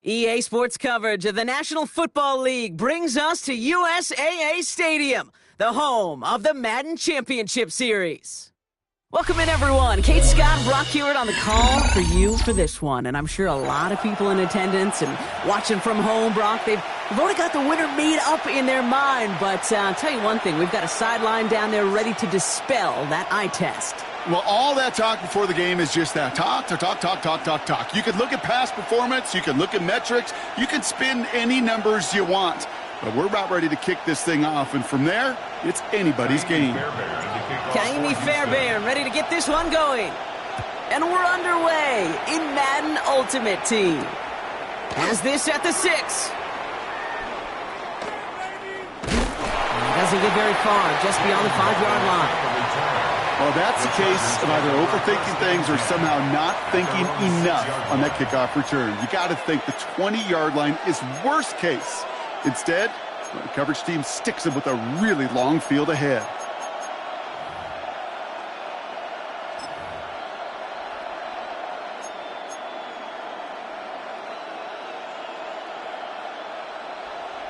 EA Sports coverage of the National Football League brings us to USAA Stadium, the home of the Madden Championship Series. Welcome in, everyone. Kate Scott, Brock Hewitt on the call for you for this one. And I'm sure a lot of people in attendance and watching from home, Brock, they've already got the winner made up in their mind. But I'll tell you one thing, we've got a sideline down there ready to dispel that eye test. Well, all that talk before the game is just that. Talk. You can look at past performance. You can look at metrics. You can spin any numbers you want. But we're about ready to kick this thing off. And from there, it's anybody's game. Kaimi Fairbairn ready to get this one going. And we're underway in Madden Ultimate Team. Has this at the 6. Doesn't get very far, just beyond the 5-yard line. Well, that's the case of either overthinking things or somehow not thinking enough on that kickoff return. You got to think the 20-yard line is worst case. Instead, the coverage team sticks them with a really long field ahead.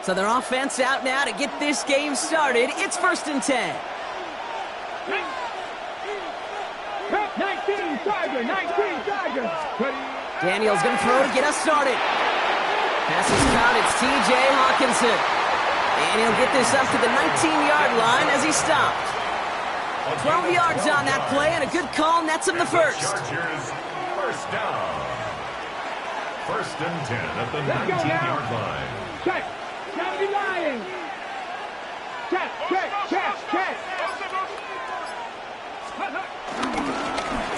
So their offense out now to get this game started. It's 1st and 10. 19 Tiger, 19 Tiger. Daniels going to throw to get us started. Pass is caught. It's T.J. Hawkinson. And he'll get this up to the 19-yard line as he stopped. 12 yards on that play, and a good call nets him the first. First down. 1st and 10 at the 19-yard line. Check. Gotta be lying. Check.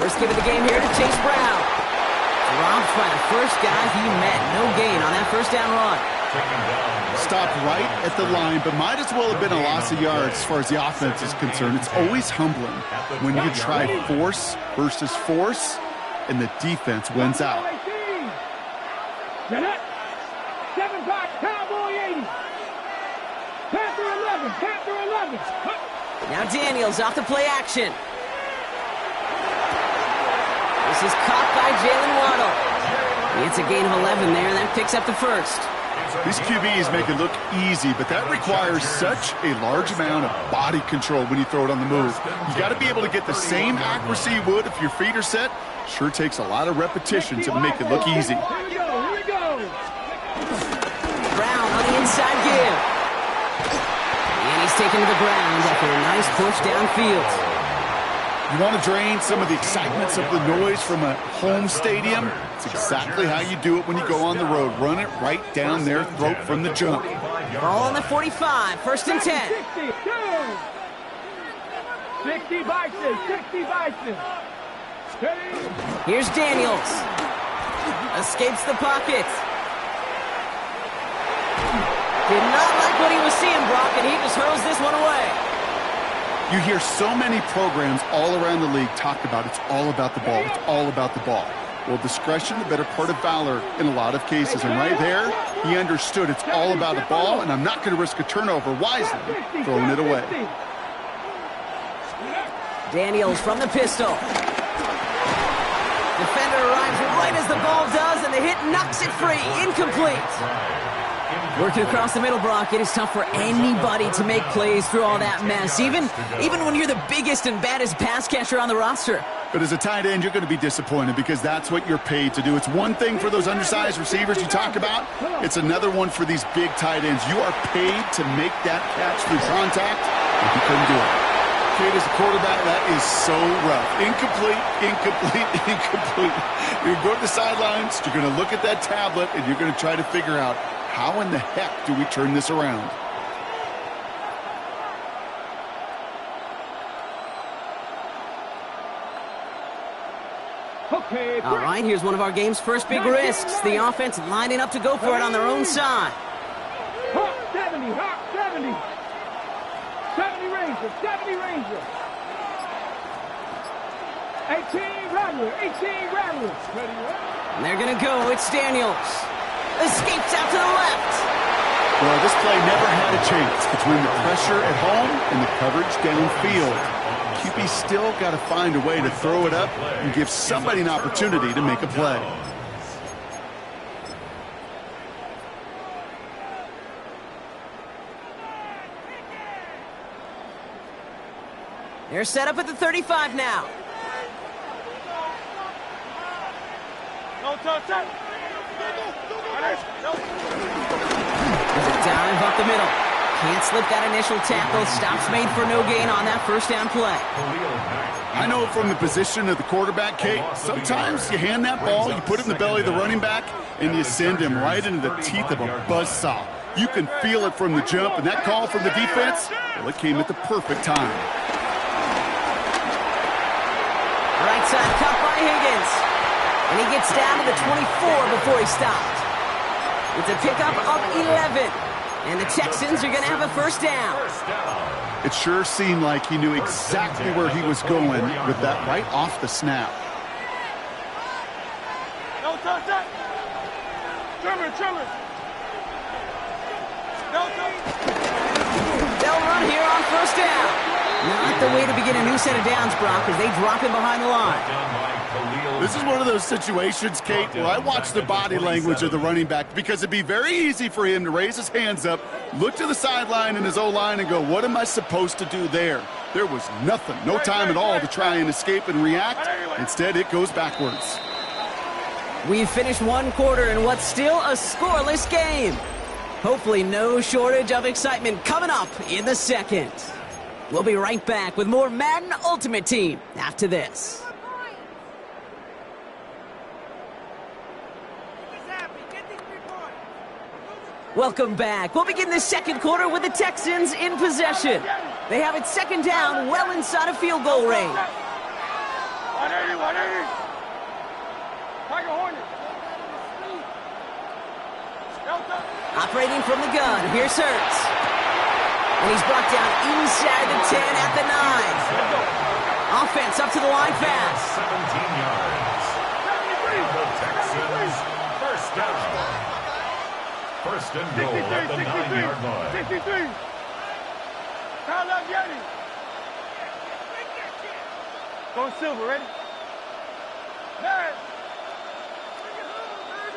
First give of the game here to Chase Brown. Dropped by the first guy he met. No gain on that first down run. Stopped right at the line, but might as well have been a loss of yards as far as the offense is concerned. It's always humbling when you try force versus force, and the defense wins out. Get it. 7-5, Cowboy 80. Panther 11. Now Daniels off the play action. This is caught by Jalen Waddle. It's a gain of 11 there, and that picks up the first. These QBs make it look easy, but that requires such a large amount of body control when you throw it on the move. You got to be able to get the same accuracy you would if your feet are set. Sure takes a lot of repetition to make it look easy. Here we go. Brown on the inside give. And he's taken to the ground after a nice push downfield. You want to drain some of the excitements of the noise from a home stadium? It's exactly how you do it when you go on the road. Run it right down their throat from the jump. Ball on the 45, 1st and 10. 60 Bison. Here's Daniels. Escapes the pocket. Did not like what he was seeing, Brock, and he just hurls this one away. You hear so many programs all around the league talk about it's all about the ball. It's all about the ball. Well, discretion, the better part of valor in a lot of cases. And right there, he understood it's all about the ball, and I'm not going to risk a turnover wisely, throwing it away. Daniels from the pistol. Defender arrives right as the ball does, and the hit knocks it free. Incomplete. Working across the middle, Brock, it is tough for anybody to make plays through all that mess, even when you're the biggest and baddest pass catcher on the roster. But as a tight end, you're going to be disappointed because that's what you're paid to do. It's one thing for those undersized receivers you talk about. It's another one for these big tight ends. You are paid to make that catch through contact, and you couldn't do it. Kid, as a quarterback, that is so rough. Incomplete. You're going to the sidelines, you're going to look at that tablet, and you're going to try to figure out, how in the heck do we turn this around? Okay. All right, here's one of our game's first big risks. The offense lining up to go for it on their own side. 70. 70 Ranger. 18 Rattler. And they're going to go. It's Daniels. Escapes out to the left. Well, this play never had a chance between the pressure at home and the coverage downfield. QB still got to find a way to throw it up and give somebody an opportunity to make a play. They're set up at the 35 now. There's a dive up the middle. Can't slip that initial tackle. Stops made for no gain on that first down play. I know from the position of the quarterback, Kate, sometimes you hand that ball, you put it in the belly of the running back, and you send him right into the teeth of a buzzsaw. You can feel it from the jump, and that call from the defense, well, it came at the perfect time. Right side cut by Higgins. And he gets down to the 24 before he stopped. It's a pickup of 11. And the Texans are going to have a first down. It sure seemed like he knew exactly where he was going with that right off the snap. They'll run here on first down. Not the way to begin a new set of downs, Brock, as they drop him behind the line. This is one of those situations, Kate, where I watch the body language of the running back because it'd be very easy for him to raise his hands up, look to the sideline in his O-line and go, what am I supposed to do there? There was nothing, no time at all to try and escape and react. Instead, it goes backwards. We've finished one quarter in what's still a scoreless game. Hopefully no shortage of excitement coming up in the second. We'll be right back with more Madden Ultimate Team after this. Welcome back. We'll begin the second quarter with the Texans in possession. They have it second down, well inside of field goal range. 180, 180. Tiger Hornet. Operating from the gun, here's Hurts. And he's brought down inside the 10 at the 9. Offense up to the line fast. 17 yards. The Texans, first down. First and goal at the 9-yard line. 63. Foul up, Yeti. Going silver, ready? Nine.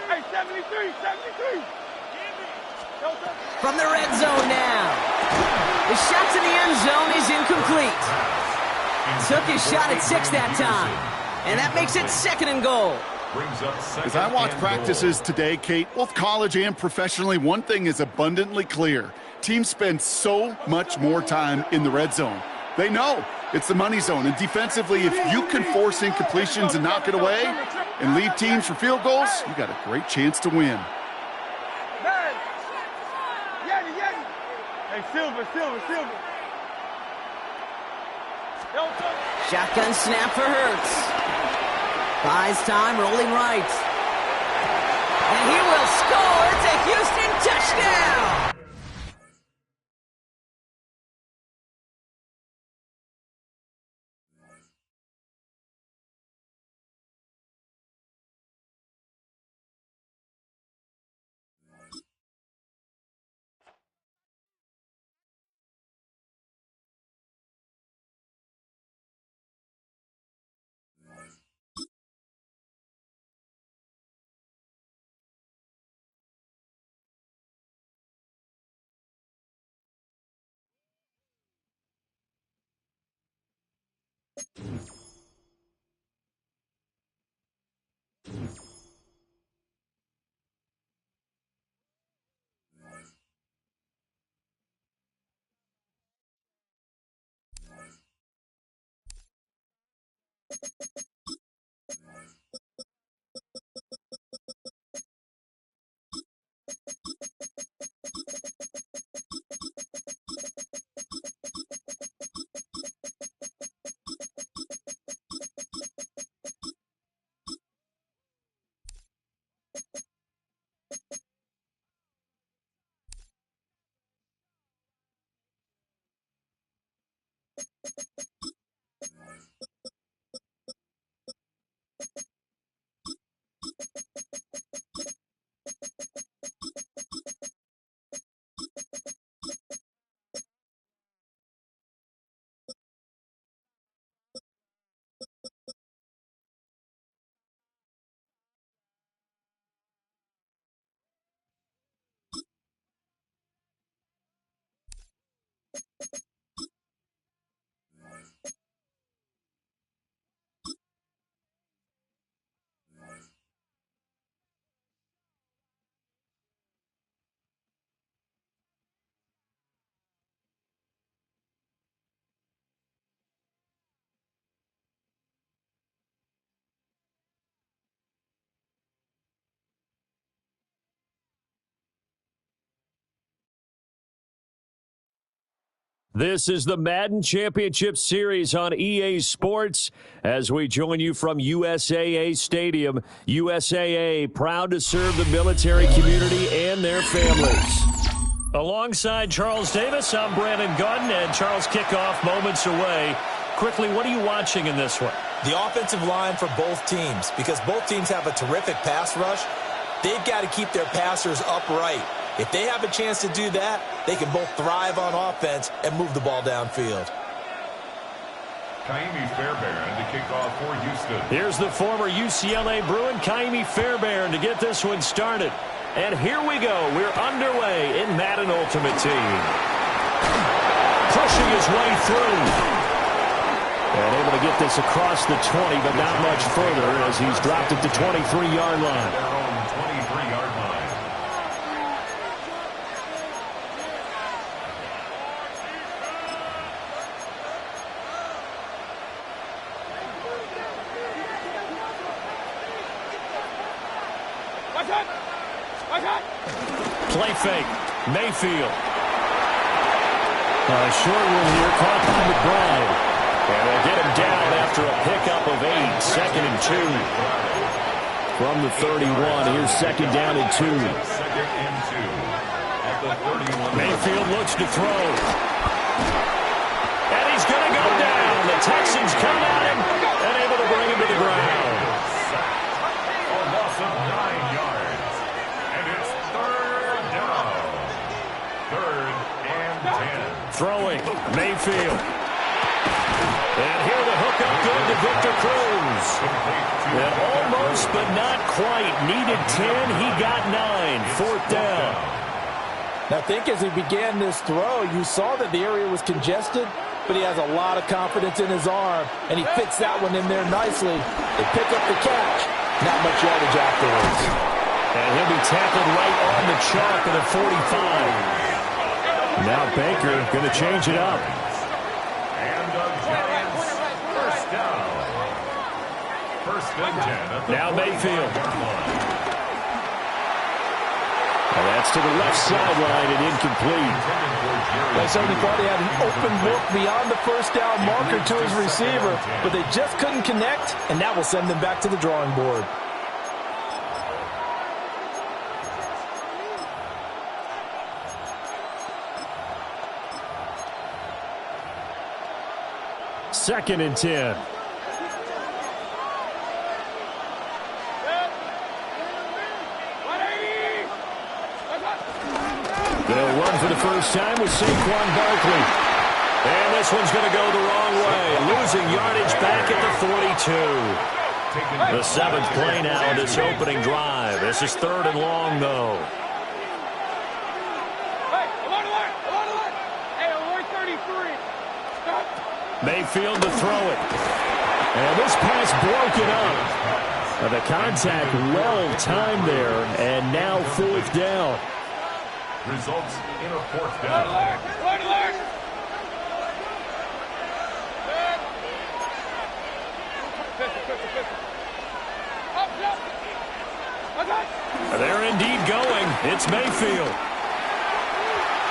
Hey, 73, 73. From the red zone now. The shot to the end zone is incomplete. Took his shot at 6 that time. And that makes it second and goal. As I watch practices today, Kate, both college and professionally, one thing is abundantly clear. Teams spend so much more time in the red zone. They know it's the money zone. And defensively, if you can force incompletions and knock it away and lead teams for field goals, you got a great chance to win. Hey, silver. Shotgun snap for Hurts. Buys time, rolling right. And he will score. It's a Houston touchdown. This is the Madden Championship Series on EA Sports as we join you from USAA Stadium. USAA, proud to serve the military community and their families. Alongside Charles Davis, I'm Brandon Gunn, and Charles kickoff moments away. Quickly, what are you watching in this one? The offensive line for both teams, because both teams have a terrific pass rush. They've got to keep their passers upright. If they have a chance to do that, they can both thrive on offense and move the ball downfield. Kaimi Fairbairn to kick off for Houston. Here's the former UCLA Bruin, Kaimi Fairbairn, to get this one started. And here we go. We're underway in Madden Ultimate Team. Pushing his way through. And able to get this across the 20, but not much further as he's dropped it to 23-yard line. Their own 23-yard line. Watch out! Watch out! Play fake. Mayfield. Short one here, caught by McBride. And they'll get him down after a pickup of 8. Second and 2. From the 31, here's second down and 2. Second and 2 at the 31. Mayfield looks to throw. And he's going to go down. The Texans come at him and able to bring him to the ground. A loss of 9 yards. And it's third down. Third and 10. Throwing. Mayfield. And here the hookup good to Victor Cruz. And almost but not quite. Needed 10. He got 9. Fourth down. I think as he began this throw, you saw that the area was congested, but he has a lot of confidence in his arm, and he fits that one in there nicely. They pick up the catch. Not much yardage afterwards. And he'll be tackled right on the chalk at the 45. Now Baker going to change it up. And the Giants first down. First and 10 at the Now Mayfield. 45-yard line. And that's to the left sideline and incomplete. I certainly thought he had an open look beyond the first down marker to his receiver, but they just couldn't connect, and that will send them back to the drawing board. Second and 10. They'll run for the first time with Saquon Barkley. And this one's going to go the wrong way. Losing yardage back at the 42. The 7th play now of this opening drive. This is third and long, though. Hey, alert, alert, alert, alert! Hey, alert 33. Stop. Mayfield to throw it. And this pass broken up. The contact well timed there, and now fourth down. Results in a fourth down. Alert, alert, alert! Up, up! Okay. They're indeed going. It's Mayfield.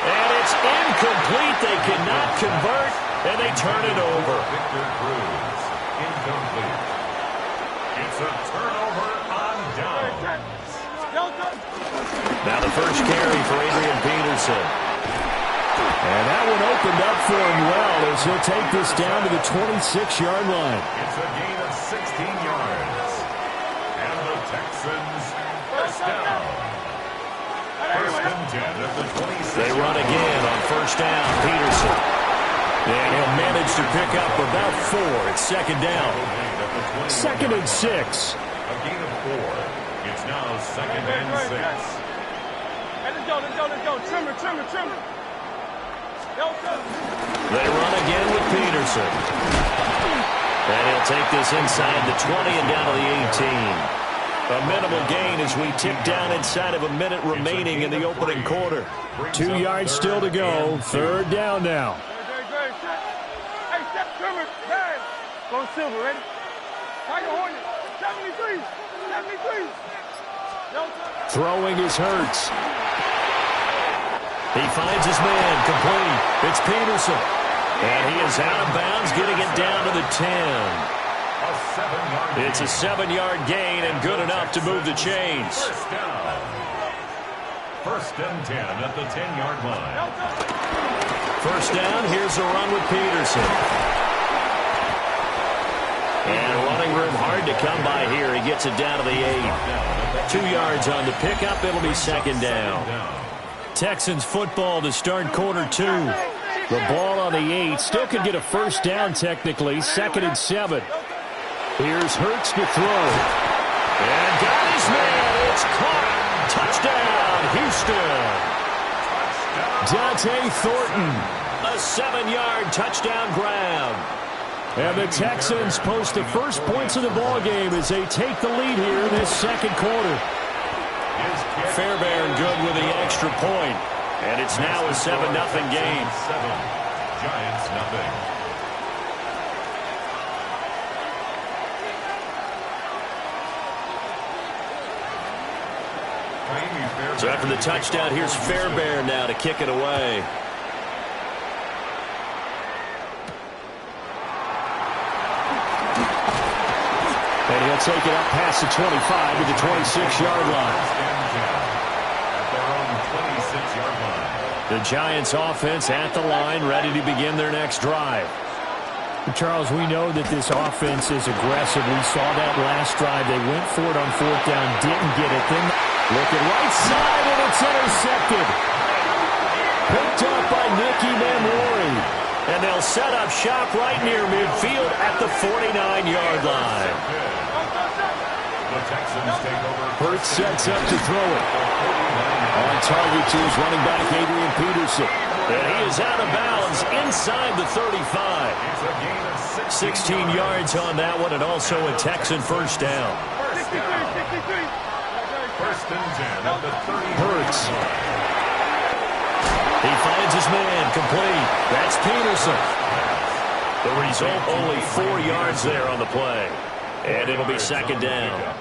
And it's incomplete. They cannot convert, and they turn it over. Victor Cruz, incomplete. It's a turnover on downs. Now the first carry for Adrian Peterson. And that one opened up for him well as he'll take this down to the 26-yard line. It's a gain of 16 yards. And the Texans first down. First and 10 at the 26. They run again on first down. Peterson. And he'll manage to pick up about 4. It's second down. Second and 6. A gain of 4. It's now second and 6. Hey, let's go, let's go, let's go. Trimmer, trimmer, trimmer. Yo, They run again with Peterson. And he'll take this inside the 20 and down to the 18. A minimal gain as we tick down inside of a minute remaining in the opening quarter. 2 yards still to go. Third down now. Great, great, great. Hey, step, trimmer, bang. Go silver, ready? Tiger Hornet, 73, 73. Yo, Throwing is Hurts. He finds his man, complete. It's Peterson. And he is out of bounds, getting it down to the 10. It's a 7-yard gain and good enough to move the chains. First down. First and 10 at the 10-yard line. First down, here's a run with Peterson. And running room hard to come by here. He gets it down to the 8. 2 yards on the pickup. It'll be second down. Texans football to start quarter 2. The ball on the 8. Still could get a first down technically. 2nd and 7. Here's Hurts to throw. And got his man. It's caught. Touchdown, Houston. Dante Thornton. A 7-yard touchdown grab. And the Texans post the first points of the ball game as they take the lead here in this second quarter. Fairbairn good with the extra point. And it's now a 7-0 game. Giants nothing. So after the touchdown, here's Fairbairn now to kick it away. And he'll take it up past the 25 to the 26-yard line. The Giants offense at the line, ready to begin their next drive. Charles, we know that this offense is aggressive. We saw that last drive. They went for it on 4th down, didn't get it. Then look at right side, and it's intercepted. Picked up by Nicky Manwari. And they'll set up shop right near midfield at the 49-yard line. Hurts sets up to throw it. On target to his running back, Adrian Peterson. And he is out of bounds inside the 35. 16 yards on that one, and also a Texan first down. First and 10 at the 30. Hurts. He finds his man, complete. That's Peterson. The result, only 4 yards there on the play. And it'll be 2nd down.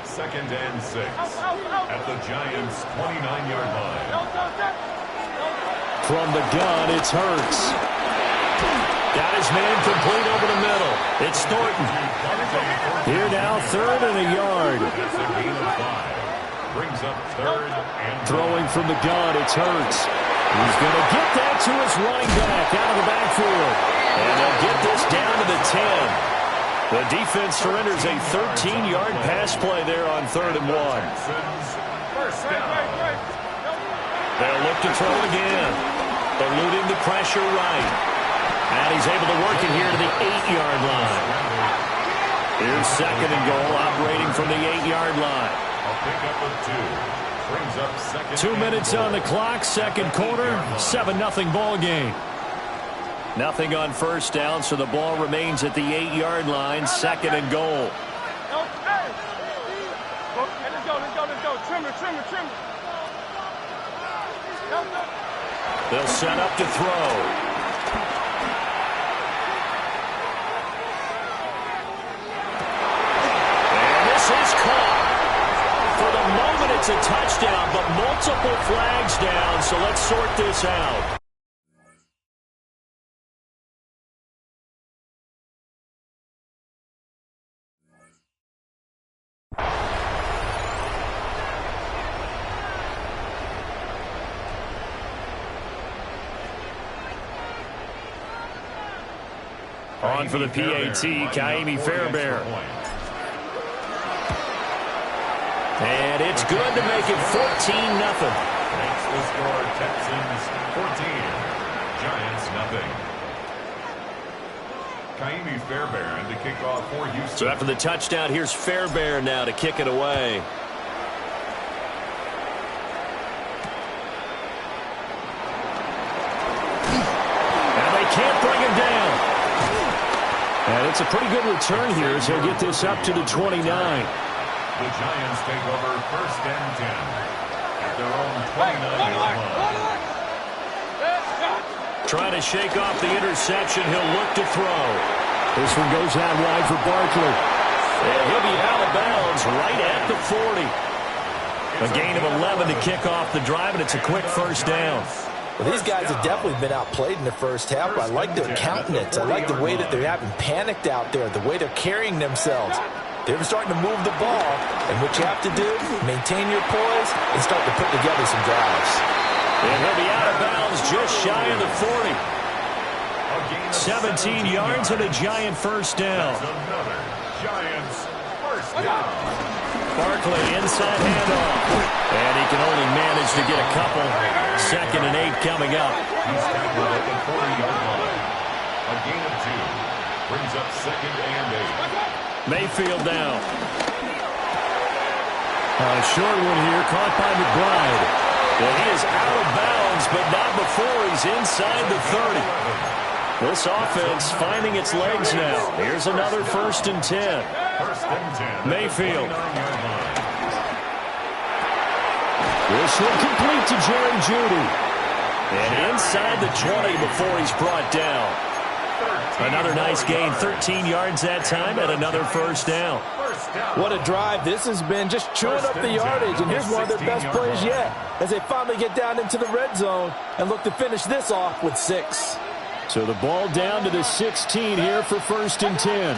2nd and 6 at the Giants' 29-yard line. From the gun, it's Hurts. Got his man complete over the middle. It's Thornton. Here now, 3rd and a yard. Brings up 3rd and throwing from the gun, it's Hurts. He's going to get that to his running back out of the backfield. And they'll get this down to the 10. The defense surrenders a 13-yard pass play there on 3rd and 1. First down. They'll look to throw again. Eluding the pressure right. And he's able to work it here to the 8-yard line. Here's 2nd and goal, operating from the 8-yard line. I'll pick up a 2. Brings up 2nd. 2 minutes on the clock, second quarter, 7-0 ball game. Nothing on first down, so the ball remains at the 8-yard line, 2nd and goal. Let's go. Trim it. They'll set up to throw. And this is caught. For the moment, it's a touchdown, but multiple flags down, so let's sort this out. On for the PAT, Kaimi Fairbairn. And it's good to make it 14-0. Makes the score Texans 14, Giants nothing. Kaimi Fairbairn to kick off for Houston. So after the touchdown, here's Fairbairn now to kick it away. And they can't bring him down. And it's a pretty good return here as he'll get this up to the 29. The Giants take over 1st and 10 at their own 29-yard line. Trying to shake off the interception. He'll look to throw. This one goes out wide for Barkley. And he'll be out of bounds right at the 40. A gain of 11 to kick off the drive, and it's a quick first down. Well, these guys have definitely been outplayed in the first half. I like their countenance. I like the way that they're having panicked out there, the way they're carrying themselves. They're starting to move the ball, and what you have to do, maintain your poise and start to put together some drives. And he'll be out of bounds just shy of the 40. 17 yards and a Giant first down. Another Giants first down. Barkley, inside handoff. And he can only manage to get a couple. 2nd and 8 coming up. He's tackled at the 40-yard line. A gain of 2 brings up 2nd and 8. Mayfield down. A short one here, caught by McBride. Well, he is out of bounds, but not before he's inside the 30. This offense finding its legs now. Here's another 1st and 10. 1st and 10. Mayfield. This one complete to Jerry Jeudy. And inside the 20 before he's brought down. Another nice gain, 13 yards that time, and another 1st down. What a drive this has been, just chewing up the yardage, and here's one of their best plays yet as they finally get down into the red zone and look to finish this off with 6. So the ball down to the 16 here for 1st and 10.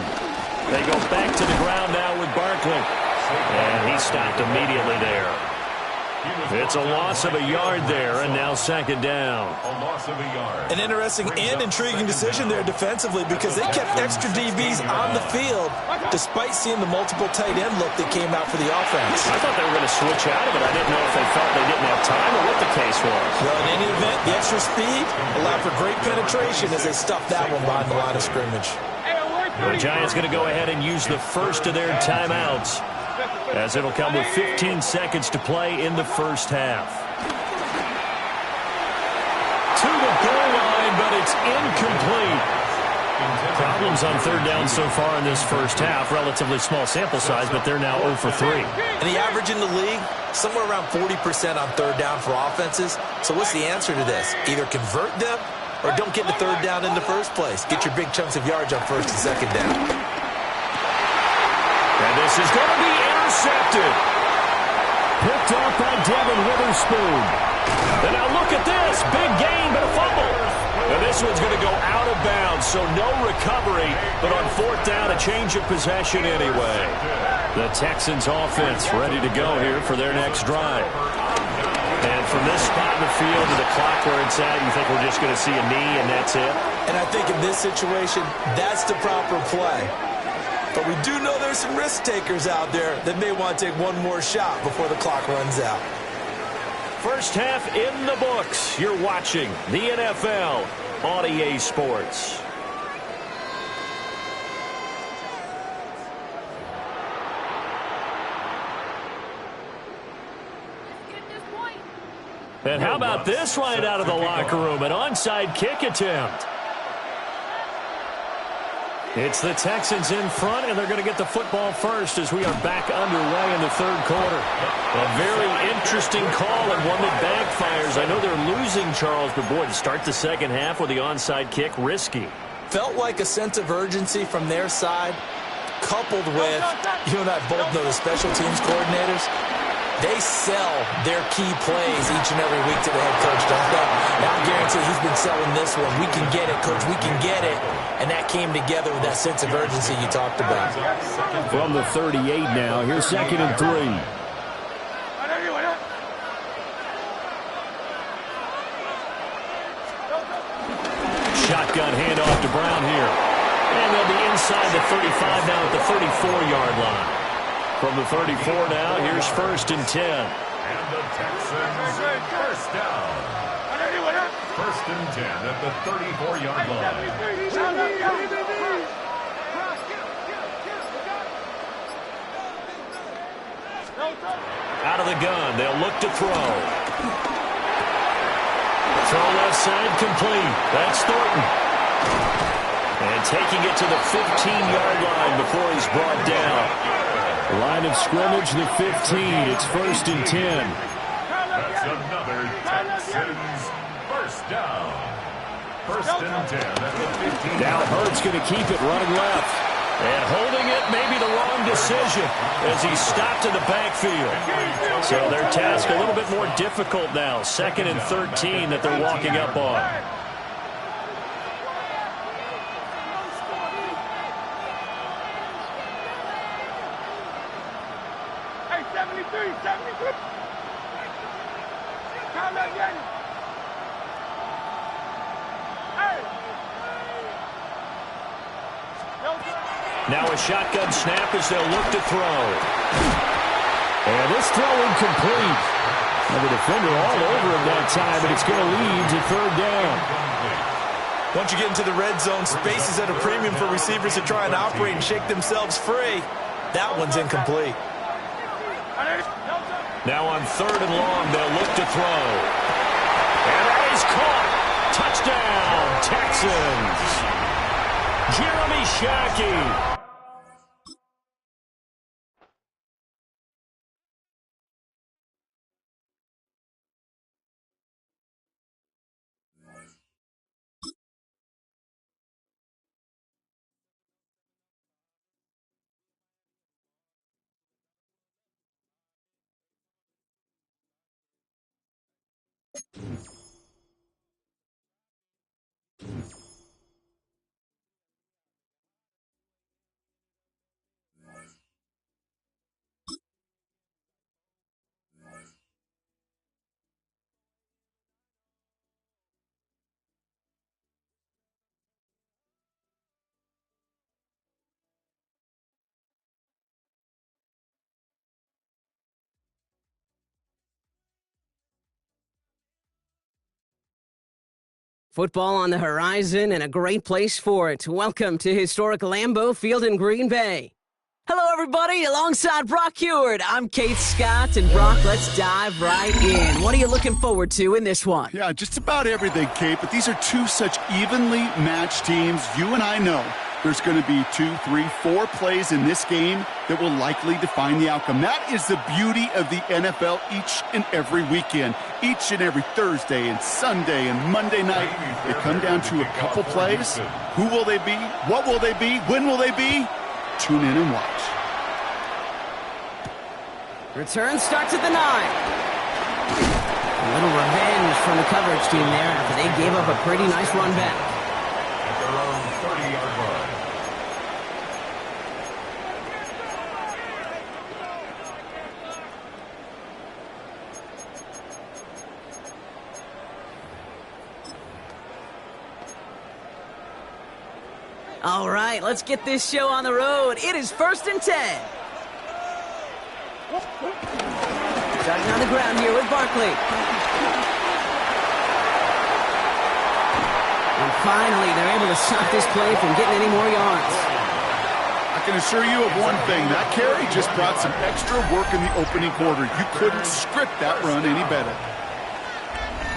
They go back to the ground now with Barkley. And he stopped immediately there. It's a loss of a yard there, and now 2nd down. A loss of a yard. An interesting and intriguing decision there defensively because they kept extra DBs on the field despite seeing the multiple tight end look that came out for the offense. I thought they were going to switch out of it. I didn't know if they felt they didn't have time or what the case was. Well, in any event, the extra speed allowed for great penetration as they stuffed that one behind the line of scrimmage. The Giants going to go ahead and use the first of their timeouts, as it'll come with 15 seconds to play in the 1st half. To the goal line, but it's incomplete. Problems on 3rd down so far in this 1st half. Relatively small sample size, but they're now 0 for 3. And the average in the league, somewhere around 40% on 3rd down for offenses. So what's the answer to this? Either convert them or don't get the 3rd down in the first place. Get your big chunks of yards on 1st and 2nd down. And this is going to be intercepted. Picked off by Devin Witherspoon. And now look at this. Big gain, but a fumble. And this one's going to go out of bounds, so no recovery. But on 4th down, a change of possession anyway. The Texans offense ready to go here for their next drive. And from this spot in the field to the clock where it's at, you think we're just going to see a knee and that's it? And I think in this situation, that's the proper play. But we do know there's some risk takers out there that may want to take one more shot before the clock runs out. 1st half in the books. You're watching the NFL on EA Sports. And how about this right out of the locker room? An onside kick attempt. It's the Texans in front, and they're going to get the football first as we are back underway in the 3rd quarter. A very interesting call and one that backfires. I know they're losing, Charles, but boy, to start the 2nd half with the onside kick, risky. Felt like a sense of urgency from their side, coupled with, you and I both know the special teams coordinators, they sell their key plays each and every week to the head coach, don't they? And I guarantee he's been selling this one. We can get it, coach. We can get it. And that came together with that sense of urgency you talked about. From the 38 now. Here's 2nd and 3. Shotgun handoff to Brown here. And they'll be inside the 35 now at the 34-yard line. From the 34 now, here's 1st and 10. And the Texans 1st down. 1st and 10 at the 34-yard line. Out of the gun, they'll look to throw. Throw left side complete. That's Thornton. And taking it to the 15-yard line before he's brought down. Line of scrimmage, the 15. It's 1st and 10. That's another Texans 1st down. 1st and 10 at the 15. Now Hurts going to keep it running left. And holding it may be the wrong decision as he stopped in the backfield. So their task a little bit more difficult now. 2nd and 13 that they're walking up on. Hey, 73. Count that again. Now a shotgun snap as they'll look to throw. And this throw incomplete. And the defender all over him that time, but it's going to lead to third down. Once you get into the red zone, space is at a premium for receivers to try and operate and shake themselves free. That one's incomplete. Now on third and long, they'll look to throw. And that is caught. Touchdown, Texans. Jeremy Shockey. Football on the horizon and a great place for it. Welcome to historic Lambeau Field in Green Bay. Hello, everybody. Alongside Brock Heward, I'm Kate Scott. And Brock, let's dive right in. What are you looking forward to in this one? Yeah, just about everything, Kate, but these are two such evenly matched teams. You and I know there's going to be 2, 3, 4 plays in this game that will likely define the outcome. That is the beauty of the NFL each and every weekend. Each and every Thursday and Sunday and Monday night, they come down to a couple plays. Who will they be? What will they be? When will they be? Tune in and watch. Return starts at the 9. A little revenge from the coverage team there after they gave up a pretty nice run back. At their own 30-yard line. All right, let's get this show on the road. It is 1st and 10. Starting on the ground here with Barkley. And finally, they're able to stop this play from getting any more yards. I can assure you of one thing. That carry just brought some extra work in the opening quarter. You couldn't script that run any better.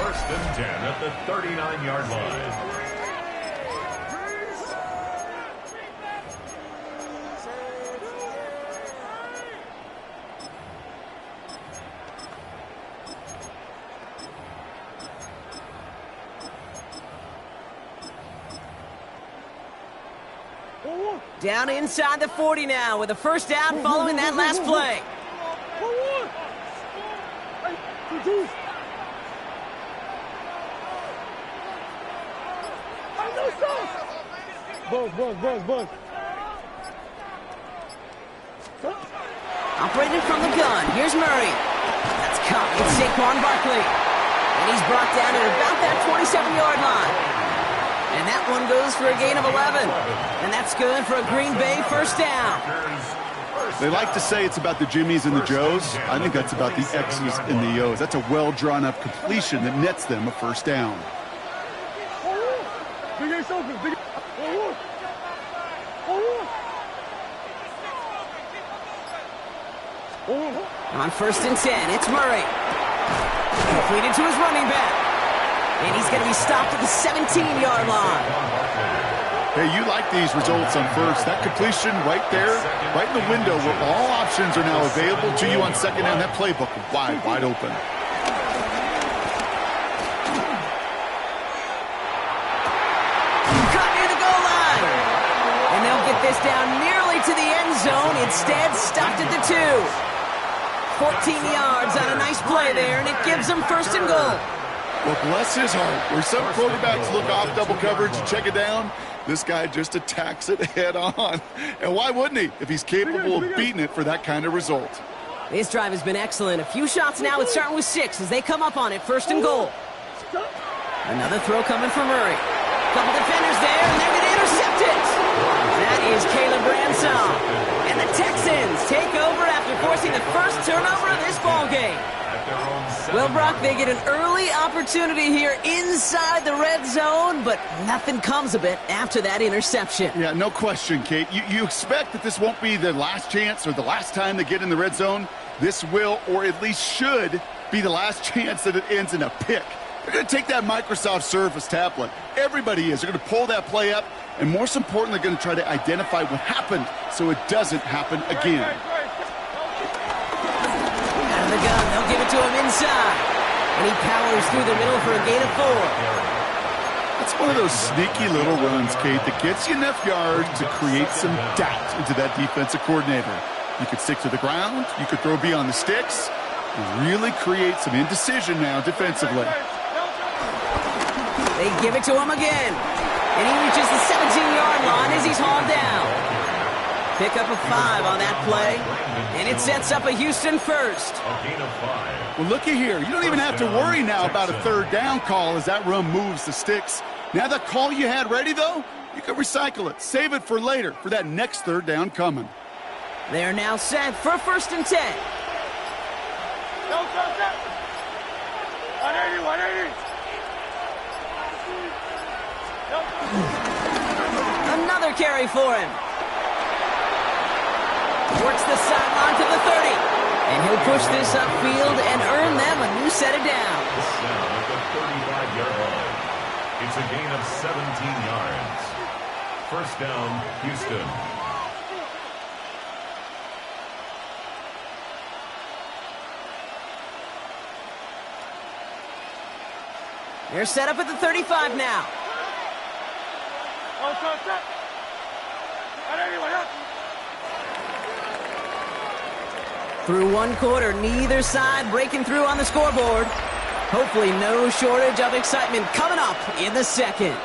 1st and 10 at the 39-yard line. Down inside the 40 now with a first down following that last play. Buzz. Operating from the gun, here's Murray. That's caught. It's Saquon Barkley. And he's brought down at about that 27-yard line. And that one goes for a gain of 11. And that's good for a Green Bay first down. They like to say it's about the Jimmies and the Joes. I think that's about the X's and the O's. That's a well-drawn-up completion that nets them a first down. On 1st and 10, it's Murray. Completed to his running back. And he's going to be stopped at the 17-yard line. Hey, you like these results on first. That completion right there, right in the window where all options are now available to you on second down. That playbook wide open. Cut near the goal line. And they'll get this down nearly to the end zone. Instead, stopped at the 2. 14 yards on a nice play there, and it gives them 1st and goal. Well, bless his heart. Where some quarterbacks look off double coverage and check it down, this guy just attacks it head on. And why wouldn't he if he's capable of beating it for that kind of result? This drive has been excellent. A few shots now. It's starting with 6 as they come up on it. 1st and goal. Another throw coming from Murray. Couple defenders there, and they're going to intercept it. That is Caleb Ransom. And the Texans take over after forcing the first turnover of Well, Brock, they get an early opportunity here inside the red zone, but nothing comes of it after that interception. Yeah, no question, Kate. You expect that this won't be the last chance or the last time they get in the red zone. This will, or at least should, be the last chance that it ends in a pick. They're going to take that Microsoft Surface tablet. Everybody is. They're going to pull that play up, and most importantly, they're going to try to identify what happened so it doesn't happen again. Out of the gun, they'll give it to him inside. And he powers through the middle for a gain of 4. It's one of those sneaky little runs, Kate, that gets you enough yards to create some doubt into that defensive coordinator. You could stick to the ground. You could throw beyond the sticks. Really create some indecision now defensively. They give it to him again. And he reaches the 17-yard line as he's hauled down. Pick up a 5 on that play. And it sets up a Houston first. Well, looky here. You don't even have to worry now about a third down call as that run moves the sticks. Now that call you had ready, though, you can recycle it. Save it for later for that next third down coming. They're now set for a 1st and 10. 180. Another carry for him. Works the sideline to the 30. And he'll push this upfield and earn them a new set of downs. Down at the 35-yard line. It's a gain of 17 yards. First down, Houston. They're set up at the 35 now. Through one quarter, neither side breaking through on the scoreboard. Hopefully no shortage of excitement coming up in the second.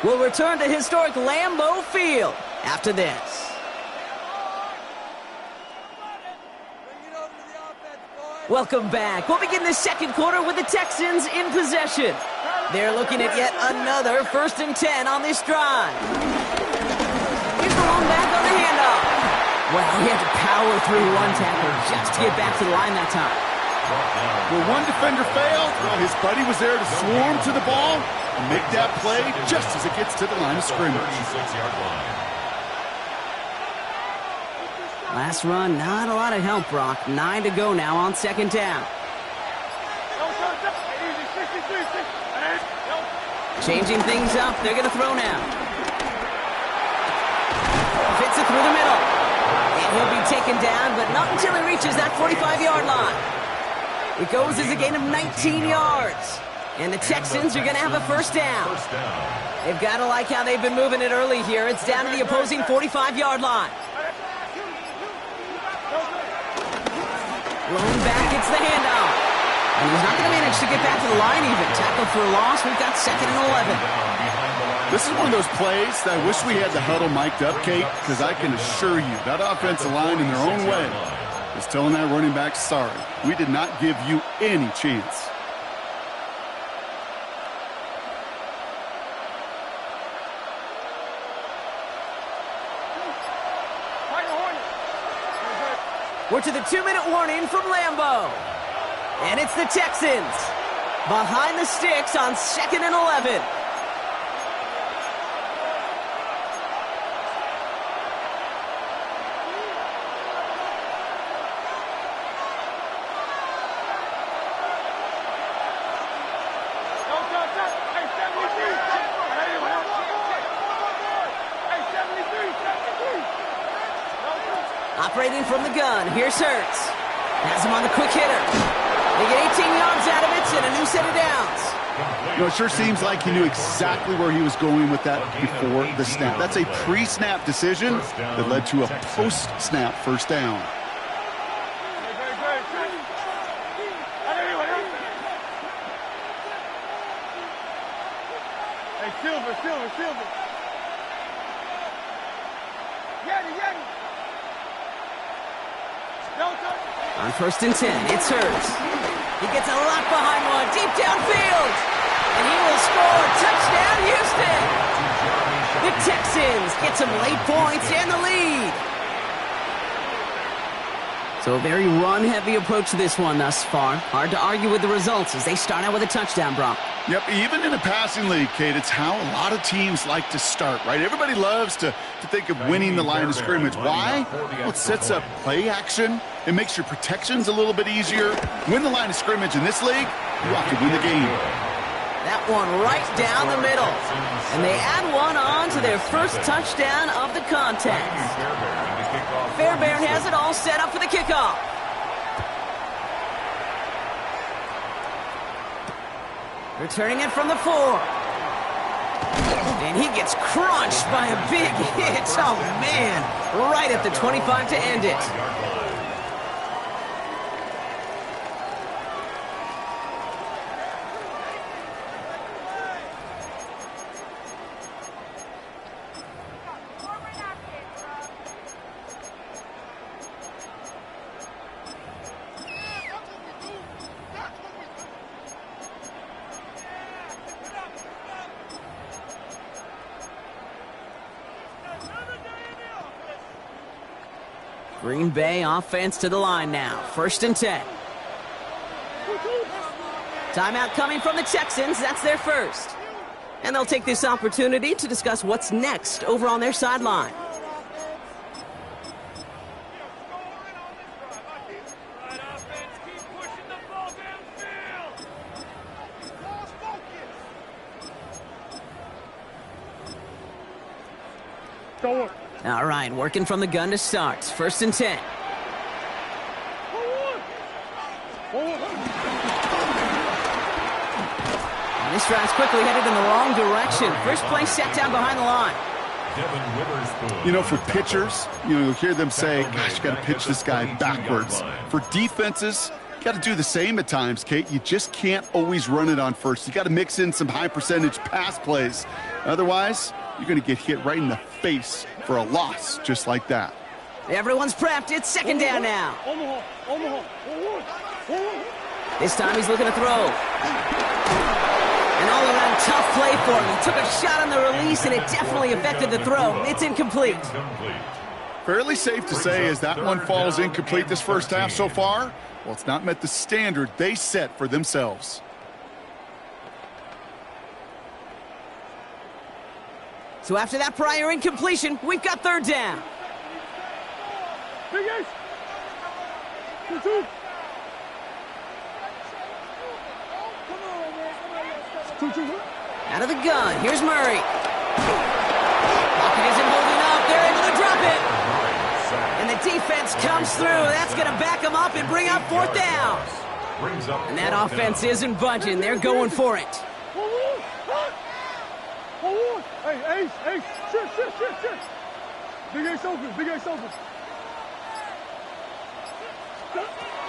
We'll return to historic Lambeau Field after this. Welcome back. We'll begin the second quarter with the Texans in possession. They're looking at yet another 1st and 10 on this drive. Here's the long back on the handoff. Well, he had to power through one tackle just to get back to the line that time. Where one defender failed, well, his buddy was there to swarm to the ball and make that play just as it gets to the line of scrimmage. 36-yard line. Last run, not a lot of help, Brock. 9 to go now on 2nd down. Changing things up, they're going to throw now. Fits it through the middle. And he'll be taken down, but not until he reaches that 45-yard line. It goes as a gain of 19 yards. And the Texans are going to have a 1st down. They've got to like how they've been moving it early here. It's down to the opposing 45-yard line. Blown back, it's the handoff. And he's not going to manage to get back to the line even. Tackle for a loss, we've got 2nd and 11. This is one of those plays that I wish we had the huddle mic'd up, Kate, because I can assure you that offensive line in their own way is telling that running back, sorry, we did not give you any chance. We're to the 2-minute warning from Lambeau. And it's the Texans behind the sticks on 2nd and 11. Operating from the gun, here's Hurts. Has him on the quick hitter. They get 18 yards out of it and a new set of downs. You know, it sure seems like he knew exactly where he was going with that before the snap. That's a pre-snap decision that led to a post-snap 1st down. Hey, Silver. On 1st and 10, it's Hurts. He gets a lot behind one, deep downfield. And he will score. Touchdown, Houston. The Texans get some late points and the lead. So a very run-heavy approach to this one thus far. Hard to argue with the results as they start out with a touchdown, Brock. Yep, even in a passing league, Kate, it's how a lot of teams like to start, right? Everybody loves to think of winning the line of scrimmage. Why? Well, it sets up play action. It makes your protections a little bit easier. Win the line of scrimmage in this league, you have to win the game. That one right down the middle. And they add one on to their first touchdown of the contest. Fairbairn has it all set up for the kickoff. Returning it from the 4. And he gets crunched by a big hit. Oh, man. Right at the 25 to end it. Green Bay offense to the line now. 1st and 10. Timeout coming from the Texans. That's their first. And they'll take this opportunity to discuss what's next over on their sideline. All right, working from the gun to start. 1st and 10. And this drive's quickly headed in the wrong direction. First play set down behind the line. You know, for pitchers, you'll hear them say, gosh, you got to pitch this guy backwards. For defenses, you got to do the same at times, Kate. You just can't always run it on first. You got to mix in some high percentage pass plays. Otherwise, you're going to get hit right in the face for a loss just like that. Everyone's prepped. It's 2nd down now. This time he's looking to throw. An all-around tough play for him. He took a shot on the release, and it definitely affected the throw. It's incomplete. Fairly safe to say as that one falls incomplete this first half so far, well, it's not met the standard they set for themselves. So after that prior incompletion, we've got 3rd down. Out of the gun, here's Murray. Pocket isn't holding up, they're able to drop it. And the defense comes through, that's going to back them up and bring up 4th down. And that offense isn't budging, they're going for it. Hey, Ace, shit. Big Ace open.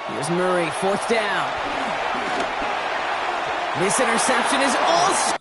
Here's Murray, 4th down. This interception is all...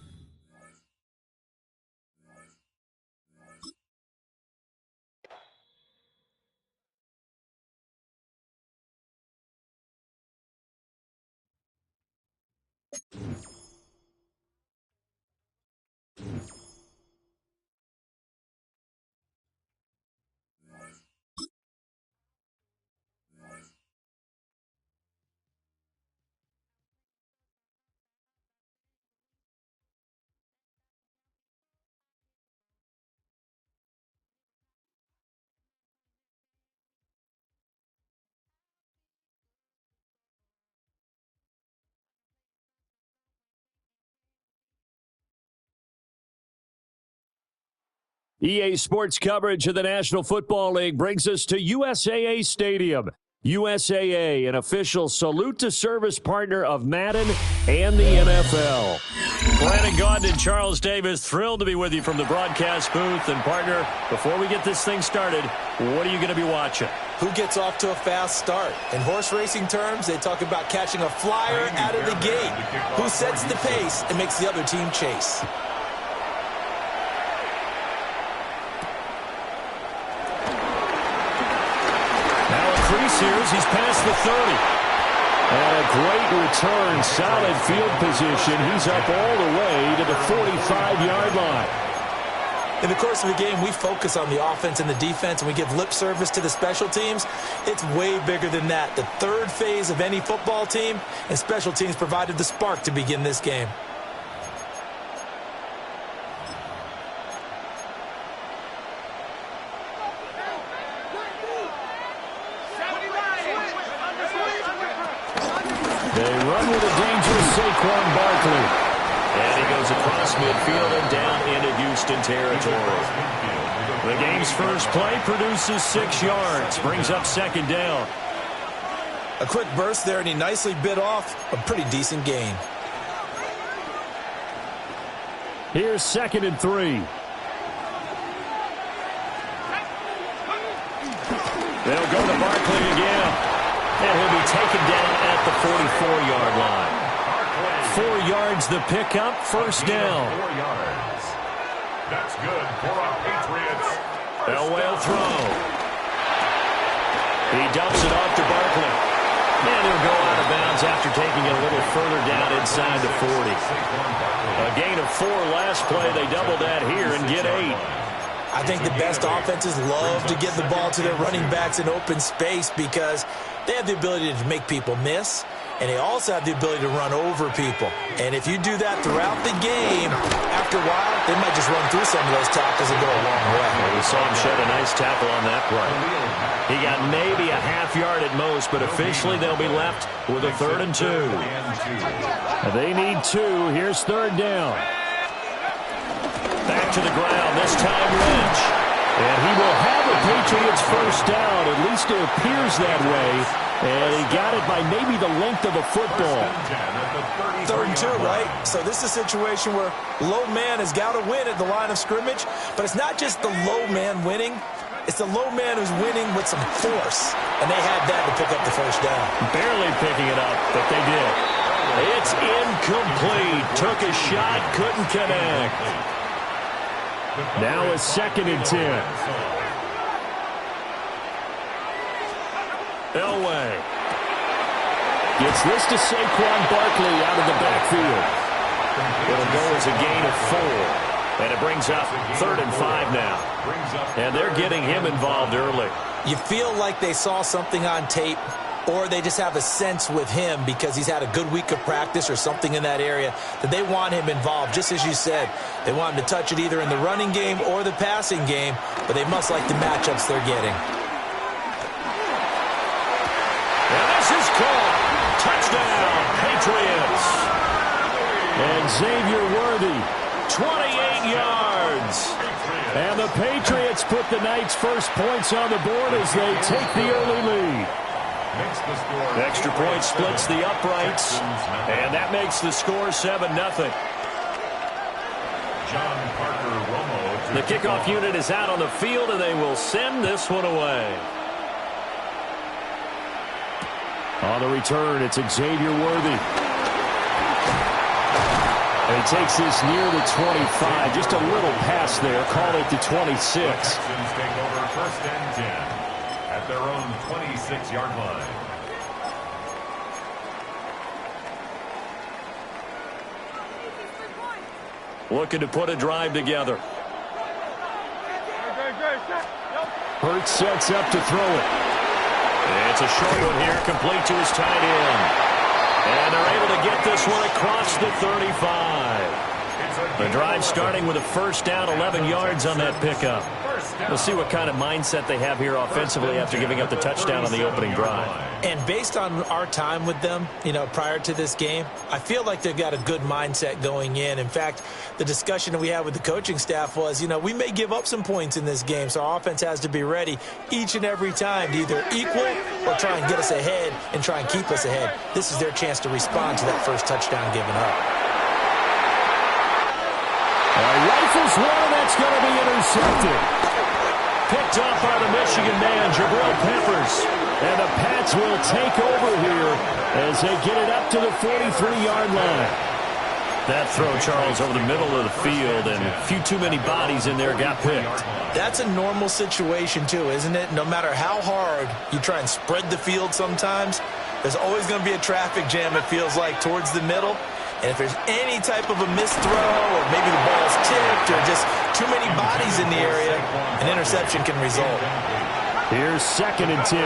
EA Sports coverage of the National Football League brings us to USAA Stadium. USAA, an official salute-to-service partner of Madden and the NFL. Brandon Gaudin and Charles Davis, thrilled to be with you from the broadcast booth. And, partner, before we get this thing started, what are you going to be watching? Who gets off to a fast start? In horse racing terms, they talk about catching a flyer out of the gate. Who sets the pace and makes the other team chase? He's past the 30. And a great return, solid field position. He's up all the way to the 45-yard line. in the course of the game, we focus on the offense and the defense, and we give lip service to the special teams. It's way bigger than that. The third phase of any football team, and special teams provided the spark to begin this game. They run with a dangerous Saquon Barkley. And he goes across midfield and down into Houston territory. The game's first play produces 6 yards, brings up second down. A quick burst there, and he nicely bit off a pretty decent gain. Here's 2nd and 3. They'll go to Barkley again. And he'll be taken down at the 44-yard line. 4 yards the pickup, first down. 4 yards. That's good for our Patriots. Elway will throw. He dumps it off to Barkley. And he'll go out of bounds after taking it a little further down inside the 40. A gain of 4 last play. They double that here and get 8. I think the best offenses love to get the ball to their running backs in open space because they have the ability to make people miss, and they also have the ability to run over people. And if you do that throughout the game, after a while, they might just run through some of those tackles and go a long way. We saw him shed a nice tackle on that play. He got maybe a half yard at most, but officially they'll be left with a 3rd and 2. They need 2. Here's 3rd down. Back to the ground, this time Lynch. And he will have a Patriots first down. At least it appears that way. And he got it by maybe the length of a football. 3rd and 2, right? So this is a situation where low man has got to win at the line of scrimmage. But it's not just the low man winning. It's the low man who's winning with some force. And they had that to pick up the first down. Barely picking it up, but they did. It's incomplete. Took a shot, couldn't connect. Now a 2nd and 10. Elway gets this to Saquon Barkley out of the backfield. It'll go as a gain of 4. And it brings up 3rd and 5 now. And they're getting him involved early. You feel like they saw something on tape, or they just have a sense with him because he's had a good week of practice or something in that area that they want him involved. Just as you said, they want him to touch it either in the running game or the passing game, but they must like the matchups they're getting. And this is caught. Touchdown, Patriots. And Xavier Worthy, 28 yards. And the Patriots put the Knights' first points on the board as they take the early lead. Extra point splits the uprights, and that makes the score 7-0. The kickoff unit is out on the field, and they will send this one away. On the return, it's Xavier Worthy. And he takes this near the 25. Just a little pass there. Call it the 26. Texans take over 1st and 10 at their own 26-yard line. Looking to put a drive together. Hurts sets up to throw it. It's a short one here, complete to his tight end. And they're able to get this one across the 35. The drive starting with a first down, 11 yards on that pickup. We'll see what kind of mindset they have here offensively after giving up the touchdown on the opening drive. And based on our time with them, prior to this game, I feel like they've got a good mindset going in. In fact, the discussion that we had with the coaching staff was, we may give up some points in this game, so our offense has to be ready each and every time to either equal or try and get us ahead and try and keep us ahead. This is their chance to respond to that first touchdown given up. Rifles one, and that's going to be intercepted. Picked up by the Michigan man, Jabril Peppers. And the Pats will take over here as they get it up to the 43-yard line. That throw, Charles, over the middle of the field, and a few too many bodies in there got picked. That's a normal situation, too, isn't it? No matter how hard you try and spread the field sometimes, there's always going to be a traffic jam, it feels like, towards the middle. And if there's any type of a missed throw or maybe the ball's tipped or just too many bodies in the area, an interception can result. Here's 2nd and 10.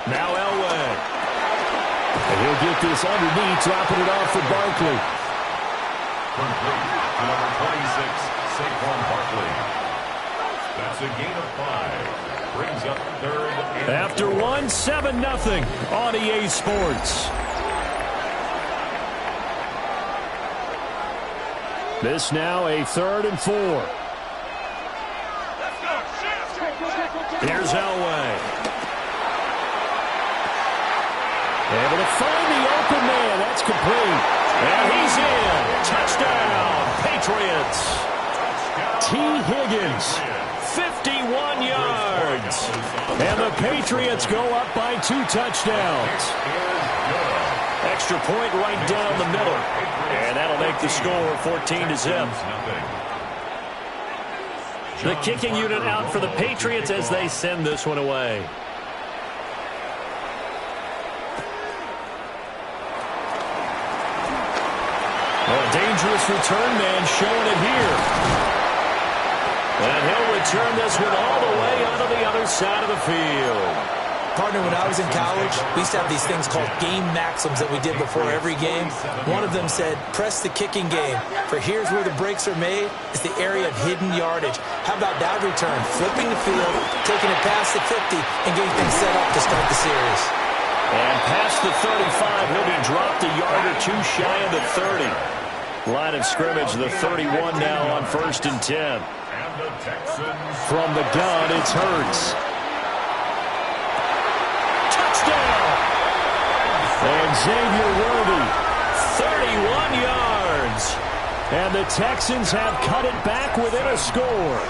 Now Elway. And he'll get this underneath, dropping it off for Barkley. Number 26, Saquon Barkley. That's a gain of 5. Brings up 3rd. After 1, 7-0 on EA Sports. This now a 3rd and 4. Here's Elway. Able to find the open man. That's complete. And he's in. Touchdown, Patriots. T. Higgins, 51 yards. And the Patriots go up by 2 touchdowns. Extra point right down the middle. And that'll make the score 14-0. The kicking unit out for the Patriots as they send this one away. A dangerous return man showing it here. And he'll return this one all the way out of the other side of the field. Partner, when I was in college, we used to have these things called game maxims that we did before every game. One of them said, press the kicking game, for here's where the breaks are made. It's the area of hidden yardage. How about that return? Flipping the field, taking it past the 50, and getting things set up to start the series. And past the 35, he'll be dropped a yard or 2 shy of the 30. Line of scrimmage, the 31 now on 1st and 10. From the gun, it's Hurts. Touchdown! And Xavier Worthy, 31 yards. And the Texans have cut it back within a score.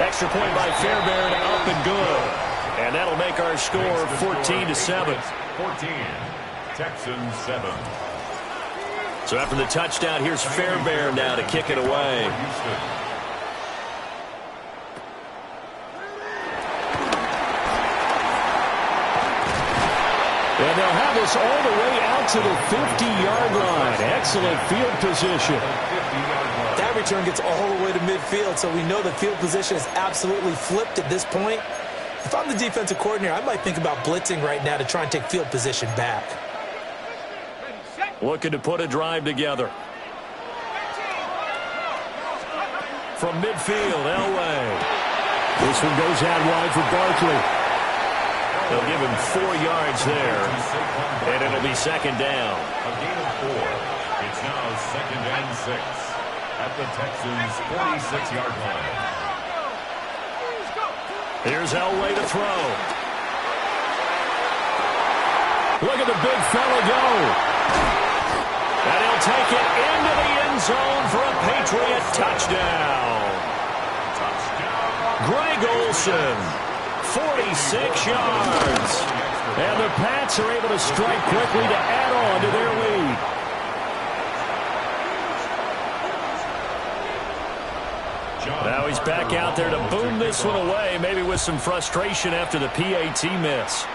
Extra point by Fairbairn, up and good. And that'll make our score 14-7. 14, Texans 7. So after the touchdown, here's Fairbairn now to kick it away. And they'll have us all the way out to the 50-yard line. Excellent field position. That return gets all the way to midfield, so we know the field position is absolutely flipped at this point. If I'm the defensive coordinator, I might think about blitzing right now to try and take field position back. Looking to put a drive together. From midfield, Elway. This one goes out wide for Barkley. They'll give him 4 yards there, and it'll be 2nd down. A gain of 4. It's now 2nd and 6 at the Texans' 46-yard line. Here's Elway to throw. Look at the big fella go. And he'll take it into the end zone for a Patriot touchdown. Greg Olsen, 46 yards. And the Pats are able to strike quickly to add on to their lead. Now he's back out there to boom this one away, maybe with some frustration after the PAT miss.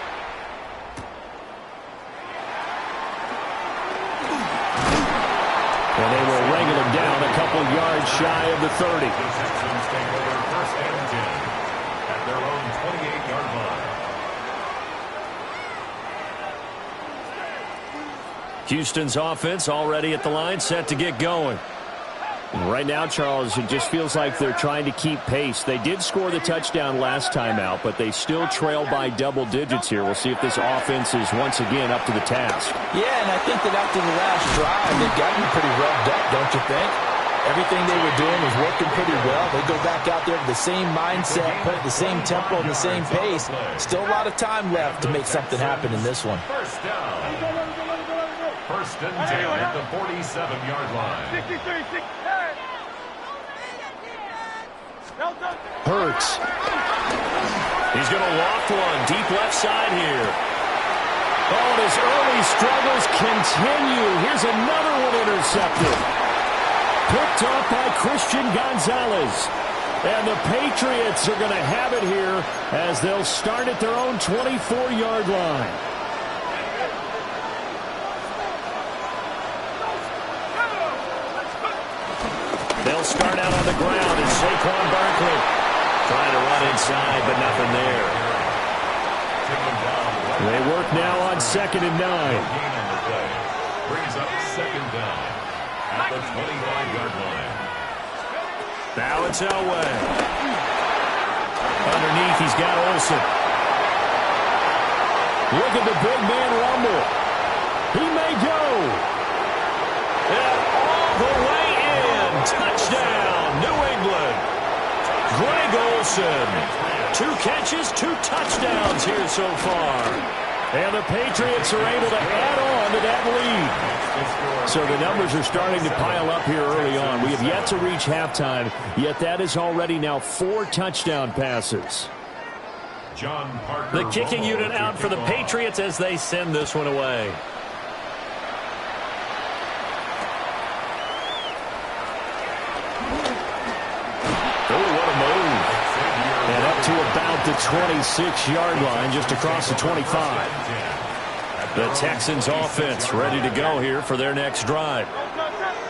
And they will wrangle him down a couple yards shy of the 30. The Texans take over 1st and 10 at their own 28-yard line. Houston's offense already at the line, set to get going. And right now, Charles, it just feels like they're trying to keep pace. They did score the touchdown last time out, but they still trail by double digits here. We'll see if this offense is once again up to the task. Yeah, and I think that after the last drive, they've gotten pretty revved up, don't you think? Everything they were doing was working pretty well. They go back out there with the same mindset, put the same tempo and the same pace. Still a lot of time left to make something happen in this one. 1st down. 1st and 10 at the 47-yard line. 63, 6, Hurts. He's going to loft one deep left side here. Oh, and his early struggles continue. Here's another one intercepted. Picked off by Christian Gonzalez. And the Patriots are going to have it here as they'll start at their own 24-yard line. They'll start out on the ground as Saquon Barkley trying to run inside, but nothing there. They work now on 2nd and 9. Brings up 2nd down at the 25-yard line. Now it's Elway. Underneath, he's got Olsen. Look at the big man rumble. He may go. And all the way in. Touchdown, New England. Greg Olsen. 2 catches, 2 touchdowns here so far. And the Patriots are able to add on to that lead. So the numbers are starting to pile up here early on. We have yet to reach halftime, yet that is already now 4 touchdown passes. John Parker, the kicking unit out for the Patriots as they send this one away. And up to about the 26-yard line, just across the 25. The Texans offense ready to go here for their next drive.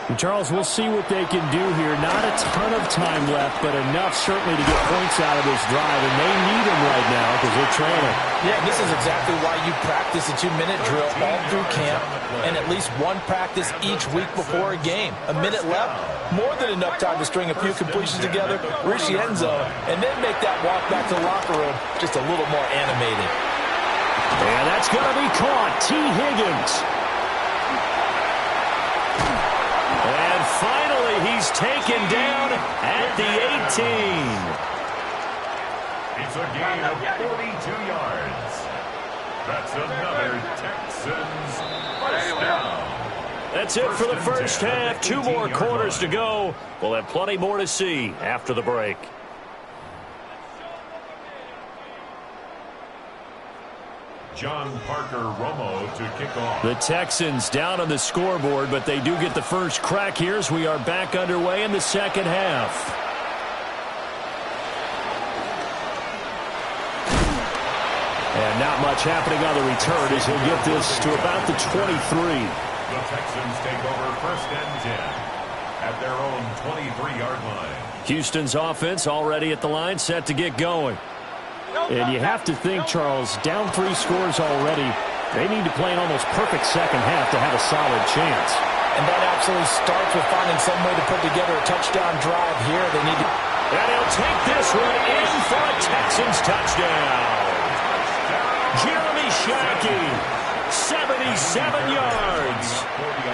And Charles, we'll see what they can do here. Not a ton of time left, but enough certainly to get points out of this drive, and they need them right now because they're trailing. Yeah, this is exactly why you practice a 2-minute drill all through camp and at least one practice each week before a game. A minute left, more than enough time to string a few completions together, reach the end zone, and then make that walk back to the locker room just a little more animated. And that's going to be caught. T. Higgins. And finally, he's taken down at the 18. It's a gain of 42 yards. That's another Texans first down. That's it for the first half. 2 more quarters to go. We'll have plenty more to see after the break. John Parker Romo to kick off. The Texans down on the scoreboard, but they do get the first crack here as we are back underway in the second half. And not much happening on the return as he'll get this to about the 23. The Texans take over 1st and 10 at their own 23-yard line. Houston's offense already at the line, set to get going. And you have to think, Charles, down 3 scores already. They need to play an almost perfect second half to have a solid chance. And that absolutely starts with finding some way to put together a touchdown drive here. They need to... And he'll take this one in for a Texans touchdown. Jeremy Shackey, 77 yards.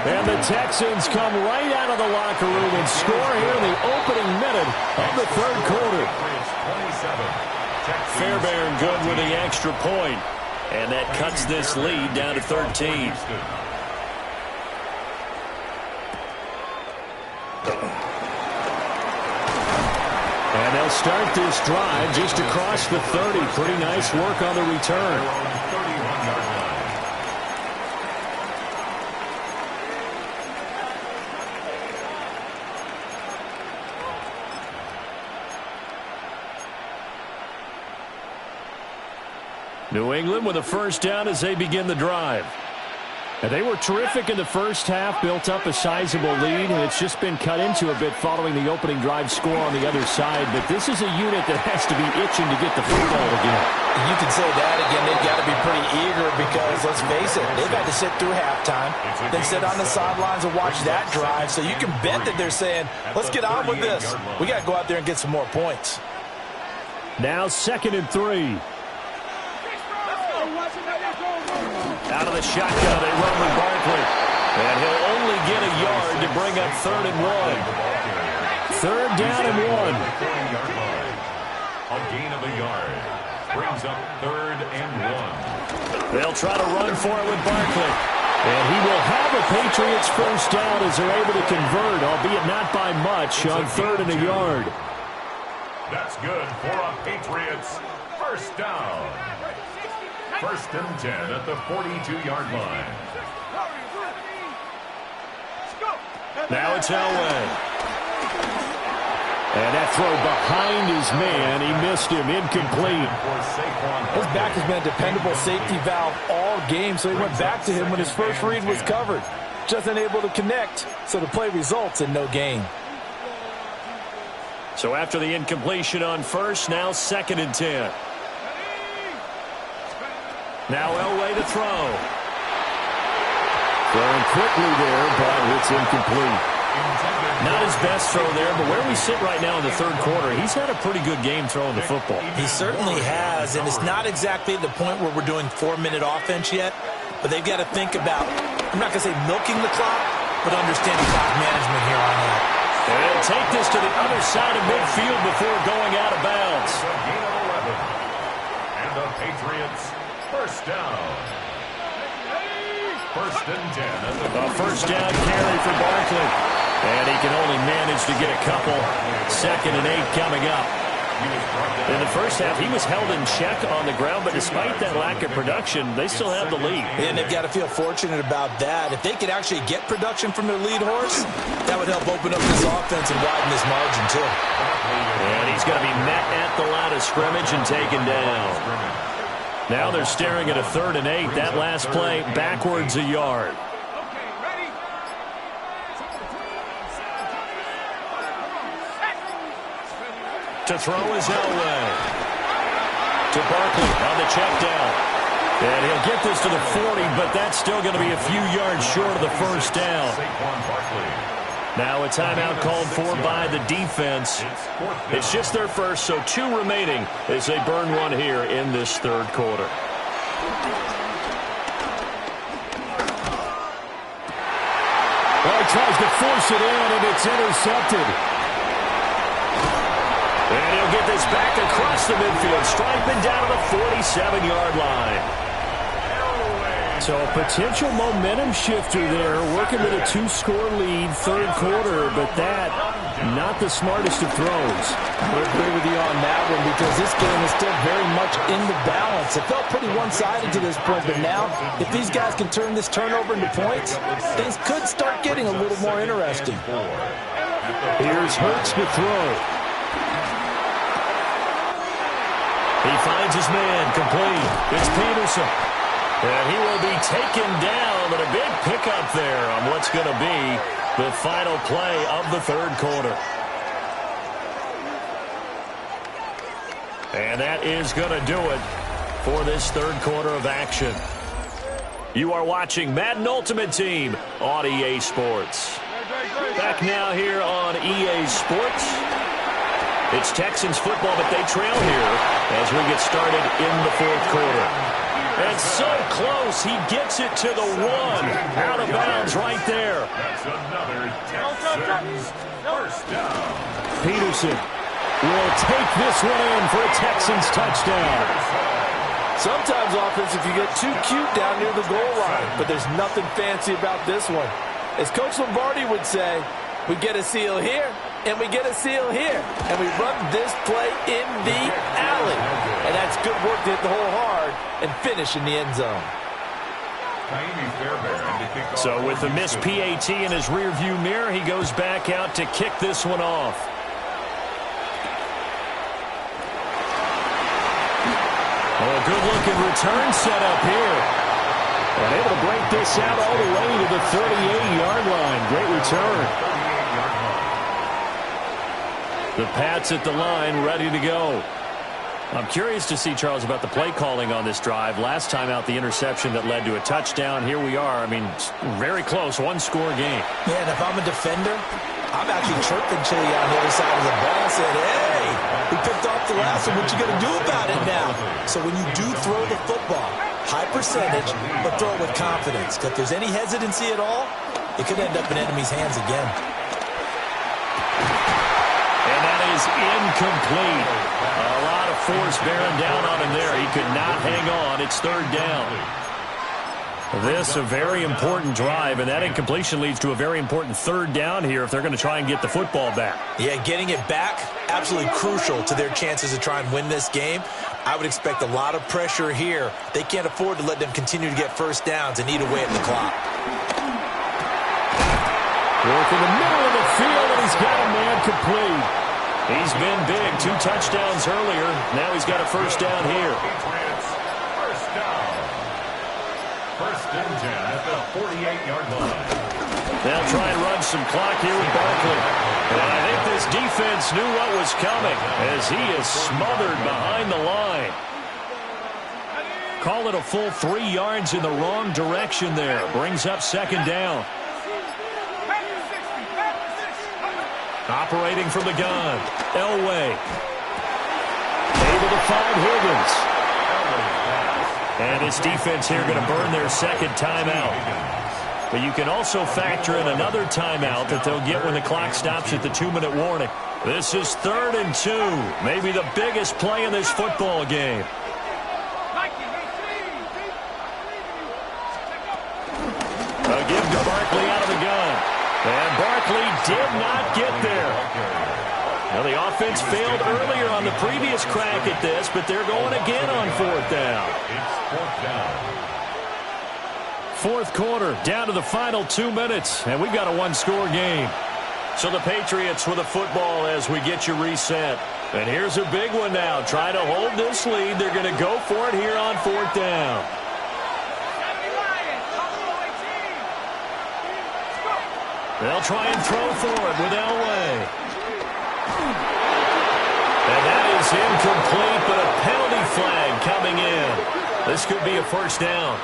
And the Texans come right out of the locker room and score here in the opening minute of the 3rd quarter. Fairbairn good with the extra point. And that cuts this lead down to 13. And they'll start this drive just across the 30. Pretty nice work on the return. New England with a first down as they begin the drive. And they were terrific in the first half, built up a sizable lead, and it's just been cut into a bit following the opening drive score on the other side. But this is a unit that has to be itching to get the football again. You can say that again. They've got to be pretty eager because, let's face it, they've had to sit through halftime, then sit on the sidelines and watch that drive. So you can bet that they're saying, let's get on with this. We got to go out there and get some more points. Now 2nd and 3. Out of the shotgun, they run with Barkley. And he'll only get a yard to bring up 3rd and 1. 3rd down and 1. A gain of a yard. Brings up 3rd and 1. They'll try to run for it with Barkley. And he will have a Patriots first down as they're able to convert, albeit not by much, on 3rd and a yard. That's good for a Patriots first down. 1st and 10 at the 42-yard line. Now it's Elway. And that throw behind his man, he missed him, incomplete. His back has been a dependable safety valve all game, so he went back to him when his first read was covered. Just unable to connect, so the play results in no gain. So after the incompletion on first, now 2nd and 10. Now Elway to throw. Throwing quickly there, but it's incomplete. Not his best throw there, but where we sit right now in the third quarter, he's had a pretty good game throwing the football. He certainly has, and it's not exactly the point where we're doing 4-minute offense yet, but they've got to think about, I'm not going to say milking the clock, but understanding clock management here on out. And they'll take this to the other side of midfield before going out of bounds. Gain of 11. And the Patriots, first down. 1st and 10. A first down carry for Barkley. And he can only manage to get a couple. 2nd and 8 coming up. In the first half, he was held in check on the ground, but despite that lack of production, they still have the lead. And they've got to feel fortunate about that. If they could actually get production from their lead horse, that would help open up this offense and widen this margin, too. And he's going to be met at the line of scrimmage and taken down. Now they're staring at a 3rd and 8. That last play, backwards a yard. To throw is Elway. To Barkley on the check down. And he'll get this to the 40, but that's still going to be a few yards short of the first down. Now a timeout called for by the defense. It's just their first, so 2 remaining as they burn one here in this third quarter. Well, he tries to force it in, and it's intercepted. And he'll get this back across the midfield, striping down to the 47-yard line. So a potential momentum shifter there, working with a 2-score lead, third quarter, but that, not the smartest of throws. I would agree with you on that one because this game is still very much in the balance. It felt pretty one-sided to this point, but now, if these guys can turn this turnover into points, things could start getting a little more interesting. Here's Hurts to throw. He finds his man, complete. It's Peterson. And he will be taken down, but a big pickup there on what's going to be the final play of the third quarter. And that is going to do it for this third quarter of action. You are watching Madden Ultimate Team on EA Sports. Back now here on EA Sports. It's Texans football, but they trail here as we get started in the fourth quarter. And so close, he gets it to the 1. Out of bounds right there. That's another Texans first down. Peterson will take this one in for a Texans touchdown. Sometimes offense, if you get too cute down near the goal line, but there's nothing fancy about this one. As Coach Lombardi would say, we get a seal here, and we get a seal here, and we run this play in the alley. And that's good work to hit the hole hard and finish in the end zone. So with the missed PAT in his rearview mirror, he goes back out to kick this one off. Oh, a good-looking return set up here. And able to break this out all the way to the 38-yard line. Great return. The Pats at the line, ready to go. I'm curious to see, Charles, about the play calling on this drive. Last time out, the interception that led to a touchdown. Here we are. I mean, very close, one-score game. Yeah, and if I'm a defender, I'm actually chirping Chili on the other side of the ball and saying, hey, we picked off the last one. What you going to do about it now? So when you do throw the football, high percentage, but throw it with confidence. If there's any hesitancy at all, it could end up in enemy's hands again. And that is incomplete. A lot of force bearing down on him there. He could not hang on. It's third down. This a very important drive, and that incompletion leads to a very important third down here if they're going to try and get the football back. Yeah, getting it back, absolutely crucial to their chances to try and win this game. I would expect a lot of pressure here. They can't afford to let them continue to get first downs and eat away at the clock. Work in the middle of the field, and he's got a man complete. He's been big. 2 touchdowns earlier. Now he's got a first down here. First down. First and 10 at the 48-yard line. They'll try and run some clock here with Barkley. And I think this defense knew what was coming as he is smothered behind the line. Call it a full 3 yards in the wrong direction there. Brings up second down. Operating from the gun, Elway. Able to find Higgins. And his defense here going to burn their second timeout. But you can also factor in another timeout that they'll get when the clock stops at the 2-minute warning. This is 3rd and 2. Maybe the biggest play in this football game. A give to Barkley out of the gun. And Barkley did not get there. Now the offense failed earlier on the previous crack at this, but they're going again on 4th down. It's 4th down. 4th quarter, down to the final 2 minutes, and we've got a 1-score game. So the Patriots with the football as we get you reset. And here's a big one now. Try to hold this lead. They're going to go for it here on 4th down. They'll try and throw for it with Elway. And that is incomplete, but a penalty flag coming in. This could be a first down.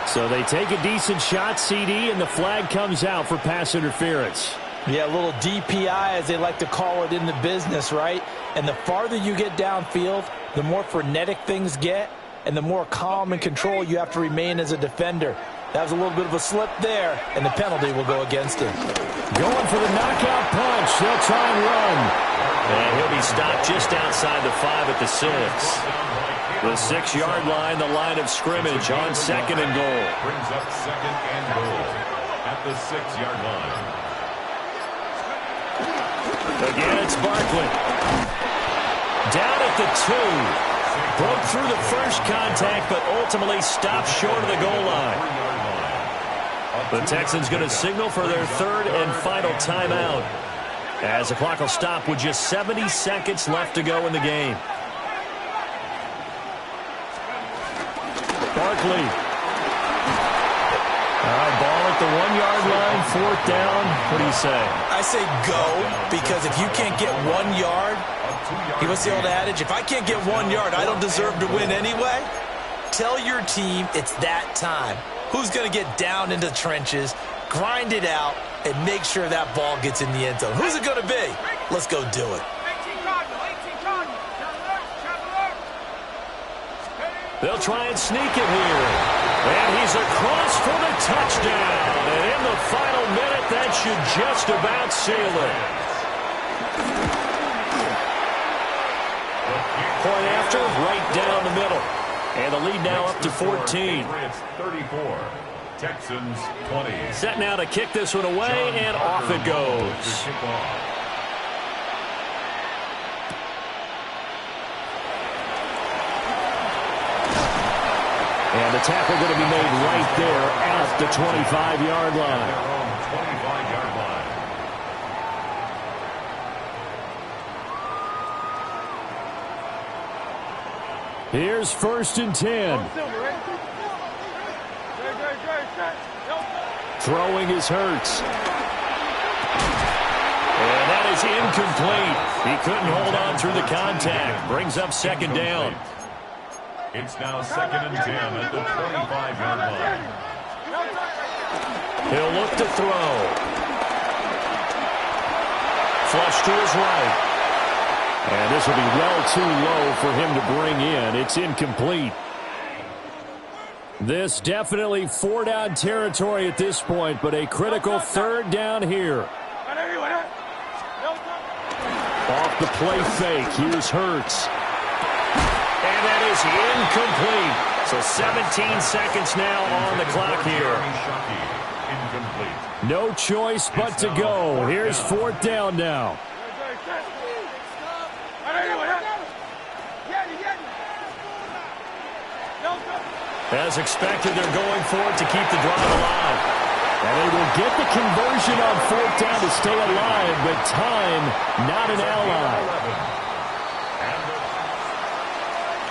So they take a decent shot, CD, and the flag comes out for pass interference. Yeah, a little DPI, as they like to call it in the business, right? And the farther you get downfield, the more frenetic things get, and the more calm and control you have to remain as a defender. That was a little bit of a slip there, and the penalty will go against him. Going for the knockout punch. They'll try and run. And he'll be stopped just outside the 5 at the 6. The 6-yard line, the line of scrimmage on 2nd and goal. Brings up 2nd and goal at the 6-yard line. Again, it's Barkley. Down at the 2. Broke through the first contact, but ultimately stopped short of the goal line. The Texans going to signal for their 3rd and final timeout, as the clock will stop with just 70 seconds left to go in the game. Barkley. All right, ball at the 1-yard line, 4th down. What do you say? I say go, because if you can't get 1 yard, what's the old adage? If I can't get 1 yard, I don't deserve to win anyway. Tell your team it's that time. Who's going to get down into the trenches, grind it out, and make sure that ball gets in the end zone? Who's it going to be? Let's go do it. They'll try and sneak it here. And he's across for the touchdown. And in the final minute, that should just about seal it. Point after, right down the middle. And the lead now up to 14. 34. Texans 20. Set now to kick this one away, and off it goes. And the tackle going to be made right there at the 25-yard line. 25-yard line. Here's 1st and 10. Throwing is Hurts. And that is incomplete. He couldn't hold on through the contact. Brings up 2nd down. It's now 2nd and 10 at the 25-yard line. He'll look to throw. Flush to his right. And this will be well too low for him to bring in. It's incomplete. This definitely 4-down territory at this point, but a critical 3rd down here. Off the play fake. Here's Hurts. And that is incomplete. So 17 seconds now on the clock here. No choice but to go. Here's 4th down now. As expected, they're going for it to keep the drive alive. And they will get the conversion on fourth down to stay alive, but time not an ally.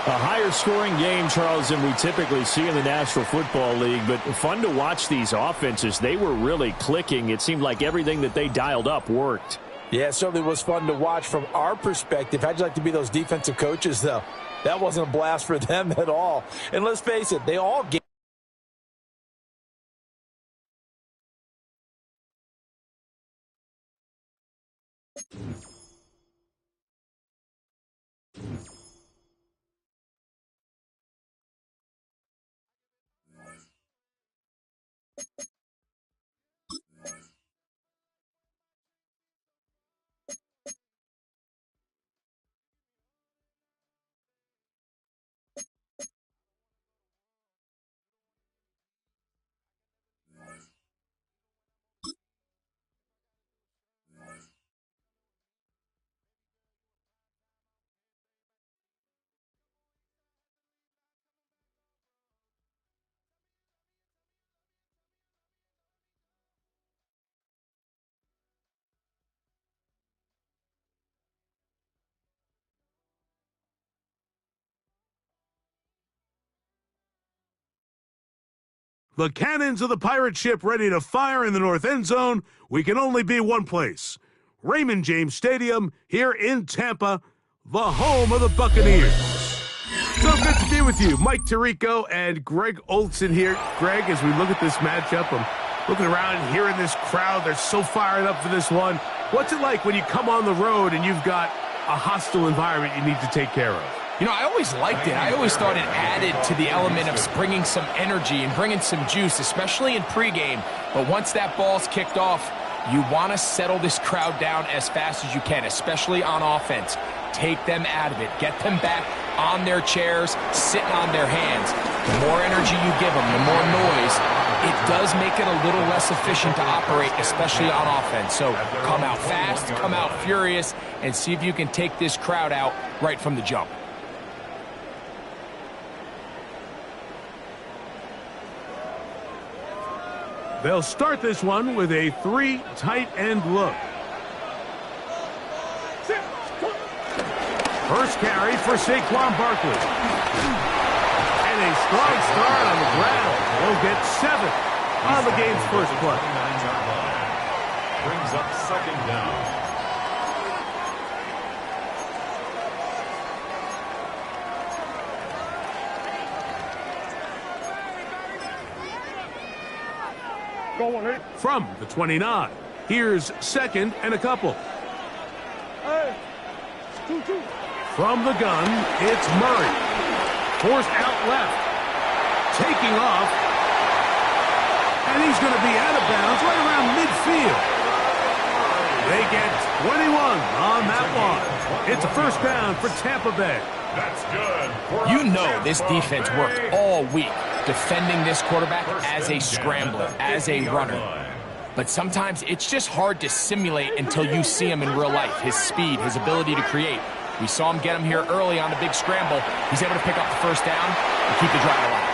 A higher scoring game, Charles, than we typically see in the National Football League, but fun to watch these offenses. They were really clicking. It seemed like everything that they dialed up worked. Yeah, it certainly was fun to watch from our perspective. How'd you like to be those defensive coaches, though? That wasn't a blast for them at all. And let's face it, they all get The cannons of the pirate ship ready to fire in the north end zone. We can only be one place. Raymond James Stadium here in Tampa, the home of the Buccaneers. So good to be with you. Mike Tirico and Greg Olson here. Greg, as we look at this matchup, I'm looking around and hearing this crowd. They're so fired up for this one. What's it like when you come on the road and you've got a hostile environment you need to take care of? You know, I always liked it. I always thought it added to the element of bringing some energy and bringing some juice, especially in pregame. But once that ball's kicked off, you want to settle this crowd down as fast as you can, especially on offense. Take them out of it. Get them back on their chairs, sitting on their hands. The more energy you give them, the more noise, it does make it a little less efficient to operate, especially on offense. So come out fast, come out furious, and see if you can take this crowd out right from the jump. They'll start this one with a 3 tight end look. First carry for Saquon Barkley. And a strong start on the ground. They'll get 7 on the game's first play. Brings up second down. From the 29, here's second and a couple. From the gun, it's Murray. Forced out left. Taking off. And he's going to be out of bounds right around midfield. They get 21 on that one. It's a first down for Tampa Bay. That's good. You know this defense worked all week defending this quarterback as a scrambler, as a runner. But sometimes it's just hard to simulate until you see him in real life. His speed, his ability to create. We saw him get him here early on the big scramble. He's able to pick up the first down and keep the drive alive.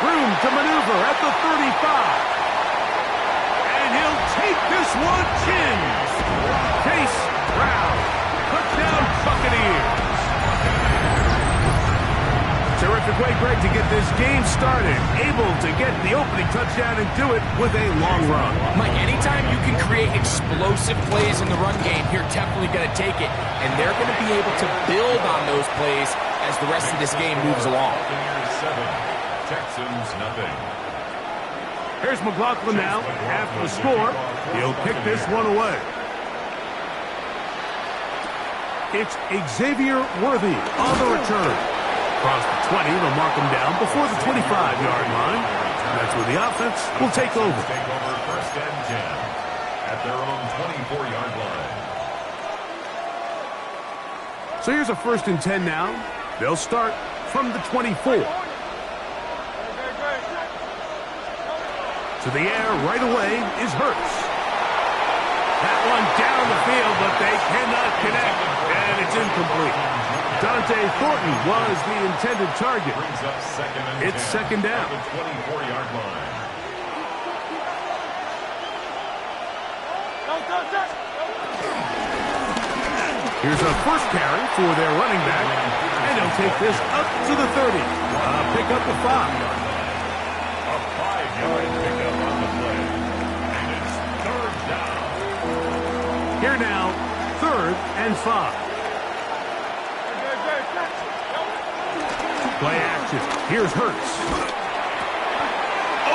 Room to maneuver at the 35. And he'll take this one in. Chase Brown. Touchdown Buccaneers. Terrific way, Greg, to get this game started. Able to get the opening touchdown and do it with a long run. Mike, anytime you can create explosive plays in the run game, you're definitely going to take it. And they're going to be able to build on those plays as the rest of this game moves along. Texans nothing. Here's McLaughlin now. After the score, he'll pick this one away. It's Xavier Worthy on the return. Across the 20, they'll mark him down before the 25-yard line. That's where the offense will take over. Take over first and 10 at their own 24-yard line. So here's a first and 10 now. They'll start from the 24. To the air right away is Hurts. That one down the field, but they cannot connect, and it's incomplete. Dante Thornton was the intended target. It's second down. 24-yard line. Here's a first carry for their running back, and he'll take this up to the 30. Pick up the 5. A 5-yard pickup on the play. And it's third down. Here now, 3rd and 5. Play action. Here's Hurts.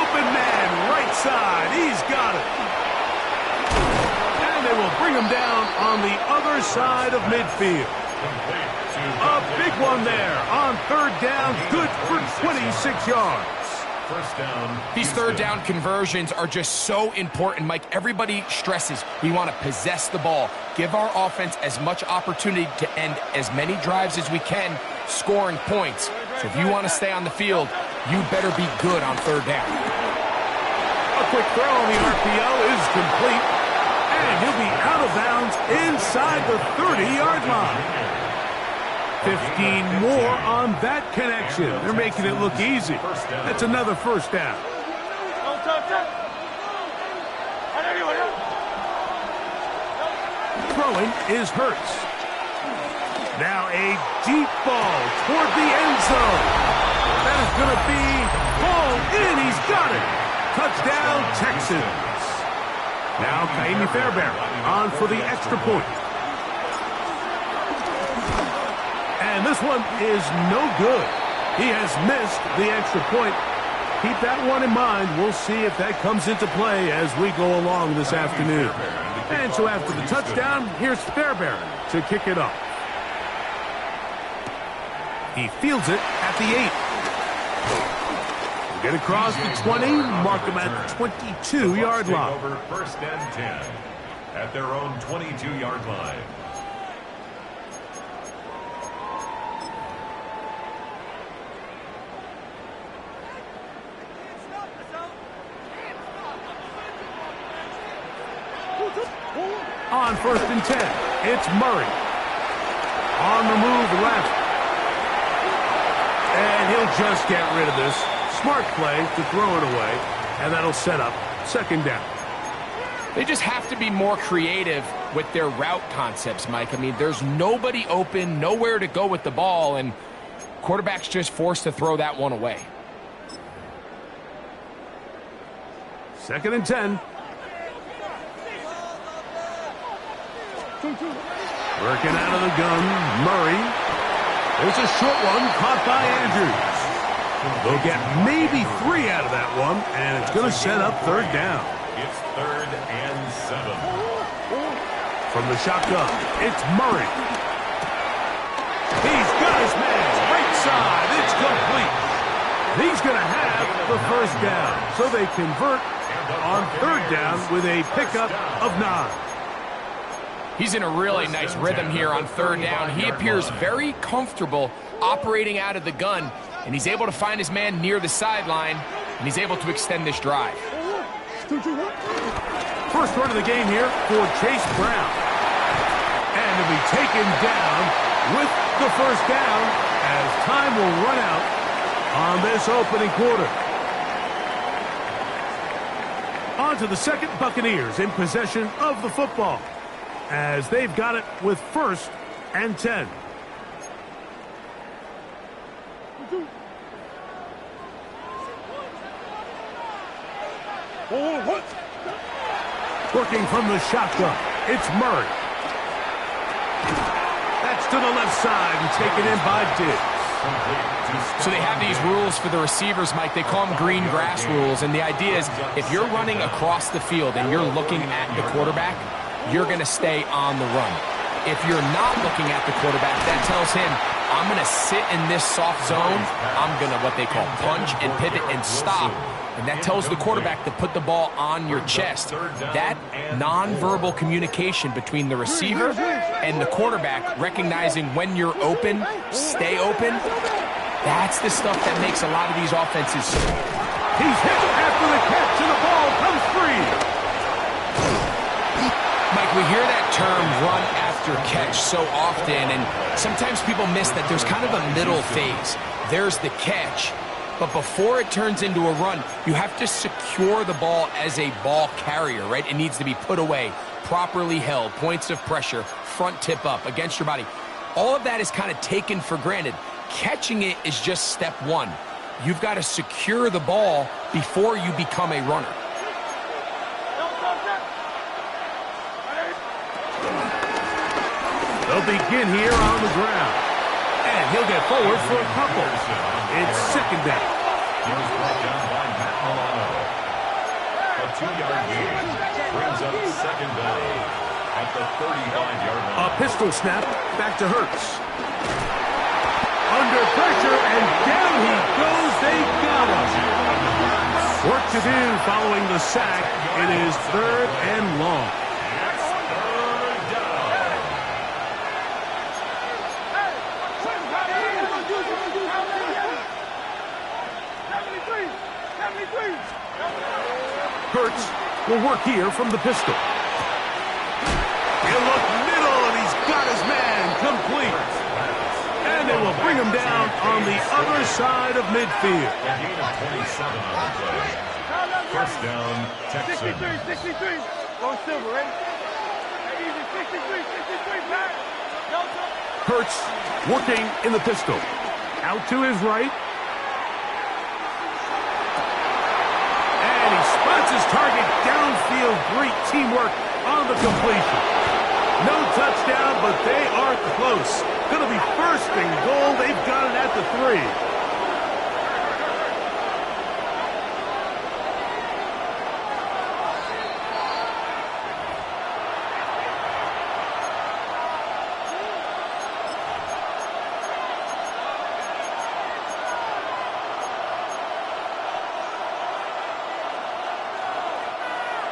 Open man, right side. He's got it. And they will bring him down on the other side of midfield. A big one there on 3rd down. Good for 26 yards. First down. These third down conversions are just so important, Mike. Everybody stresses we want to possess the ball, give our offense as much opportunity to end as many drives as we can, scoring points. So if you want to stay on the field, you better be good on 3rd down. A quick throw on the RPO is complete, and he'll be out of bounds inside the 30-yard line. 15 more on that connection. They're making it look easy. That's another first down. Throwing is Hurts. Now a deep ball toward the end zone. That is going to be hauled in. He's got it. Touchdown, Texans. Now Kaimi Fairbairn on for the extra point. And this one is no good. He has missed the extra point. Keep that one in mind. We'll see if that comes into play as we go along this afternoon. And so after the touchdown, here's Fairbairn to kick it off. He fields it at the 8. Get across the 20, mark him at the 22-yard line. Over 1st and 10 at their own 22-yard line. On 1st and 10, it's Murray. On the move left. And he'll just get rid of this. Smart play to throw it away, and that'll set up 2nd down. They just have to be more creative with their route concepts, Mike. I mean, there's nobody open, nowhere to go with the ball, and quarterback's just forced to throw that one away. 2nd and 10. Working out of the gun, Murray. There's a short one caught by Andrews. They'll get maybe 3 out of that one, and it's going to set up 3rd down. It's 3rd and 7. From the shotgun, it's Murray. He's got his man, right side, it's complete. He's going to have the 1st down, so they convert on 3rd down with a pickup of 9. He's in a really nice rhythm here on 3rd down. He appears very comfortable operating out of the gun, and he's able to find his man near the sideline, and he's able to extend this drive. First run of the game here for Chase Brown. And he'll be taken down with the 1st down as time will run out on this opening quarter. On to the 2nd, Buccaneers in possession of the football, as they've got it with 1st and 10. Working from the shotgun, it's Murray. That's to the left side and taken in by Diggs. So they have these rules for the receivers, Mike. They call them green grass rules, and the idea is if you're running across the field and you're looking at the quarterback, you're going to stay on the run. If you're not looking at the quarterback, that tells him, I'm going to sit in this soft zone. I'm going to what they call punch and pivot and stop. And that tells the quarterback to put the ball on your chest. That nonverbal communication between the receiver and the quarterback, recognizing when you're open, stay open, that's the stuff that makes a lot of these offenses. He's hit after the catch and the ball comes free. Mike, we hear that term run after catch so often, and sometimes people miss that there's kind of a middle phase. There's the catch, But before it turns into a run, you have to secure the ball as a ball carrier, right? It needs to be put away, properly held, points of pressure, front tip up against your body. All of that is kind of taken for granted. Catching it is just step one. You've got to secure the ball before you become a runner. They'll begin here on the ground. And he'll get forward for a couple. It's second down. He was brought down by Matt Milano. A 2-yard gain brings up second down at the 35-yard line. A pistol snap back to Hurts. Under pressure, and down he goes. They got him. Work to do following the sack. It is third and long. Hurts will work here from the pistol. He'll look middle, and he's got his man complete. And they will bring him down on the other side of midfield. A gain of 27 on the play. First down, Texans. 63. Go silver, ready? Easy, 63, back. Hurts working in the pistol. Out to his right. And he spots his target downfield. Great teamwork on the completion. No touchdown, but they are close. Going to be first and goal. They've got it at the 3.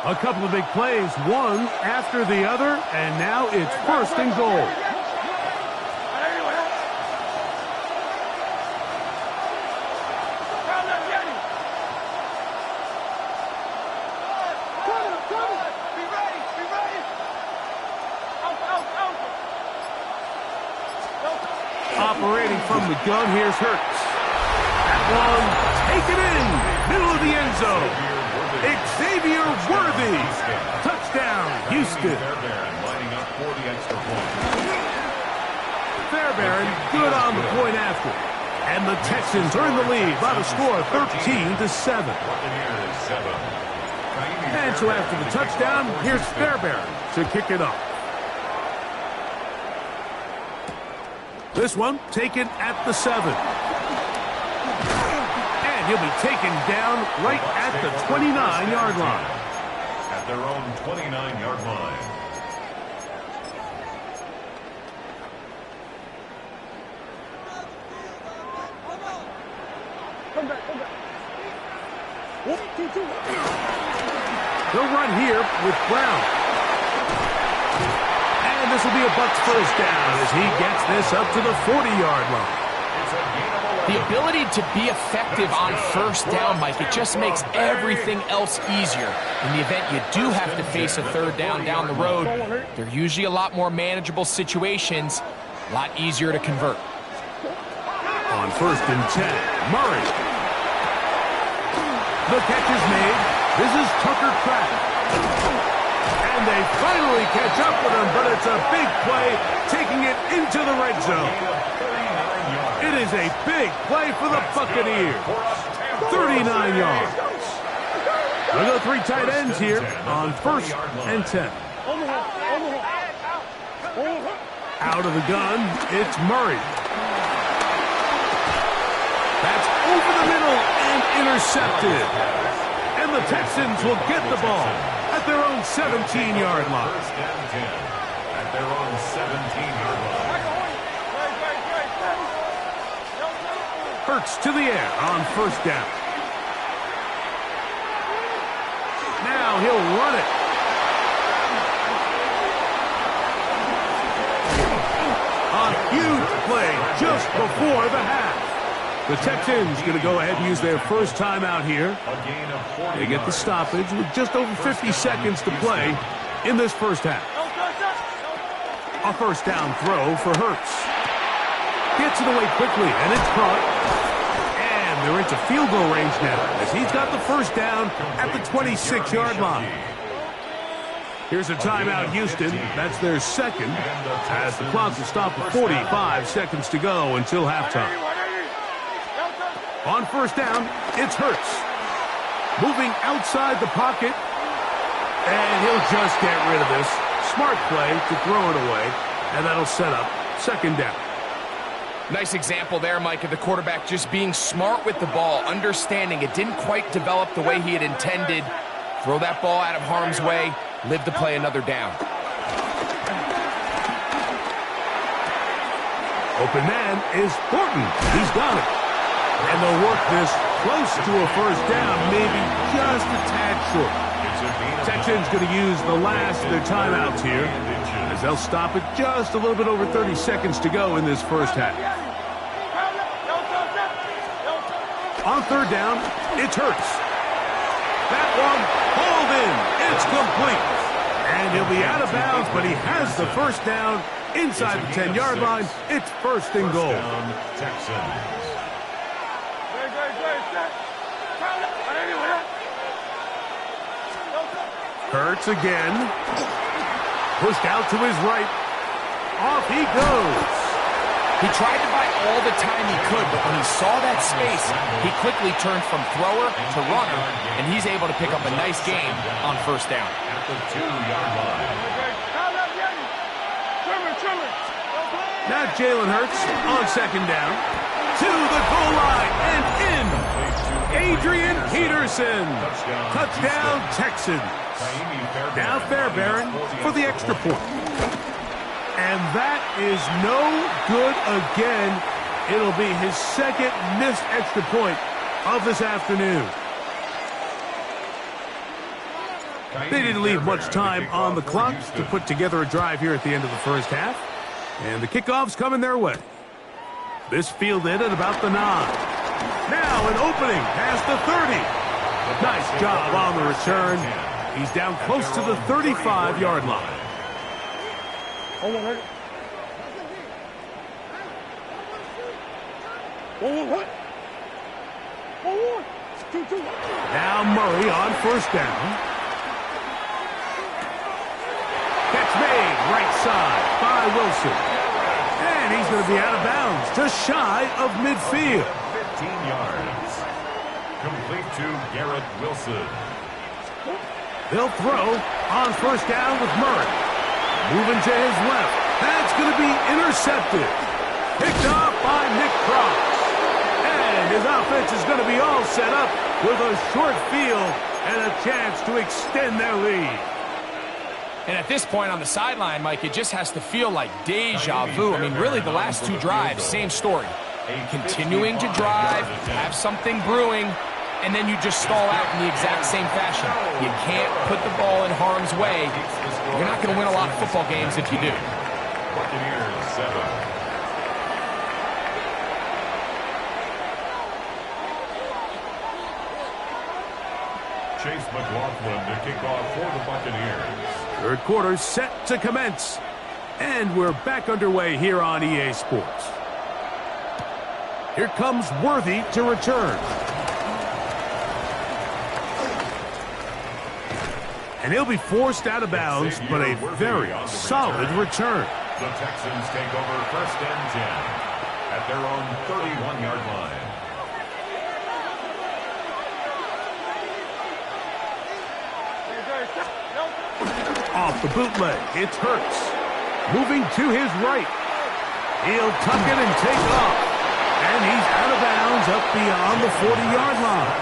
A couple of big plays, one after the other, and now it's first and goal. Operating from the gun, here's Hurts. That one, take it in, middle of the end zone. Xavier Worthy. Touchdown, Houston. Fairbairn lining up for the extra point. Fairbairn good on the point after. And the Texans are in the lead by the score of 13-7. And so after the touchdown, here's Fairbairn to kick it off. This one taken at the 7. He'll be taken down right at the 29-yard line. At their own 29-yard line. Come back. They'll run here with Brown. And this will be a Bucs first down as he gets this up to the 40-yard line. The ability to be effective on first down, Mike, it just makes everything else easier. In the event you do have to face a third down the road, they're usually a lot more manageable situations, a lot easier to convert. On first and 10, Murray. The catch is made. This is Tucker Kraft. And they finally catch up with him, but it's a big play, taking it into the red zone. It is a big play for the Buccaneers. 39 yards. Look at the 3 tight ends here on first and 10. Out of the gun, it's Murray. That's over the middle and intercepted. And the Texans will get the ball at their own 17-yard line. First and 10 at their own 17-yard line. Hurts to the air on first down. Now he'll run it. A huge play just before the half. The Texans going to go ahead and use their first timeout here. They get the stoppage with just over 50 seconds to play in this first half. A first down throw for Hurts. Gets it away quickly, and it's caught. And they're into field goal range now as he's got the first down at the 26-yard line. Here's a timeout, Houston. That's their second, as the clock will stop at 45 seconds to go until halftime. On first down, it's Hurts. Moving outside the pocket, and he'll just get rid of this. Smart play to throw it away, and that'll set up second down. Nice example there, Mike, of the quarterback just being smart with the ball, understanding it didn't quite develop the way he had intended. Throw that ball out of harm's way, live to play another down. Open man is Thornton. He's got it. And they'll work this close to a first down, maybe just a tad short. Texans going to use the last of their timeouts here, as they'll stop it just a little bit over 30 seconds to go in this first half. On third down, it's Hurts. That one hauled in. It's complete. And he'll be out of bounds, but he has the first down inside the 10-yard line. It's first and goal. Texans. Hurts again. Pushed out to his right. Off he goes. He tried to buy all the time he could, but when he saw that space, he quickly turned from thrower to runner, and he's able to pick up a nice gain on first down. At the 2-yard line. Now Jalen Hurts on second down. To the goal line and in. Adrian Peterson. Touchdown, Texans. Now Fairbairn for the extra point. And that is no good again. It'll be his second missed extra point of this afternoon. They didn't leave much time on the clock to put together a drive here at the end of the first half. And the kickoff's coming their way. This fielded at about the 9. Now an opening past the 30. Nice job on the return. He's down close to the 35-yard line. Now Murray on first down. Catch made right side by Wilson. And he's going to be out of bounds, just shy of midfield. 15 yards. Complete to Garrett Wilson. They'll throw on first down with Murray. Moving to his left. That's going to be intercepted. Picked off by Nick Cross. And his offense is going to be all set up with a short field and a chance to extend their lead. And at this point on the sideline, Mike, it just has to feel like deja vu. I mean, really, the last two drives, same story. Continuing to drive, have something brewing, and then you just stall out in the exact same fashion. You can't put the ball in harm's way. You're not going to win a lot of football games if you do. Buccaneers 7. Chase McLaughlin to kick off for the Buccaneers. Third quarter set to commence. And we're back underway here on EA Sports. Here comes Worthy to return. And he'll be forced out of bounds, but a very solid return. The Texans take over first and 10 at their own 31-yard line. Off the bootleg, it's Hurts. Moving to his right. He'll tuck it and take off. And he's out of bounds up beyond the 40-yard line.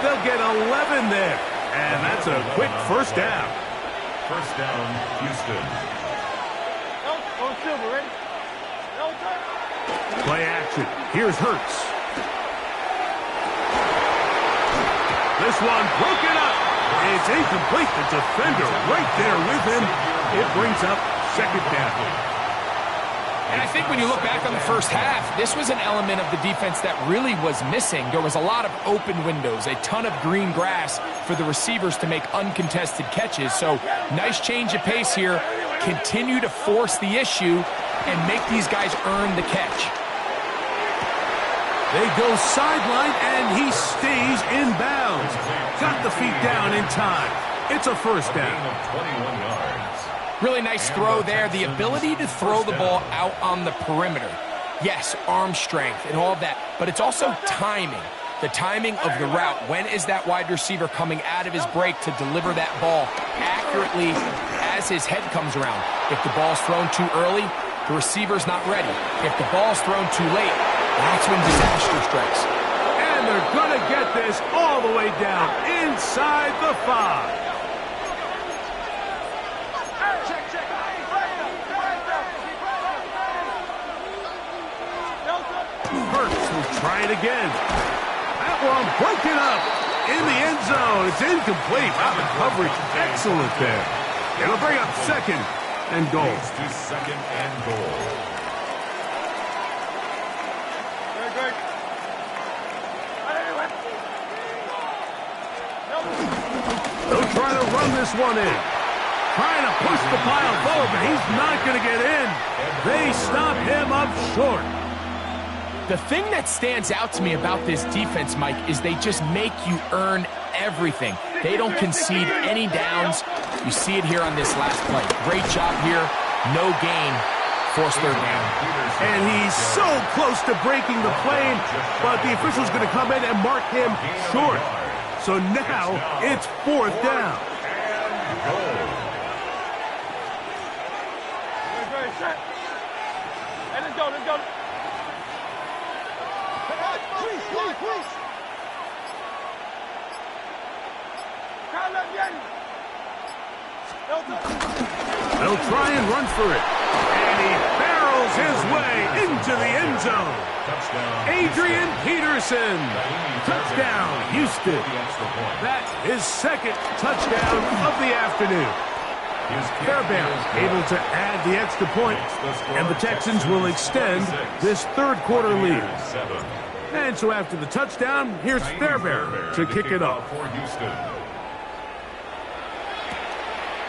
They'll get 11 there. And that's a quick first down. First down, Houston. Play action. Here's Hurts. This one broken up. It's incomplete. The defender right there with him. It brings up second down. And I think when you look back on the first half, this was an element of the defense that really was missing. There was a lot of open windows, a ton of green grass for the receivers to make uncontested catches. So nice change of pace here. Continue to force the issue and make these guys earn the catch. They go sideline, and he stays in bounds. Got the feet down in time. It's a first down. 21 yards. Really nice throw there. The ability to throw the ball out on the perimeter. Yes, arm strength and all of that, but it's also timing. The timing of the route. When is that wide receiver coming out of his break to deliver that ball accurately as his head comes around? If the ball's thrown too early, the receiver's not ready. If the ball's thrown too late, that's when disaster strikes. And they're going to get this all the way down inside the 5. Hurts will try it again. That one broken up in the end zone. It's incomplete. Wow, the coverage excellent there. It'll bring up second and goal. Leads to second and goal. They'll try to run this one in. Trying to push the pile forward, but he's not going to get in. They stop him up short. The thing that stands out to me about this defense, Mike, is they just make you earn everything. They don't concede any downs. You see it here on this last play. Great job here. No gain. Forced third down. And he's so close to breaking the plane, but the official's going to come in and mark him short. So now it's fourth down. Let's go, let's go. They'll try and run for it. And he barrels his way into the end zone. Adrian Peterson. Touchdown, Houston. That is second touchdown of the afternoon. Fairbairn able to add the extra point, and the Texans will extend this third quarter lead. And so after the touchdown, here's Fairbairn to kick it off.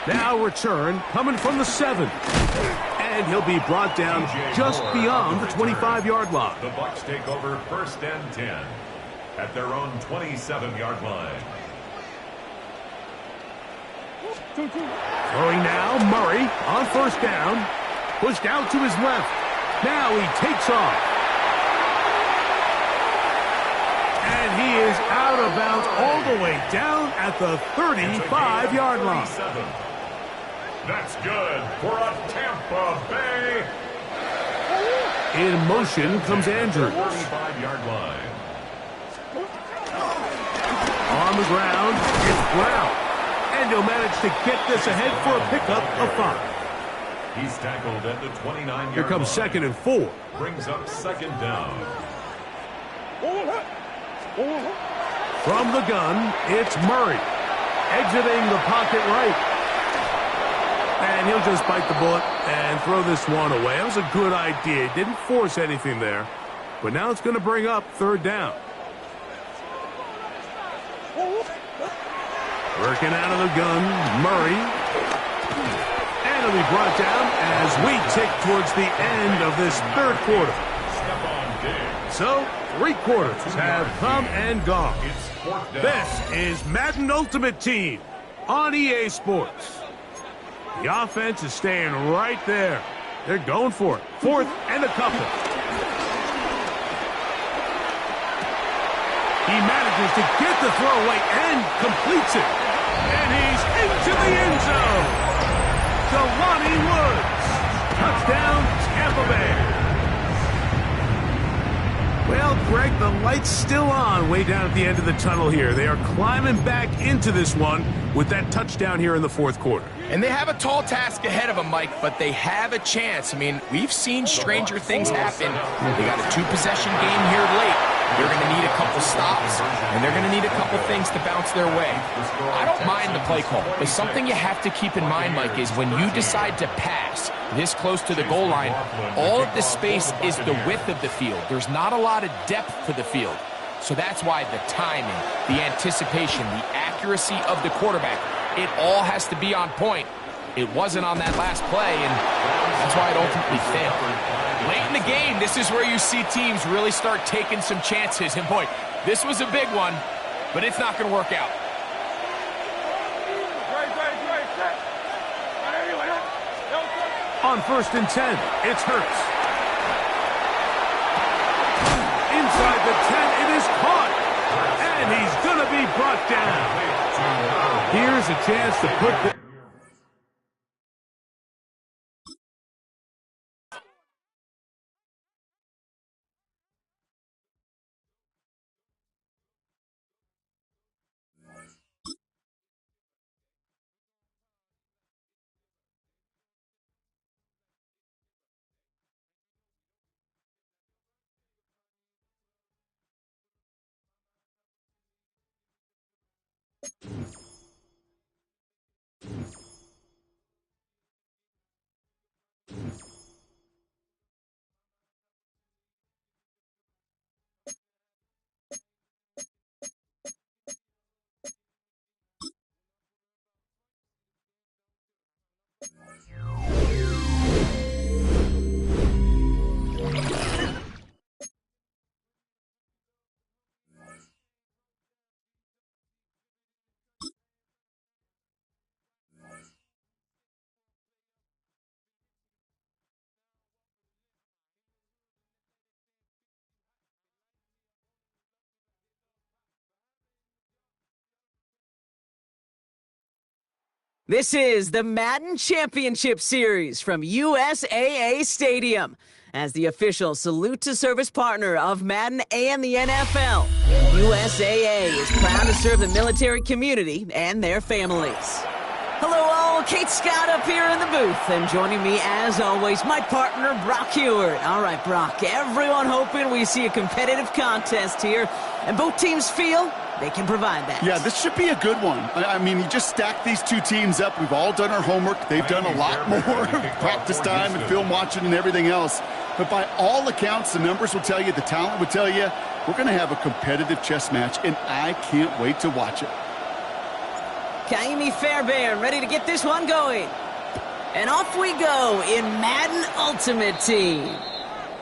Now return coming from the 7. And he'll be brought down just beyond the 25-yard line. The Bucs take over first and 10 at their own 27-yard line. Throwing now, Murray on first down. Pushed out to his left. Now he takes off. And he is out of bounds all the way down at the 35-yard line. That's good for a Tampa Bay. In motion comes Andrews. 45-yard line. On the ground, it's Brown. And he'll manage to get this ahead for a pickup of 5. He's tackled at the 29-yard line. Here comes second and 4. Brings up second down. From the gun, it's Murray. Exiting the pocket right. And he'll just bite the bullet and throw this one away. That was a good idea. Didn't force anything there. But now it's going to bring up third down. Working out of the gun, Murray. And it'll be brought down as we tick towards the end of this third quarter. So, 3 quarters have come and gone. This is Madden Ultimate Team on EA Sports. The offense is staying right there. They're going for it. 4th and a couple. He manages to get the throw away and completes it. And he's into the end zone. Jelani Woods. Touchdown, Tampa Bay. Well, Greg, the light's still on way down at the end of the tunnel here. They are climbing back into this one with that touchdown here in the 4th quarter. And they have a tall task ahead of them, Mike, but they have a chance. I mean, we've seen stranger things happen. They got a 2-possession game here late. They're going to need a couple stops, and they're going to need a couple things to bounce their way. I don't mind the play call, but something you have to keep in mind, Mike, is when you decide to pass this close to the goal line, all of the space is the width of the field. There's not a lot of depth to the field. So that's why the timing, the anticipation, the accuracy of the quarterback, it all has to be on point. It wasn't on that last play, and That's why it ultimately failed. Late in the game, this is where you see teams really start taking some chances. And boy, this was a big one, but it's not going to work out. On 1st and 10, it's Hurts. Inside the 10, it is caught. And he's going to be brought down. Here's a chance to put the... This is the Madden Championship Series from USAA Stadium. As the official salute-to-service partner of Madden and the NFL, USAA is proud to serve the military community and their families. Hello all, Kate Scott up here in the booth, and joining me as always, my partner Brock Heward. All right, Brock, everyone hoping we see a competitive contest here, and both teams feel they can provide that. Yeah, this should be a good one. I mean, you just stack these two teams up. We've all done our homework. They've done a lot more practice time and film watching and everything else. But by all accounts, the numbers will tell you, the talent will tell you, we're going to have a competitive chess match, and I can't wait to watch it. Kaimi Fairbairn ready to get this one going. And off we go in Madden Ultimate Team.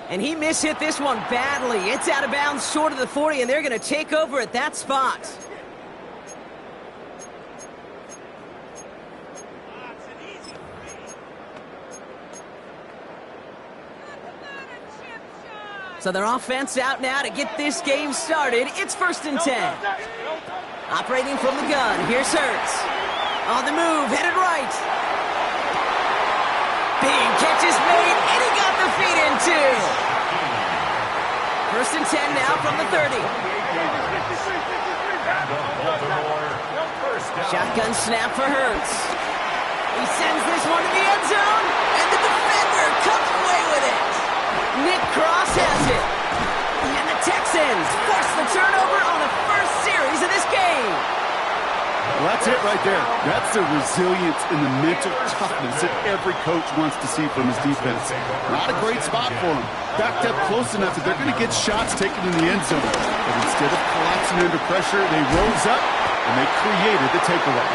And he mishit this one badly. It's out of bounds short of the 40, and they're going to take over at that spot. So their offense out now to get this game started. It's 1st and 10. Operating from the gun, here's Hurts. On the move, headed right. Big catch is made, and he got the feet in too. 1st and 10 now from the 30. Shotgun snap for Hurts. He sends this one to the end zone, and the defender comes away with it. Nick Cross has it. And the Texans force the turnover on the first series of this game. Well, that's it right there. That's the resilience and the mental toughness that every coach wants to see from his defense. Not a great spot for him. Backed up close enough that they're going to get shots taken in the end zone. But instead of collapsing under pressure, they rose up and they created the takeaway.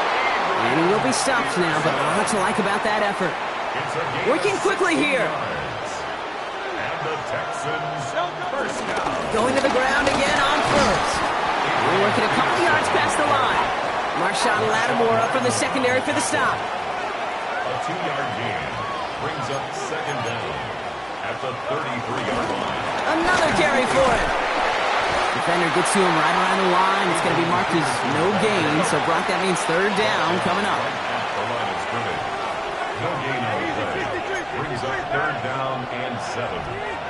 And he will be stopped now, but not to like about that effort. Working quickly here. And the Texans first down. Going to the ground again on first. We're working a couple yards past the line. Marshawn Lattimore up from the secondary for the stop. A 2-yard gain brings up 2nd down at the 33-yard line. Another carry for it. Defender gets to him right around the line. It's going to be marked as no gain. So, Brock, that means 3rd down coming up. At the line of scrimmage. No gain on the play. Brings up 3rd down and 7.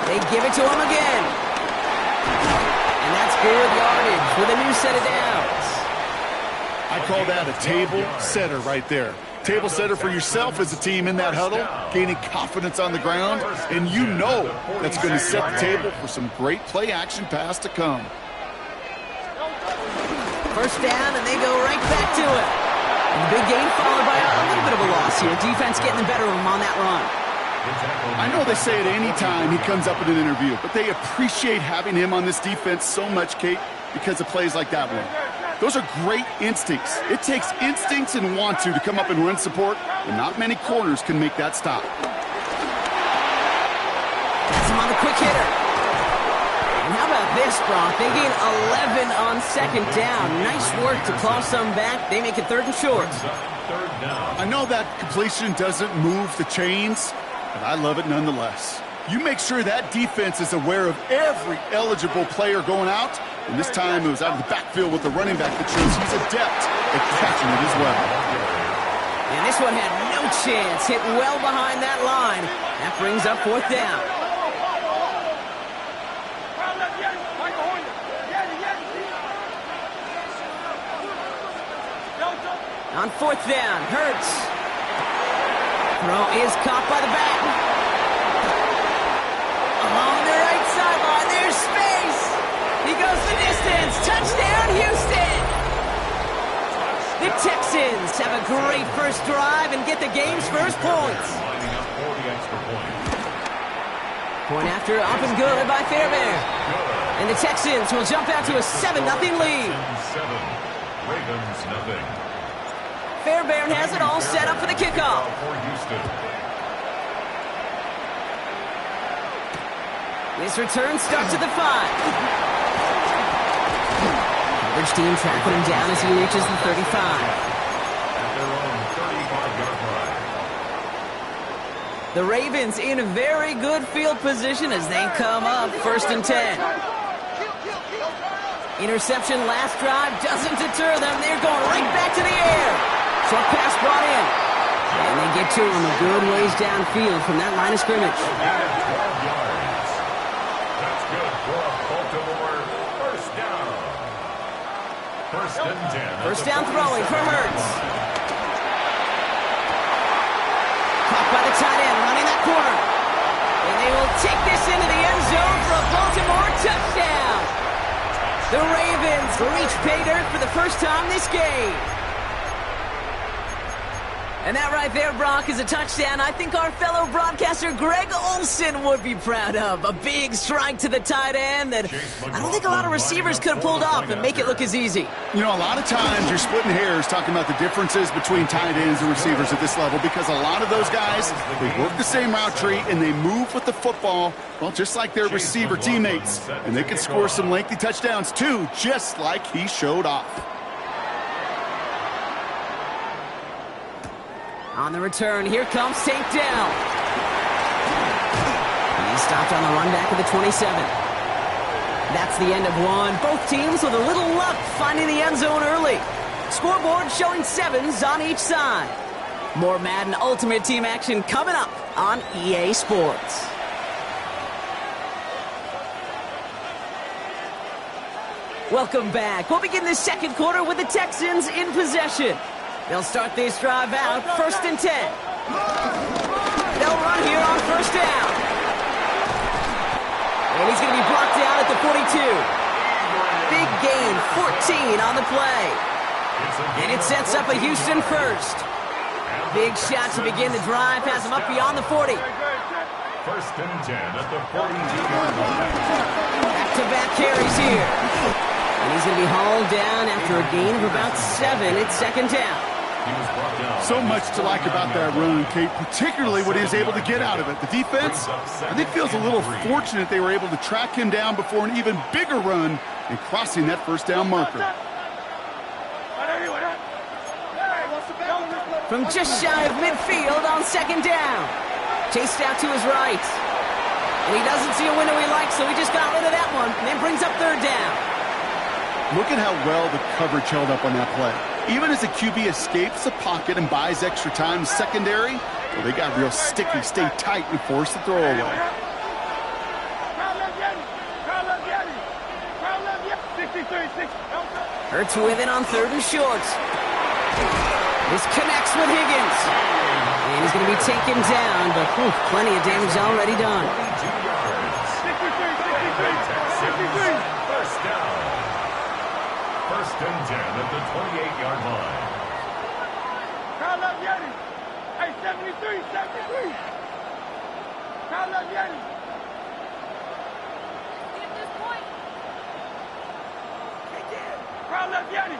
They give it to him again. And that's good yardage with a new set of downs. I call that a table setter right there. Table setter for yourself as a team in that huddle, gaining confidence on the ground, and you know that's going to set the table for some great play-action pass to come. 1st down, and they go right back to it. And the big gain followed by a little bit of a loss here. Defense getting the better of them on that run. I know they say it any time he comes up in an interview, but they appreciate having him on this defense so much, Kate, because of plays like that one. Those are great instincts. It takes instincts and want to come up and run support, and not many corners can make that stop. That's him on the quick hitter. And how about this, Brock? They gain 11 on second down. Nice work to claw some back. They make it 3rd and short. I know that completion doesn't move the chains, but I love it nonetheless. You make sure that defense is aware of every eligible player going out, and this time it was out of the backfield with the running back that shows he's adept at catching it as well. And this one had no chance. Hit well behind that line. That brings up 4th down. On 4th down, Hurts. Throw is caught by the back. Along the right sideline, there's space. He goes the distance. Touchdown, Houston. The Texans have a great first drive and get the game's first points. Point after, up and good by Fairbairn. And the Texans will jump out to a 7-0 lead. Ravens nothing. Fairbairn has it all set up for the kickoff. This return starts at the 5. Coverage team tracking him down as he reaches the 35. At their own 35-yard line. The Ravens in very good field position as they come up 1st and 10. Interception last drive doesn't deter them. They're going right back to the air. Short pass brought in. And they get to him a good ways downfield from that line of scrimmage. 12 yards. That's good for a Baltimore first down. 1st and 10. First down throwing for Hurts. Caught by the tight end, running that corner. And they will take this into the end zone for a Baltimore touchdown. The Ravens reach pay dirt for the first time this game. And that right there, Brock, is a touchdown I think our fellow broadcaster Greg Olsen would be proud of. A big strike to the tight end that I don't think a lot of receivers could have pulled off and make it look as easy. You know, a lot of times you're splitting hairs talking about the differences between tight ends and receivers at this level because a lot of those guys, they work the same route tree and they move with the football, well, just like their receiver teammates. And they can score some lengthy touchdowns, too, just like he showed off. On the return, here comes Tank Dell. He's stopped on the run back of the 27. That's the end of one. Both teams with a little luck finding the end zone early. Scoreboard showing 7s on each side. More Madden Ultimate Team action coming up on EA Sports. Welcome back. We'll begin the second quarter with the Texans in possession. They'll start this drive out 1st and 10. They'll run here on 1st down. And he's going to be blocked down at the 42. Big gain, 14 on the play. And it sets up a Houston first. Big shot to begin the drive, has him up beyond the 40. 1st and 10 at the 42-yard line. Back-to-back carries here. And he's going to be hauled down after a gain of about 7. It's 2nd down. So much to like about that run, Kate, particularly what he was able to get out of it. The defense, I think, feels a little fortunate they were able to track him down before an even bigger run and crossing that 1st down marker. From just shy of midfield on 2nd down. Chased out to his right. And he doesn't see a window he likes, so he just got rid of that one. And then brings up 3rd down. Look at how well the coverage held up on that play. Even as the QB escapes the pocket and buys extra time secondary, well, they got real sticky, stay tight, and force the throw away. Hurts with it on 3rd and short. This connects with Higgins. And he's going to be taken down, but plenty of damage already done. 1st down. 1st and 10 at the 28-yard line. Hey, 73. Crowd left Yanni. Crowd left Yanni.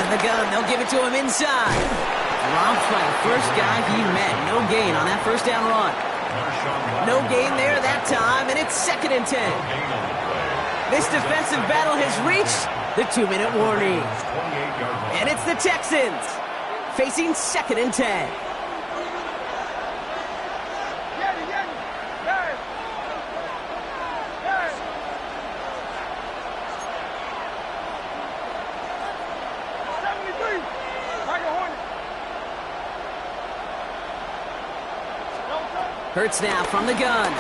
The gun, they'll give it to him inside. Dropped by the first guy he met. No gain on that first down run. No gain there that time, and it's 2nd and 10. This defensive battle has reached the 2-minute warning. And it's the Texans facing 2nd and 10. Hurts now from the gun.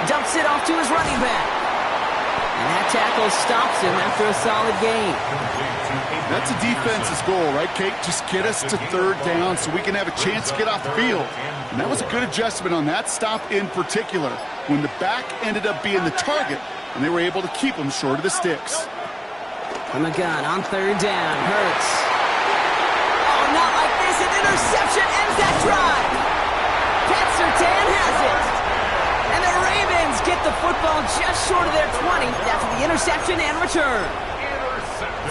Dumps it off to his running back. And that tackle stops him after a solid gain. That's a defense's goal, right, Kate? Just get us to 3rd down so we can have a chance to get off the field. And that was a good adjustment on that stop in particular, when the back ended up being the target, and they were able to keep him short of the sticks. From the gun on 3rd down. Hurts. Oh, not like this. An interception ends that drive. Pat Surtain has it. And the Ravens get the football just short of their 20 after the interception and return.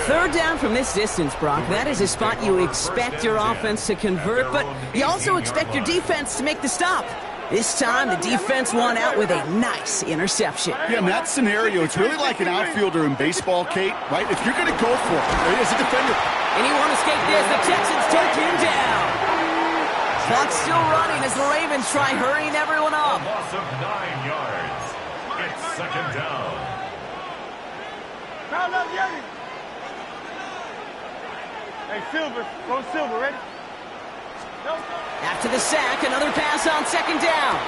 3rd down from this distance, Brock. That is a spot you expect your offense to convert, but you also expect your defense to make the stop. This time, the defense won out with a nice interception. Yeah, in that scenario, it's really like an outfielder in baseball, Kate, right? If you're going to go for it as a defender. And he won't escape this. The Texans take him down. Clock's still running as the Ravens try hurrying everyone up. A loss of 9 yards. It's 2nd down. Crowd left Yanni. Hey, Silver. Go Silver. Ready? After the sack, another pass on 2nd down.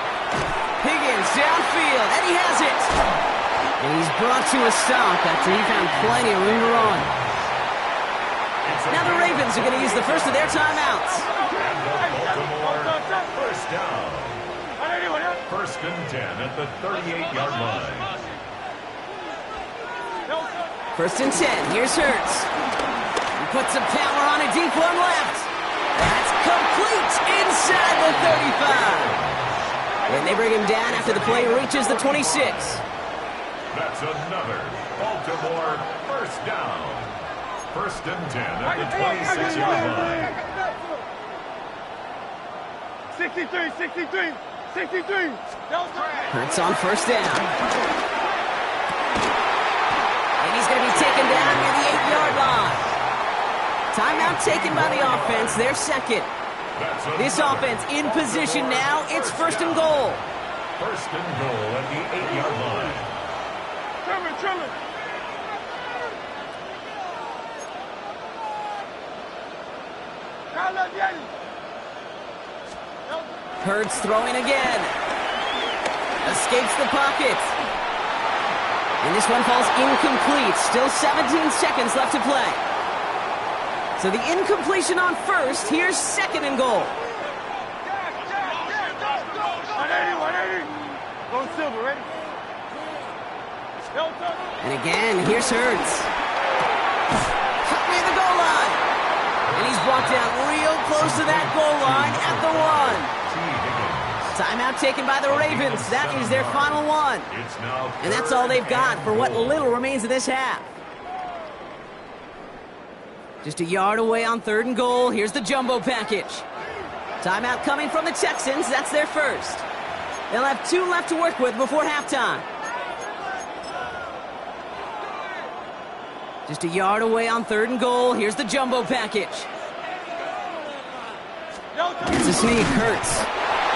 Higgins downfield, and he has it. And he's brought to a stop after he found plenty of room to run. Now the Ravens are going to use the first of their timeouts. First down. 1st and 10 at the 38-yard line. 1st and 10. Here's Hurts. He puts some power on a deep one left. That's complete inside the 35. And they bring him down after the play reaches the 26. That's another Baltimore 1st down. 1st and 10 at the 26-yard line. 63, 63, 63. Hurts on 1st down. And he's going to be taken down near the 8-yard line. Timeout taken by the offense, their 2nd. This offense in position now. It's 1st and goal. 1st and goal at the 8-yard line. Trimmer. Crowd left Yanni. Hurts throwing again. Escapes the pocket. And this one falls incomplete. Still 17 seconds left to play. So the incompletion on 1st. Here's 2nd and goal. 180. Go Silver, ready? And again, here's Hurts. Cut near the goal line. And he's brought down real close to that goal line at the 1. Timeout taken by the Ravens. That is their final one. And that's all they've got for what little remains of this half. Just a yard away on 3rd and goal. Here's the jumbo package. Timeout coming from the Texans. That's their first. They'll have 2 left to work with before halftime. Just a yard away on 3rd and goal. Here's the jumbo package. It's a sneak. Hurts.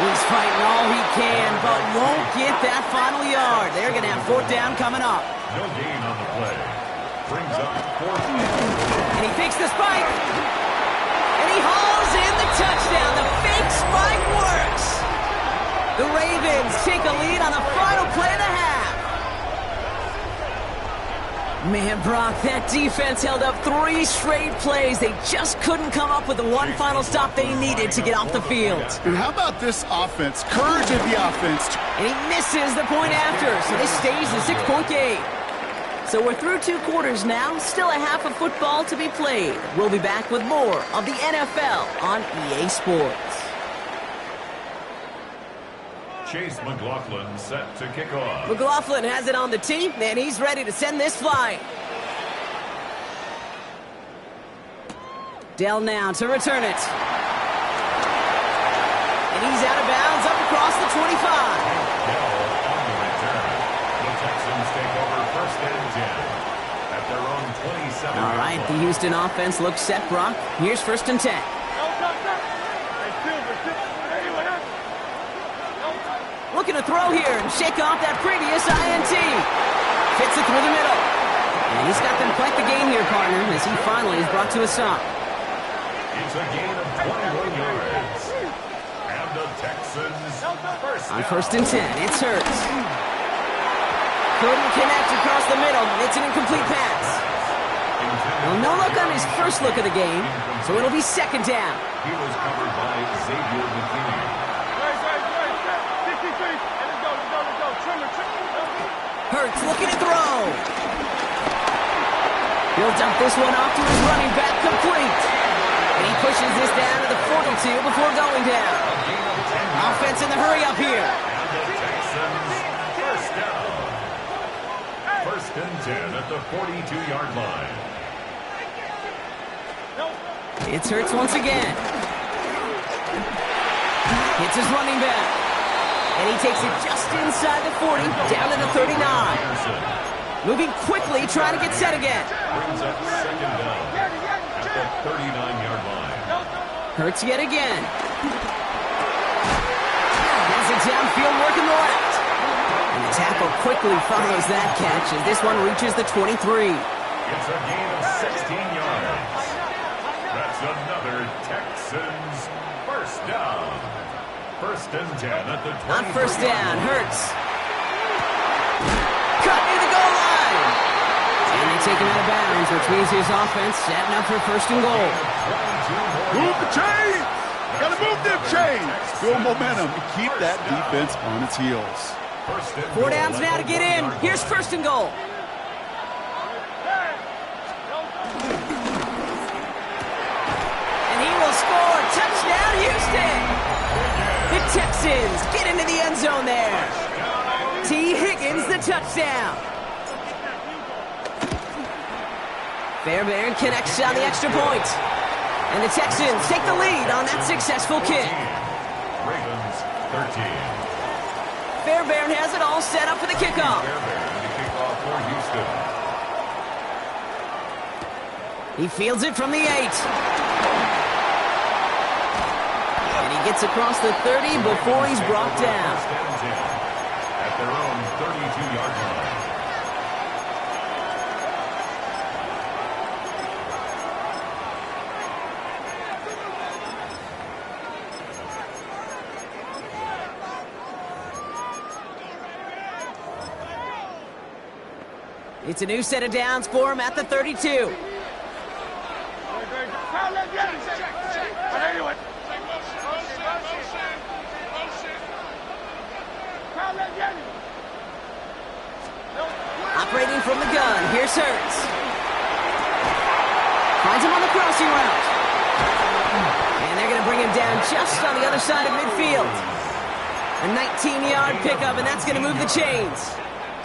He's fighting all he can, but won't get that final yard. They're going to have 4th down coming up. No gain on the play. Brings up 4th. And he fakes the spike. And he hauls in the touchdown. The fake spike works. The Ravens take a lead on the final play of the half. Man, Brock, that defense held up 3 straight plays. They just couldn't come up with the one final stop they needed to get off the field. And how about this offense? Courage of the offense. And he misses the point after, so this stays a 6-point game. So we're through 2 quarters now, still a half of football to be played. We'll be back with more of the NFL on EA Sports. Chase McLaughlin set to kick off. McLaughlin has it on the tee, and he's ready to send this flying. Dell now to return it. And he's out of bounds up across the 25. Dell on the return. The Texans take over 1st and 10 at their own 27. All right, the Houston offense looks set, Brock. Here's 1st and 10. Looking to throw here and shake off that previous INT. Fits it through the middle. And he's got them quite the game here, partner, as he finally is brought to a stop. It's a gain of 21 yards. And the Texans on 1st and 10, it's Hurts. Couldn't connect across the middle. It's an incomplete pass. Well, no luck on his first look of the game, so it'll be 2nd down. He was covered by Xavier McKinney. Hurts looking to throw. He'll dump this one off to his running back, complete. And he pushes this down to the 42 before going down. Offense in the hurry up here. And the Texans, 1st down. 1st and 10 at the 42-yard line. It's Hurts once again. Hits his running back. And he takes it just inside the 40, down to the 39. Moving quickly, trying to get set again. Brings up 2nd down at the 39-yard line. Hurts yet again. Has it downfield, working the left. And the tackle quickly follows that catch as this one reaches the 23. It's a gain of 16 yards. That's another Texans 1st down. 1st and 10 at the 20. On 1st down, Hurts. Cut near the goal line. And they take him out of bounds, which means his offense setting up for 1st and goal. Move the chains! Gotta move them chains! Build momentum and keep that defense on its heels. 4 downs now to get in. Here's 1st and goal. And he will score. Touchdown, Houston! The Texans get into the end zone there. T. Higgins, the touchdown. Fairbairn connects on the extra point. And the Texans take the lead on that successful kick. Ravens 13. Fairbairn has it all set up for the kickoff. Fairbairn to kick off for Houston. He fields it from the 8. Gets across the 30 before he's brought down. At their own 32-yard line. It's a new set of downs for him at the 32. Operating from the gun, here's Hurts. Finds him on the crossing route. And they're going to bring him down just on the other side of midfield. A 19-yard pickup, and that's going to move the chains.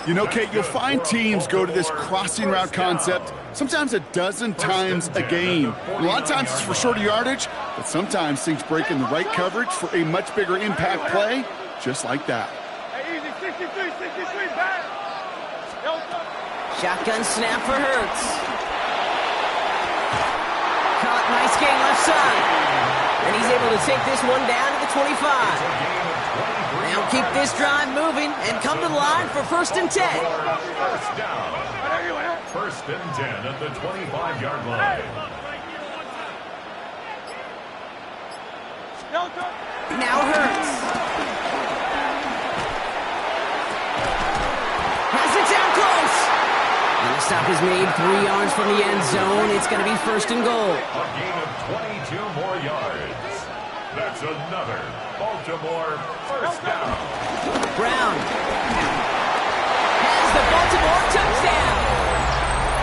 You know, Kate, you'll find teams go to this crossing route concept sometimes a dozen times a game. A lot of times it's for shorter yardage, but sometimes things break in the right coverage for a much bigger impact play, just like that. Shotgun snap for Hurts. Caught, nice gain left side. And he's able to take this one down to the 25. They'll keep this drive moving and come to the line for 1st and 10. 1st down. 1st and 10 at the 25-yard line. Now Hurts. Has it down close. And The stop is made 3 yards from the end zone. It's going to be first and goal. A gain of 22 more yards. That's another Baltimore first down. Brown has the Baltimore touchdown.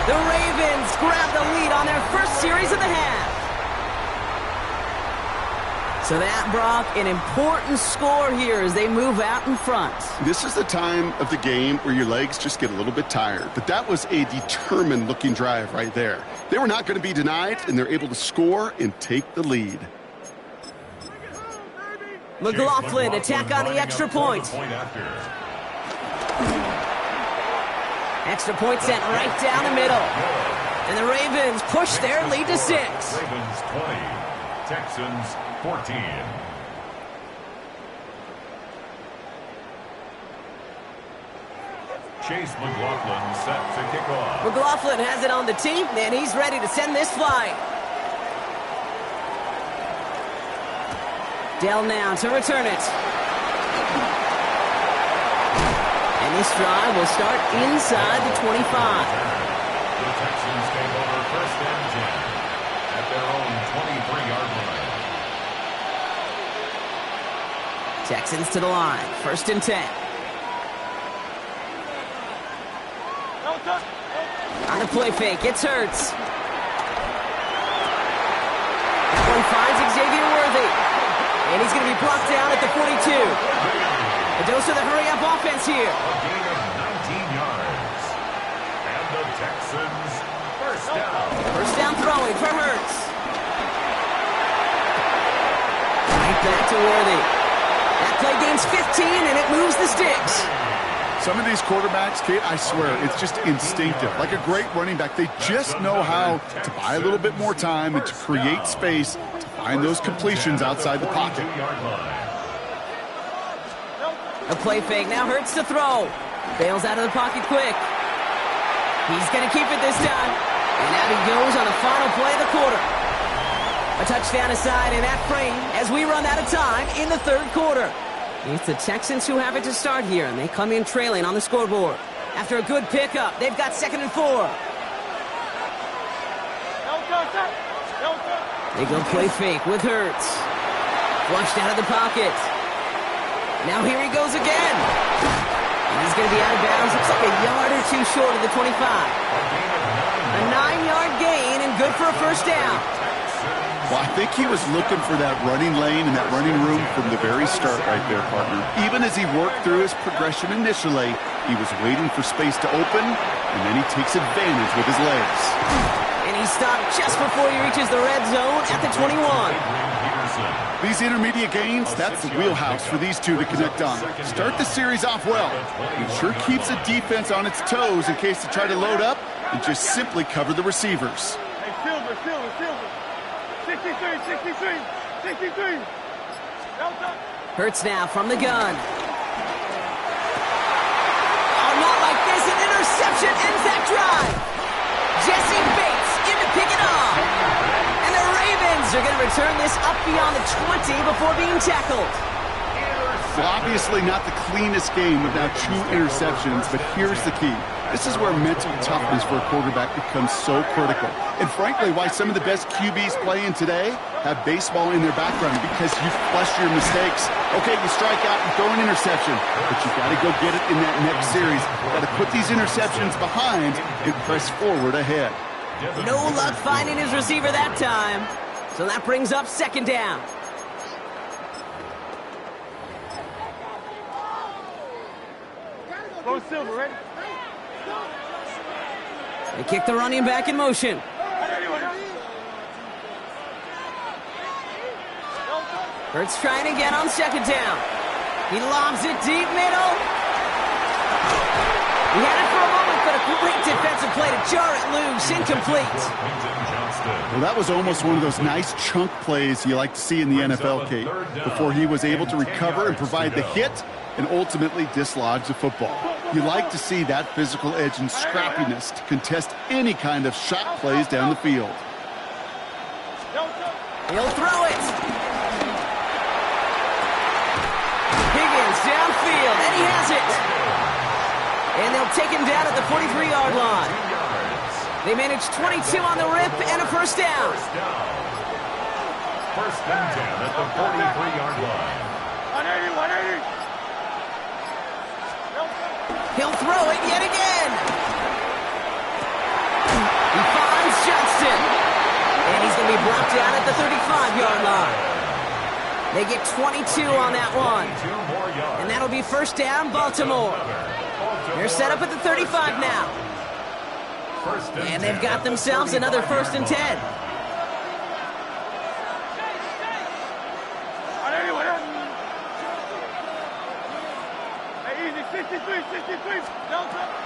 The Ravens grab the lead on their first series of the half. So that, Brock, an important score here as they move out in front. This is the time of the game where your legs just get a little bit tired. But that was a determined-looking drive right there. They were not going to be denied, and they're able to score and take the lead. McLaughlin attack on the extra point. Extra point sent right down the middle. And the Ravens push their lead to 6. Ravens 20, Texans 14. Chase McLaughlin set to kick off. McLaughlin has it on the tee, and he's ready to send this flight. Dell now to return it. And this drive will start inside the 25. The Texans take over first and 10 at their own 23-yard line. Texans to the line, first and 10. On the play fake, it's Hurts. That one finds Xavier Worthy. And he's going to be blocked down at the 42. A dose of the hurry-up offense here. A gain of 19 yards. And the Texans first down. First down throwing for Hurts. Right back to Worthy. That play gains 15, and it moves the sticks. Some of these quarterbacks, Kate, I swear, it's just instinctive. Like a great running back, they just know how to buy a little bit more time and to create space to find those completions outside the pocket. A play fake, now Hurts to throw. Bails out of the pocket quick. He's going to keep it this time. And out he goes on the final play of the quarter. A touchdown aside in that frame as we run out of time in the third quarter. It's the Texans who have it to start here, and they come in trailing on the scoreboard. After a good pickup, they've got 2nd and 4. They go play fake with Hurts. Flushed out of the pocket. Now here he goes again. And he's going to be out of bounds. Looks like a yard or two short of the 25. A 9-yard gain and good for a first down. Well, I think he was looking for that running lane and that running room from the very start right there, partner. Even as he worked through his progression initially, he was waiting for space to open, and then he takes advantage with his legs. And he stopped just before he reaches the red zone at the 21. These intermediate gains, that's the wheelhouse for these two to connect on. Start the series off well. It sure keeps the defense on its toes in case they try to load up and just simply cover the receivers. Hey, Silver. 63. Hurts now from the gun. Oh, not like this. An interception ends that drive. Jesse Bates in to pick it off. And the Ravens are going to return this up beyond the 20 before being tackled. Well, obviously not the cleanest game without 2 interceptions, but here's the key. This is where mental toughness for a quarterback becomes so critical. And frankly, why some of the best QBs playing today have baseball in their background, because you flush your mistakes. Okay, you strike out and throw an interception, but you've got to go get it in that next series. Got to put these interceptions behind and press forward ahead. No luck finding his receiver that time. So that brings up 2nd down. Go Silver, ready? They kick the running back in motion. Hurts trying again on 2nd down. He lobs it deep middle. He had it for a moment, but a great defensive play to jar it loose. Incomplete. Well, that was almost one of those nice chunk plays you like to see in the NFL, Kate, before he was able to recover and provide the hit and ultimately dislodge the football. You like to see that physical edge and scrappiness to contest any kind of shot plays down the field. He'll throw it. Higgins downfield, and he has it. And they'll take him down at the 43-yard line. They managed 22 on the rip and a first down. First and 10 at the 43-yard line. 180, 180. He'll throw it yet again. He finds Johnston. And he's going to be brought down at the 35-yard line. They get 22 on that one. And that'll be first down, Baltimore. They're set up at the 35 now. And they've got themselves another first and 10.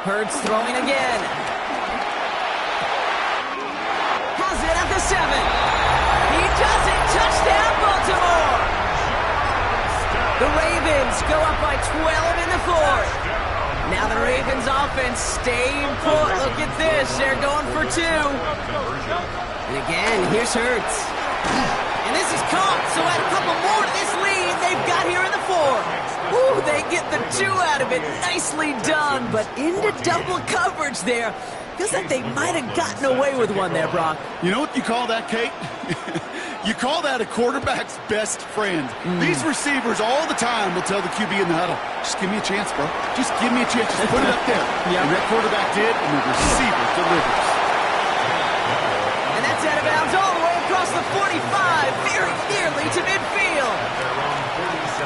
Hurts throwing again. Has it at the 7. He does it. Touchdown, Baltimore. The Ravens go up by 12 in the fourth. Now the Ravens offense staying put. Look at this. They're going for 2. And again, here's Hurts. And this is caught. So add a couple more to this lead they've got here in the fourth. Ooh, they get the 2 out of it. Nicely done. But into double coverage there. Feels like they might have gotten away with one there, Brock. You know what you call that, Kate? You call that a quarterback's best friend. These receivers all the time will tell the QB in the huddle, just give me a chance, bro. Just give me a chance. Just put it up there. And that quarterback did, and the receiver delivers. And that's out of bounds all the way across the 45, very nearly to midfield.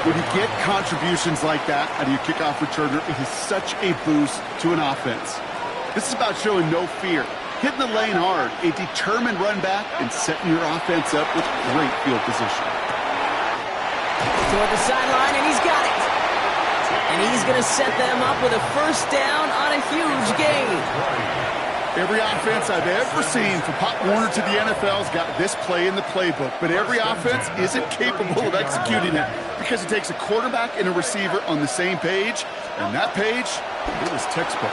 When you get contributions like that out of your kickoff returner, it is such a boost to an offense. This is about showing no fear, hitting the lane hard, a determined run back, and setting your offense up with great field position. Toward the sideline, and he's got it. And he's going to set them up with a first down on a huge gain. Every offense I've ever seen from Pop Warner to the NFL's got this play in the playbook, but every offense isn't capable of executing it because it takes a quarterback and a receiver on the same page, and that page, it was textbook.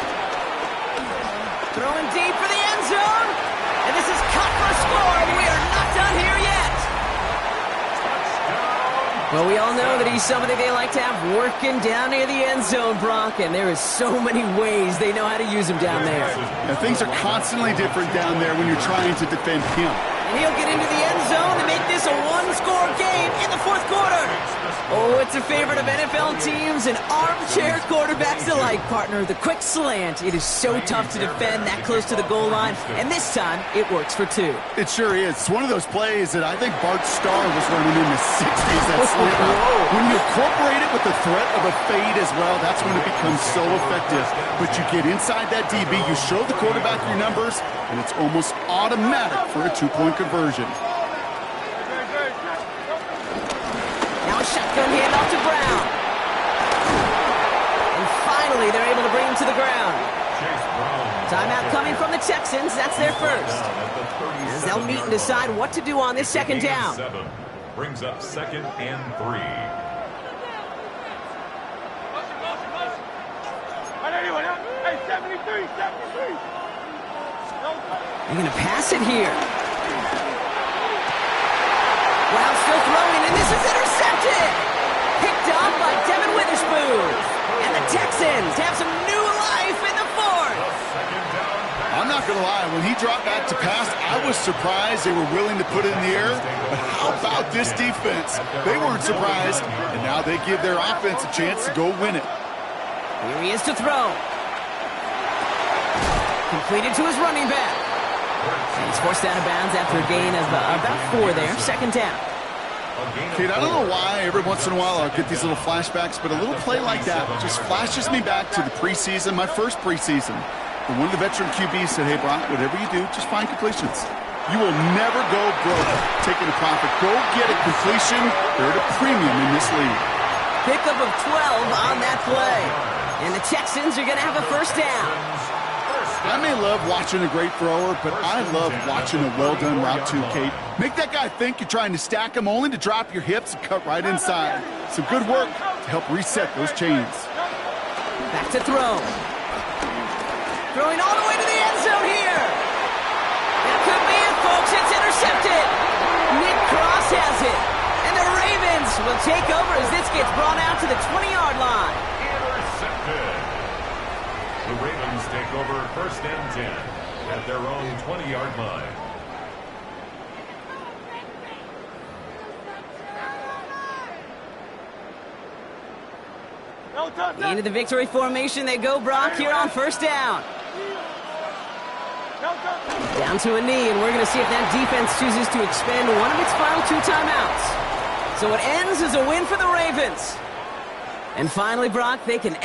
Throwing deep for the end zone, and this is cut for a score, and we are not done here yet. Well, we all know that he's somebody they like to have working down near the end zone, Brock, and there is so many ways they know how to use him down there. Now, things are constantly different down there when you're trying to defend him. And he'll get into the end zone to make this a one-score game in the fourth quarter. Oh, it's a favorite of NFL teams and armchair quarterbacks alike, partner. The quick slant. It is so tough to defend that close to the goal line, and this time it works for 2. It sure is. It's one of those plays that I think Bart Starr was running in the 60s. That slant route. When you incorporate it with the threat of a fade as well, that's when it becomes so effective. But you get inside that DB, you show the quarterback your numbers, and it's almost automatic for a 2-point conversion. Now a shotgun handoff to Brown. And finally, they're able to bring him to the ground. Timeout coming from the Texans. That's their first. As they'll meet and decide what to do on this second down. 7 brings up 2nd and 3. Hey, 73, 73. They're going to pass it here. Wow, still throwing, and this is intercepted. Picked off by Devin Witherspoon. And the Texans have some new life in the fourth. I'm not going to lie. When he dropped back to pass, I was surprised they were willing to put it in the air. But how about this defense? They weren't surprised, and now they give their offense a chance to go win it. Here he is to throw. Completed to his running back. And he's forced out of bounds after a gain of about 4 there. Second down. Kate, I don't know why every once in a while I'll get these little flashbacks, but a little play like that just flashes me back to the preseason, my first preseason. And one of the veteran QBs said, hey, Brock, whatever you do, just find completions. You will never go broke taking a profit. Go get a completion. They're at a premium in this league. Pickup of 12 on that play. And the Texans are going to have a first down. I may love watching a great thrower, but I love watching a well-done route too, Kate. Make that guy think you're trying to stack him only to drop your hips and cut right inside. Some good work to help reset those chains. Back to throw. Throwing all the way to the end zone here. That could be it, folks. It's intercepted. Nick Cross has it. And the Ravens will take over as this gets brought out to the 20-yard line. Intercepted. The Ravens take over 1st and 10. at their own 20-yard line. Into the victory formation they go, Brock, here on first down. Down to a knee, and we're going to see if that defense chooses to expend one of its final 2 timeouts. So it ends as a win for the Ravens. And finally, Brock, they can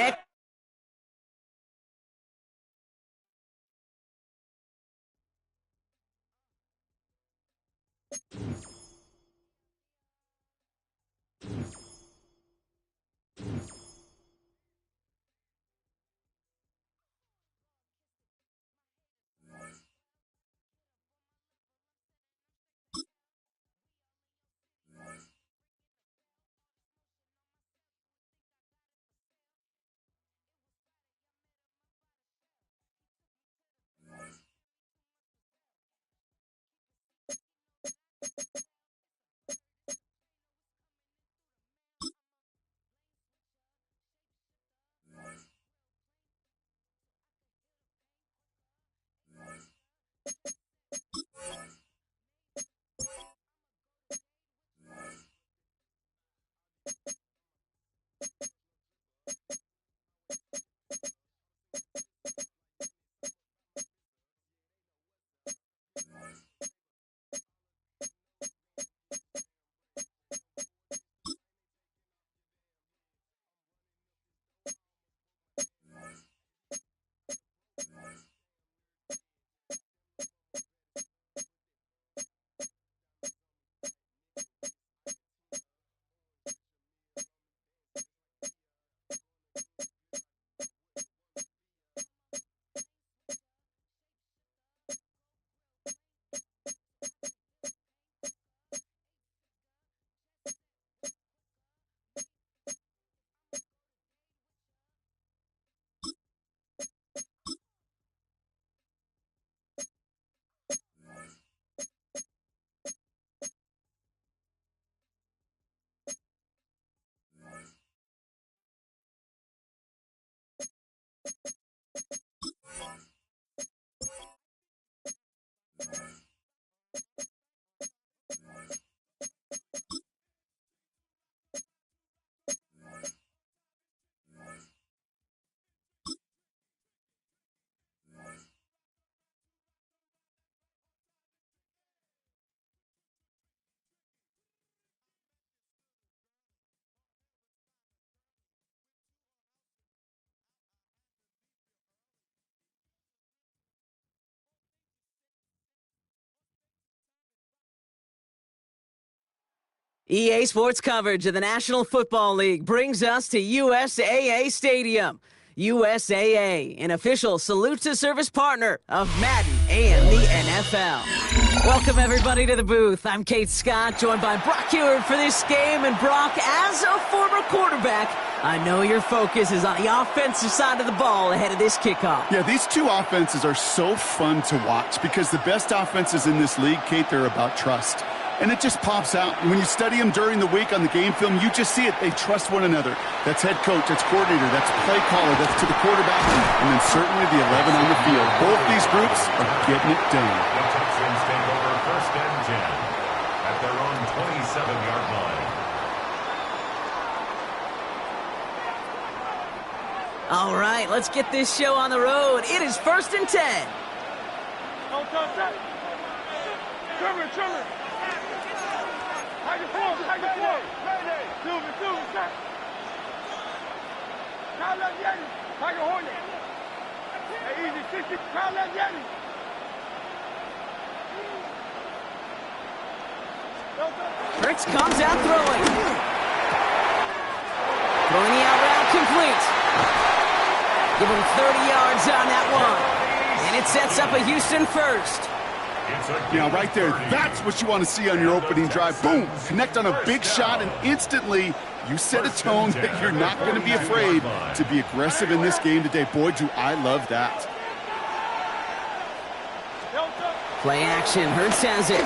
EA Sports coverage of the National Football League brings us to USAA Stadium. USAA, an official salute-to-service partner of Madden and the NFL. Welcome, everybody, to the booth. I'm Kate Scott, joined by Brock Heward for this game. And, Brock, as a former quarterback, I know your focus is on the offensive side of the ball ahead of this kickoff. Yeah, these two offenses are so fun to watch because the best offenses in this league, Kate, they're about trust. And it just pops out. When you study them during the week on the game film, you just see it. They trust one another. That's head coach, that's coordinator, that's play caller, that's to the quarterback, and then certainly the 11 on the field. Both these groups are getting it done. The Texans take over first and 10 at their own 27-yard line. All right, let's get this show on the road. It is first and 10. Trimmer. Take it forward. Silver, stop. Kyle Yeti. Tiger Hornet. Hey, easy, 60. Kyle Yeti. Fritz comes out throwing. Throwing the out route complete. Give him 30 yards on that one. And it sets up a Houston first. Now, right there, that's what you want to see on your opening drive. Boom! Connect on a big shot, and instantly you set a tone that you're not going to be afraid to be aggressive in this game today. Boy, do I love that. Play action. Hurts has it.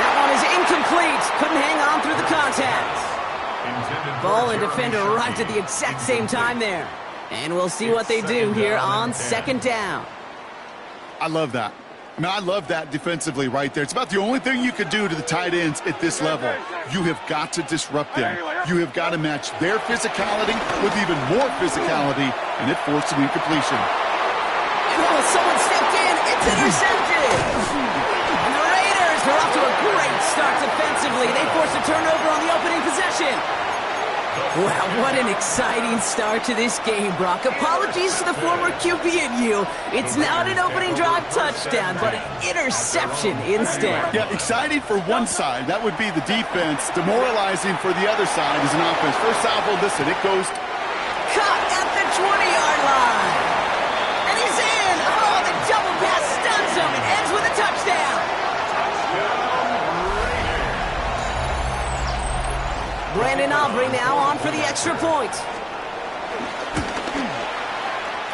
That one is incomplete. Couldn't hang on through the contact. Ball and defender arrived at the exact same time there. And we'll see what they do here on second down. I love that. I mean, I love that defensively right there. It's about the only thing you could do to the tight ends at this level. You have got to disrupt them. You have got to match their physicality with even more physicality, and it forced an incompletion. Oh, someone stepped in. It's intercepted. And the Raiders are off to a great start defensively. They forced a turnover on the opening possession. Wow, what an exciting start to this game, Brock. Apologies to the former QB and you. It's not an opening drive touchdown, but an interception instead. Yeah, exciting for one side. That would be the defense. Demoralizing for the other side is an offense. First salvo, listen, it goes... Caught at the 20-yard line. And he's in. Oh, the double pass stuns him. It ends with a touchdown. Brandon Aubrey now on for the extra point.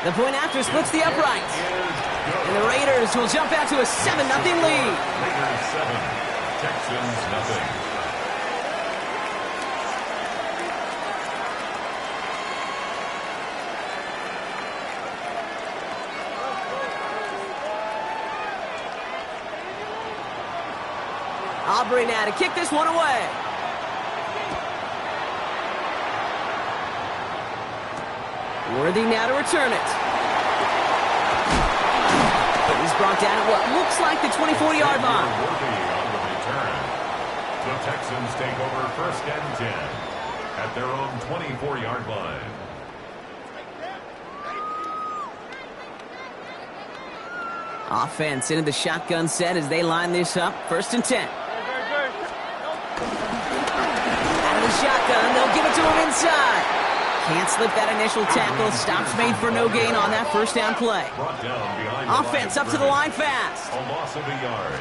The point after splits the upright. And the Raiders will jump out to a 7-0 lead. Raiders 7, Texans nothing. Aubrey now to kick this one away. Worthy now to return it. He's brought down at what looks like the 24-yard line. Worthy on the return. The Texans take over 1st and 10 at their own 24-yard line. Offense into the shotgun set as they line this up. 1st and 10. Out of the shotgun, they'll give it to him inside. Can't slip that initial tackle. Stops made for no gain on that 1st down play. Offense up to the line fast. A loss of a yard.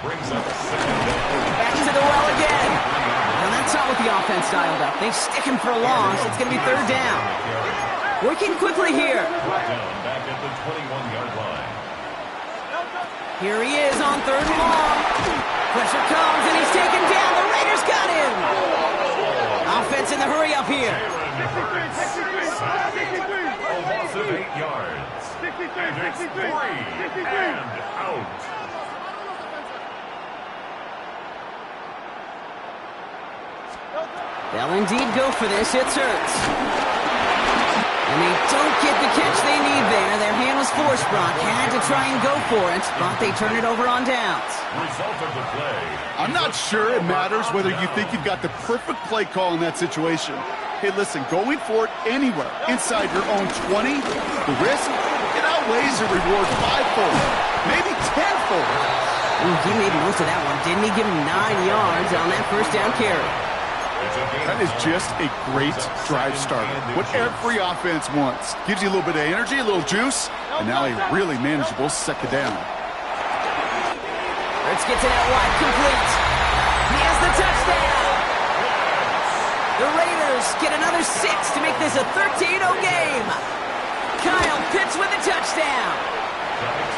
Brings up 2nd down. Back to the well again. Now that's not what the offense dialed up. They stick him for a loss. It's going to be 3rd down. Working quickly here. Back at the 21-yard line. Here he is on 3rd and long. Pressure comes and he's taken down. The Raiders got him. Offense in the hurry up here. A loss of 8 yards. And it's 3 and out. They'll indeed go for this. It's Hurts. And they don't get the catch they need there. Their hand was forced, Brock. Had to try and go for it, but they turn it over on downs. Result of the play. I'm not sure it matters whether you think you've got the perfect play call in that situation. Hey, listen, going for it anywhere inside your own 20, the risk, it outweighs the reward 5-fold, maybe 10-fold. He made most of that one, didn't he? Give him 9 yards on that 1st down carry. That is just a great drive starter. What every offense wants. Gives you a little bit of energy, a little juice, and now a really manageable 2nd down. Let's get to that wide complete. He has the touchdown. The Raiders get another 6 to make this a 13-0 game. Kyle Pitts with a touchdown.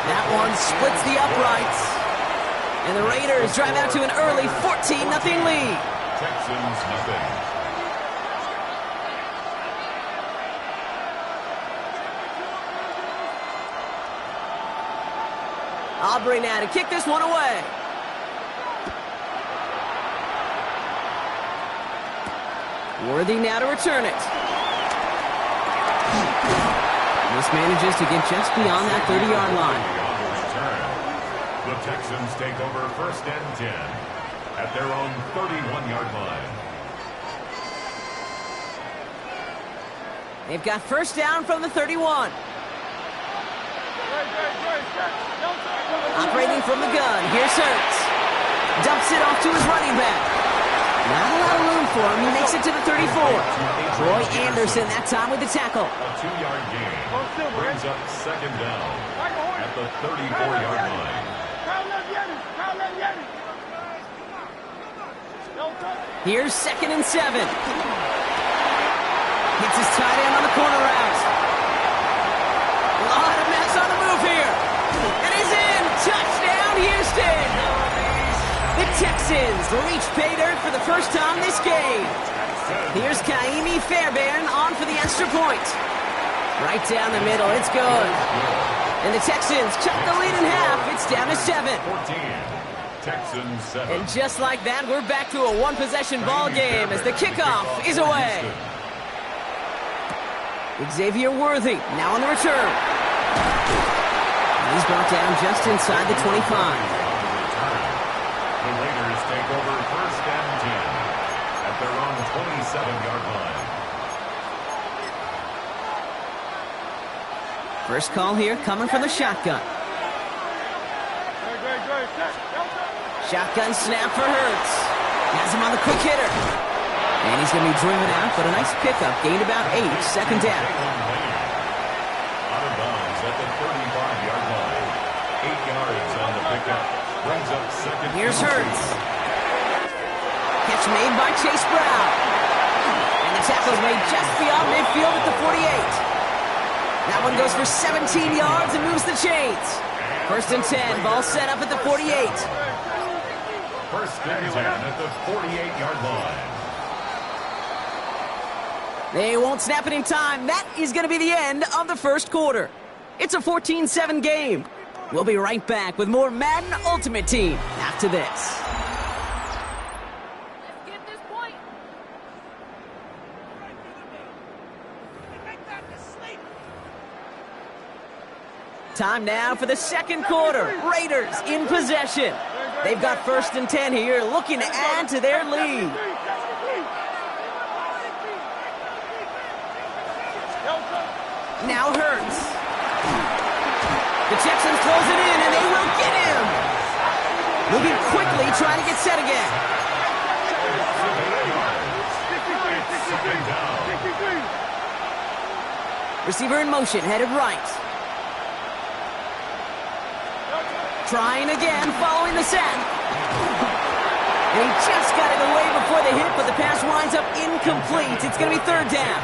That one splits the uprights. And the Raiders drive out to an early 14-0 lead. Texans nothing. Aubrey now to kick this one away. Worthy now to return it. This manages to get just beyond that 30-yard line. The Texans take over 1st and 10 at their own 31-yard line. They've got 1st down from the 31. Operating from the gun, here's Hurts. Dumps it off to his running back. Not a lot of room for him. He makes it to the 34. Troy Anderson that time with the tackle. A 2-yard gain brings up 2nd down at the 34-yard line. Here's 2nd and 7. Hits his tight end on the corner route. A lot of mess on the move here. And he's in. Touchdown, Houston. The Texans reach pay dirt for the first time this game. Here's Kaimi Fairbairn on for the extra point. Right down the middle. It's good. And the Texans cut the lead in half. It's down to 7. 14. Texans 7. And just like that, we're back to a one-possession ball game as the kickoff is away. Xavier Worthy now on the return. He's brought down just inside the 25. The Raiders take over 1st and 10 at their own 27-yard line. First call here coming from the shotgun. Shotgun snap for Hurts. Has him on the quick hitter. And he's going to be driven out, but a nice pickup. Gained about 8, second down. Out of bounds at the 35-yard line. 8 yards on the pickup. Brings up second. Here's Hurts. Catch made by Chase Brown. And the tackle's made just beyond midfield at the 48. That one goes for 17 yards and moves the chains. 1st and 10, ball set up at the 48. 1st and 10 at the 48-yard line. They won't snap it in time. That is going to be the end of the first quarter. It's a 14-7 game. We'll be right back with more Madden Ultimate Team after this. Time now for the second quarter. Raiders in possession. They've got 1st and 10 here, looking to add to their lead. Now Hurts. The Texans close it in, and they will get him. Moving quickly, trying to get set again. Receiver in motion, headed right. Trying again, following the sack. And he just got it away before the hit, but the pass winds up incomplete. It's going to be 3rd down.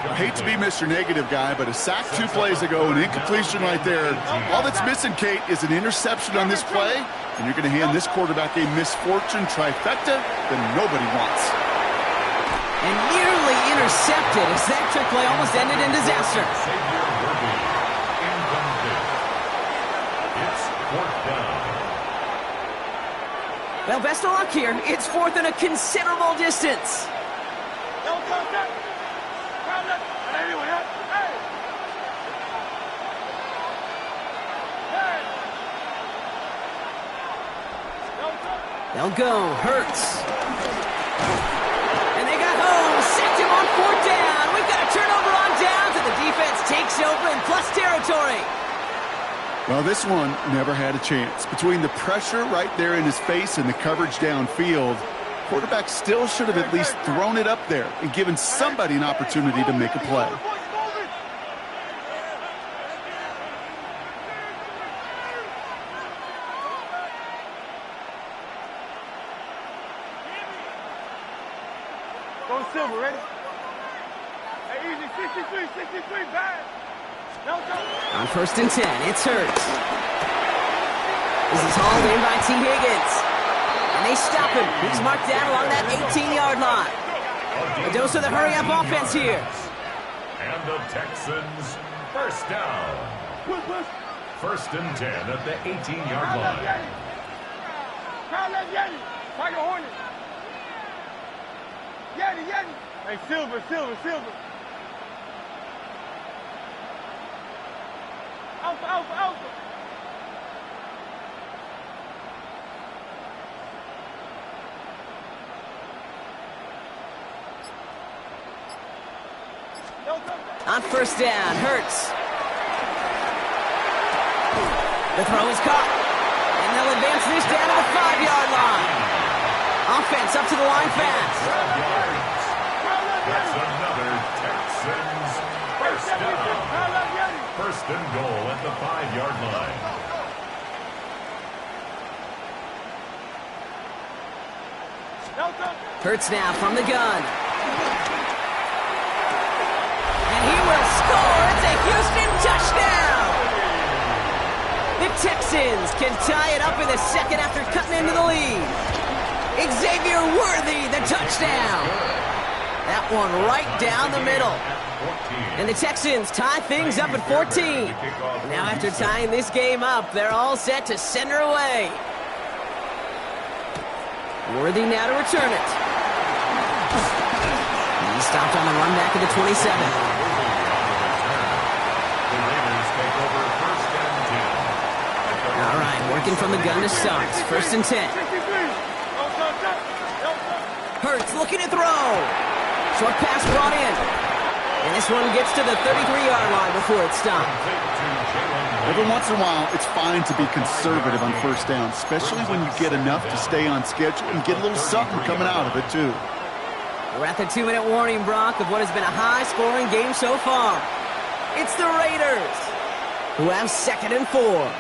I hate to be Mr. Negative guy, but a sack 2 plays ago, an incompletion right there. All that's missing, Kate, is an interception on this play, and you're going to hand this quarterback a misfortune trifecta that nobody wants. And nearly intercepted as that trick play almost ended in disaster. Well, best of luck here. It's 4th and a considerable distance. They'll go. Hurts. And they got home. Sacked him on 4th down. We've got a turnover on downs, and the defense takes over in plus territory. Well, this one never had a chance. Between the pressure right there in his face and the coverage downfield, quarterback still should have at least thrown it up there and given somebody an opportunity to make a play. Go Silver, ready? Hey, easy, 63, bad. On 1st and 10, it's Hurts. This is hauled in by T. Higgins. And they stop him. He's marked down along that 18-yard line. A dose of the hurry-up offense here. And the Texans, 1st down. 1st and 10 at the 18-yard line. Hey, Silver. Alpha. On 1st down, Hurts. The throw is caught. And they'll advance this down to the 5-yard line. Offense up to the line fast. That's another Texans 1st down. 1st and goal at the 5-yard line. Hurts now from the gun. And he will score. It's a Houston touchdown. The Texans can tie it up in the second after cutting into the lead. Xavier Worthy, the touchdown. That one right down the middle. And the Texans tie things up at 14. Now after tying this game up, they're all set to send her away. Worthy now to return it. He stopped on the run back at the 27. All right, working from the gun to start. First and 10. Hurts looking to throw. Short pass brought in. And this one gets to the 33-yard line before it's stopped. Every once in a while, it's fine to be conservative on first down, especially when you get enough to stay on schedule and get a little something coming out of it, too. We're at the 2-minute warning, Brock, of what has been a high-scoring game so far. It's the Raiders, who have 2nd and 4.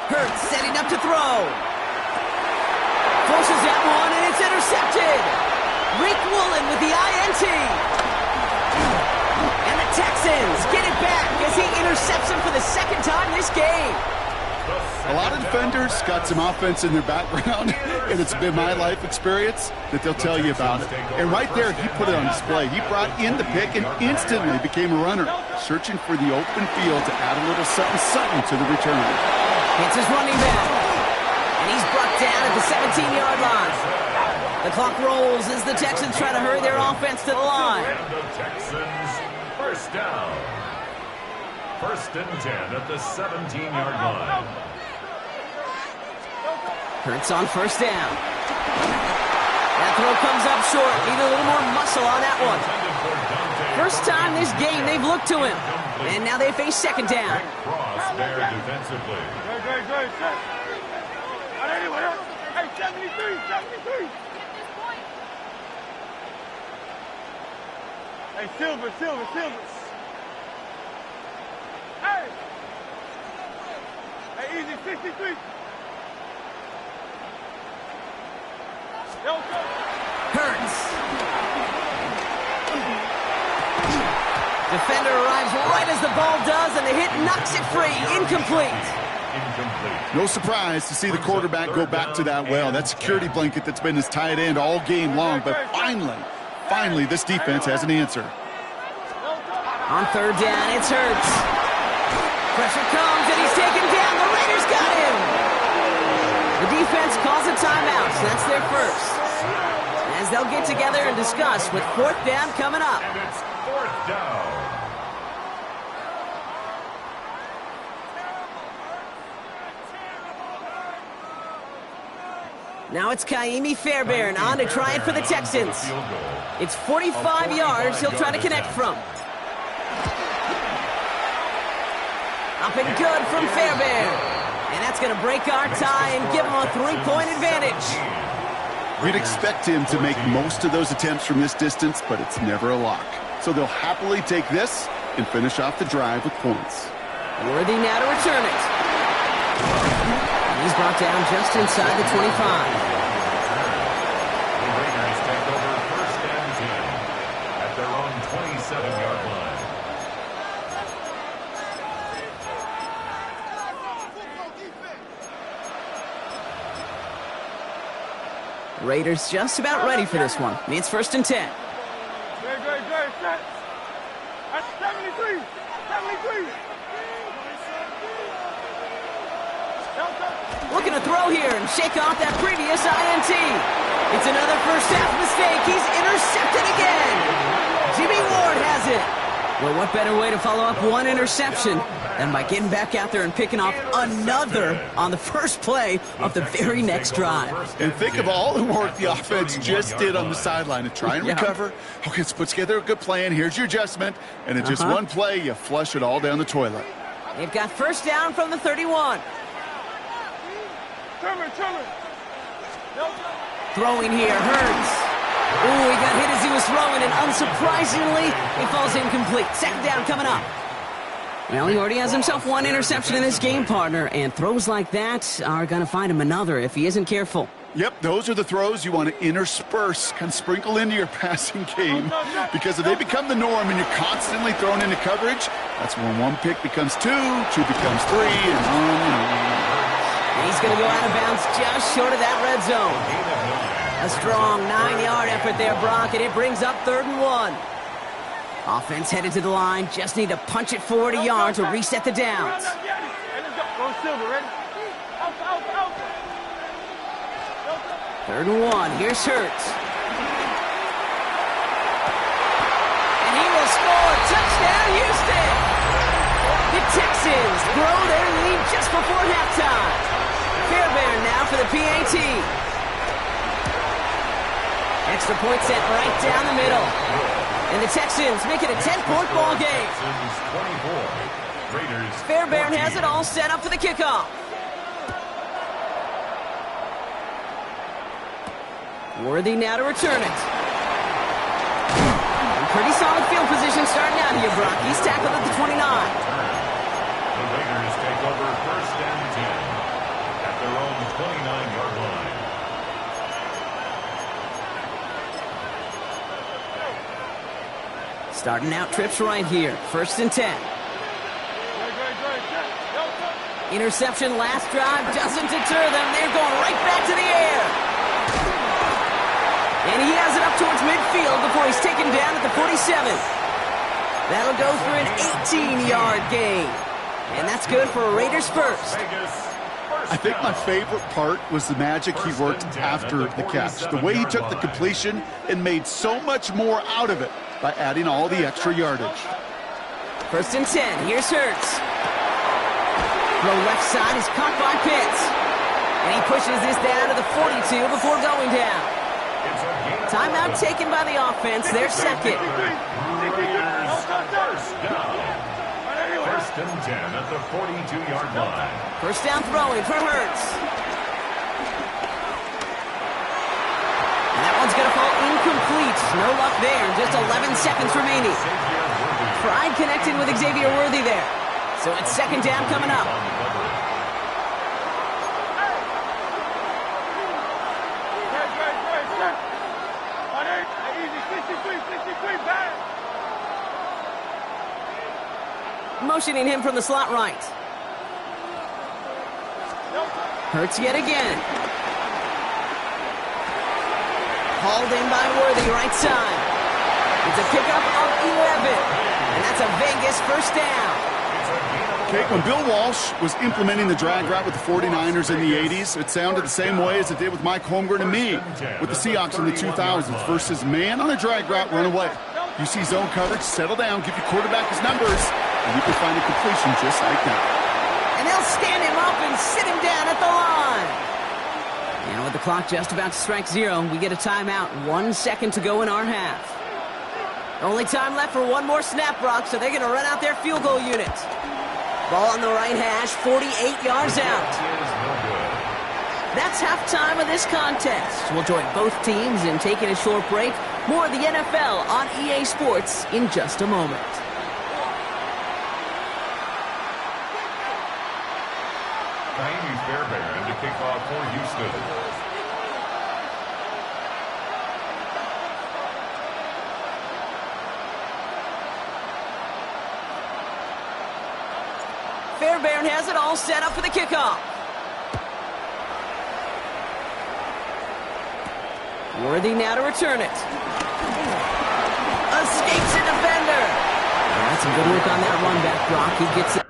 Hurts setting up to throw. Forces that one, and it's intercepted. Rick Woolen with the INT. And the Texans get it back as he intercepts him for the 2nd time this game. A lot of defenders got some offense in their background, and it's been my life experience that they'll tell you about it. And right there, he put it on display. He brought in the pick and instantly became a runner, searching for the open field to add a little something to the return. It's his running back, and he's brought down at the 17-yard line. The clock rolls as the Texans try to hurry their offense to the line. The Texans, first down. First and 10 at the 17-yard line. Hurts on first down. That throw comes up short. Need a little more muscle on that one. First time this game they've looked to him. And now they face 2nd down. Cross there defensively. Great. Hey, 73. Hey, Silver. Hey, easy, 63. Hurts. Defender arrives right as the ball does, and the hit knocks it free. Incomplete. No surprise to see the quarterback go back to that well. That security blanket that's been his tight end all game long, but finally, this defense has an answer. On 3rd down, it's Hurts. Pressure comes, and he's taken down. The Raiders got him. The defense calls a timeout, so that's their first. As they'll get together and discuss with 4th down coming up. And it's 4th down. Now it's Kaimi Fairbairn on to try it for the Texans. It's 45 yards he'll try to connect from. Up and good from Fairbairn. And that's going to break our tie and give him a 3-point advantage. We'd expect him to make most of those attempts from this distance, but it's never a lock. So they'll happily take this and finish off the drive with points. Worthy now to return it. He's brought down just inside the 25. The Raiders take over 1st and 10 at their own 27-yard line. Raiders just about ready for this one. It's 1st and 10. Great. That's 73. Looking to throw here and shake off that previous INT. It's another first half mistake. He's intercepted again. Jimmy Ward has it. Well, what better way to follow up one interception than by getting back out there and picking off another on the first play of the very next drive. And think of all the work the offense just did on the sideline to try and recover. Okay, let's put together a good plan. Here's your adjustment. And in just one play, you flush it all down the toilet. They've got first down from the 31. Throwing here, Hurts. Ooh, he got hit as he was throwing, and unsurprisingly, he falls incomplete. 2nd down coming up. Well, he already has himself one interception in this game, partner, and throws like that are going to find him another if he isn't careful. Yep, those are the throws you want to intersperse, kind of sprinkle into your passing game, because if they become the norm and you're constantly thrown into coverage, that's when one pick becomes two becomes three, and on and on. He's going to go out of bounds just short of that red zone. A strong 9-yard effort there, Brock, and it brings up 3rd and 1. Offense headed to the line. Just need to punch it forward a yard to reset the downs. Go Silver, ready? Out. 3rd and 1. Here's Hurts. And he will score. Touchdown, Houston! The Texans grow their lead just before halftime. Fairbairn now for the PAT. Extra point set right down the middle. And the Texans make it a 10-point ball game. Fairbairn has it all set up for the kickoff. Worthy now to return it. And pretty solid field position starting out here, Brock. He's tackled at the 29. The Raiders take over 1st and 10 at their own 29-yard line. Starting out trips right here. 1st and 10. Interception last drive doesn't deter them. They're going right back to the air. And he has it up towards midfield before he's taken down at the 47. That'll go for an 18-yard gain. And that's good for a Raiders first. I think my favorite part was the magic he worked after the catch. The way he took the completion and made so much more out of it by adding all the extra yardage. 1st and 10. Here's Hurts. Throw left side is caught by Pitts. And he pushes this down to the 42 before going down. Timeout taken by the offense. Their second. First and 10 at the 42-yard line. First down throwing for Hurts. And that one's going to fall incomplete. No luck there. Just 11 seconds remaining. Pride connecting with Xavier Worthy there. So it's 2nd down coming up. Motioning him from the slot right. Hurts yet again. Hauled in by Worthy, right side. It's a pickup of 11. And that's a Vegas 1st down. Okay, when Bill Walsh was implementing the drag route with the 49ers in the 80s, it sounded the same way as it did with Mike Holmgren and me with the Seahawks in the 2000s versus man on a drag route, run away. You see zone coverage, settle down, give your quarterback his numbers, and you can find a completion just like that. And they'll stand him up and sit him down at the line. And with the clock just about to strike 0, we get a timeout. 1 second to go in our half. Only time left for one more snap, Brock, so they're going to run out their field goal unit. Ball on the right hash, 48 yards out. That's halftime of this contest. We'll join both teams in taking a short break. More of the NFL on EA Sports in just a moment. Miami Fairbairn to kick off for Houston. Fairbairn has it all set up for the kickoff. Worthy now to return it. Escapes a defender. And that's some good work on that run back, Brock. He gets it.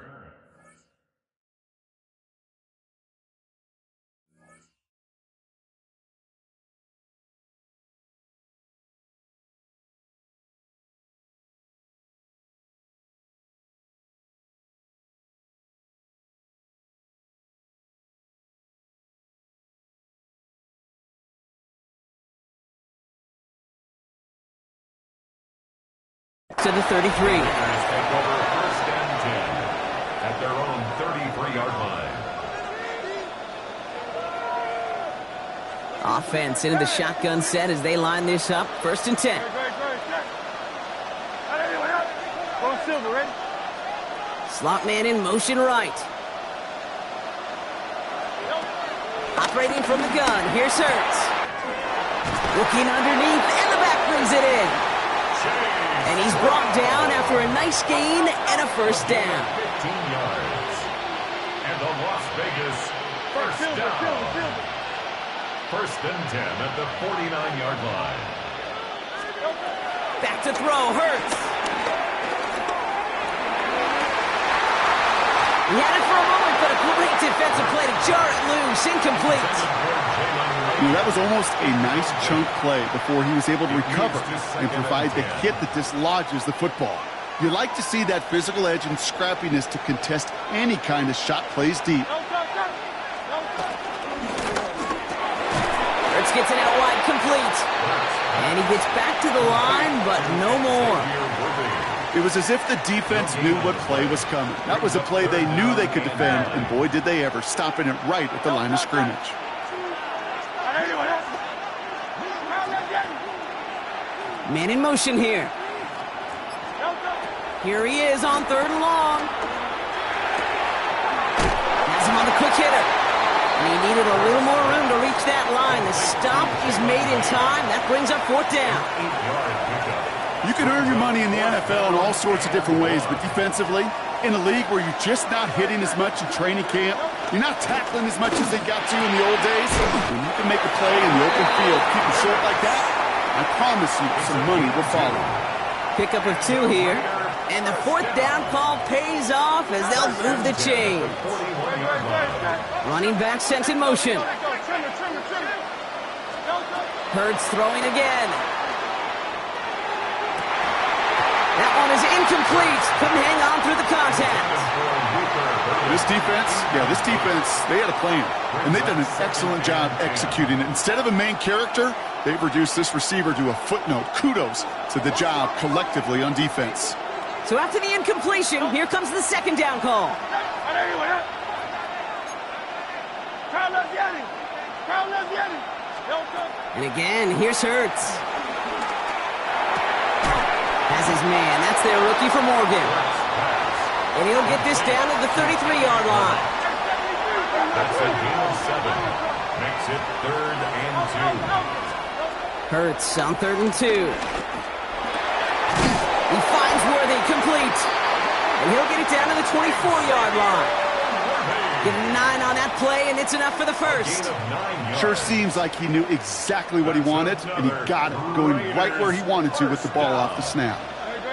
To the 33. Take over 1st and 10 at their own 33-yard line. Offense into the shotgun set as they line this up. 1st and 10. Go Silver, ready? Slot man in motion right. Operating from the gun, here's Hurts. Looking underneath, and the back brings it in. And he's brought down after a nice gain and a first down. 15 yards. And the Las Vegas first down. First and 10 at the 49-yard line. Back to throw, Hurts. He had it for a moment, but a great defensive play to jar it loose, incomplete. That was almost a nice chunk play before he was able to recover and provide the hit that dislodges the football. You like to see that physical edge and scrappiness to contest any kind of shot plays deep. Hurts gets it out wide, complete. And he gets back to the line, but no more. It was as if the defense knew what play was coming. That was a play they knew they could defend, and boy, did they ever, stopping it right at the line of scrimmage. Man in motion here. Here he is on 3rd and long. Has him on the quick hitter. And he needed a little more room to reach that line. The stop is made in time. That brings up 4th down. You can earn your money in the NFL in all sorts of different ways, but defensively, in a league where you're just not hitting as much in training camp, you're not tackling as much as they got to in the old days, when you can make a play in the open field, keep it short like that, I promise you some money will follow. Pickup of 2 here. And the 4th down call pays off as they'll move the chain. Running back sent in motion. Hurts throwing again. That one is incomplete. Couldn't hang on through the contact. This defense, they had a plan, and they've done an excellent job executing it. Instead of a main character, they've reduced this receiver to a footnote. Kudos to the job collectively on defense. So after the incompletion, here comes the 2nd down call. And again, here's Hurts. Has his man. That's their rookie from Oregon. And he'll get this down at the 33-yard line. That's a gain of 7. Makes it 3rd and 2. Hurts on 3rd and 2. He finds Worthy, complete. And he'll get it down to the 24-yard line. Get a 9 on that play, and it's enough for the first. Sure seems like he knew exactly what he wanted, and he got it, going right where he wanted to with the ball off the snap.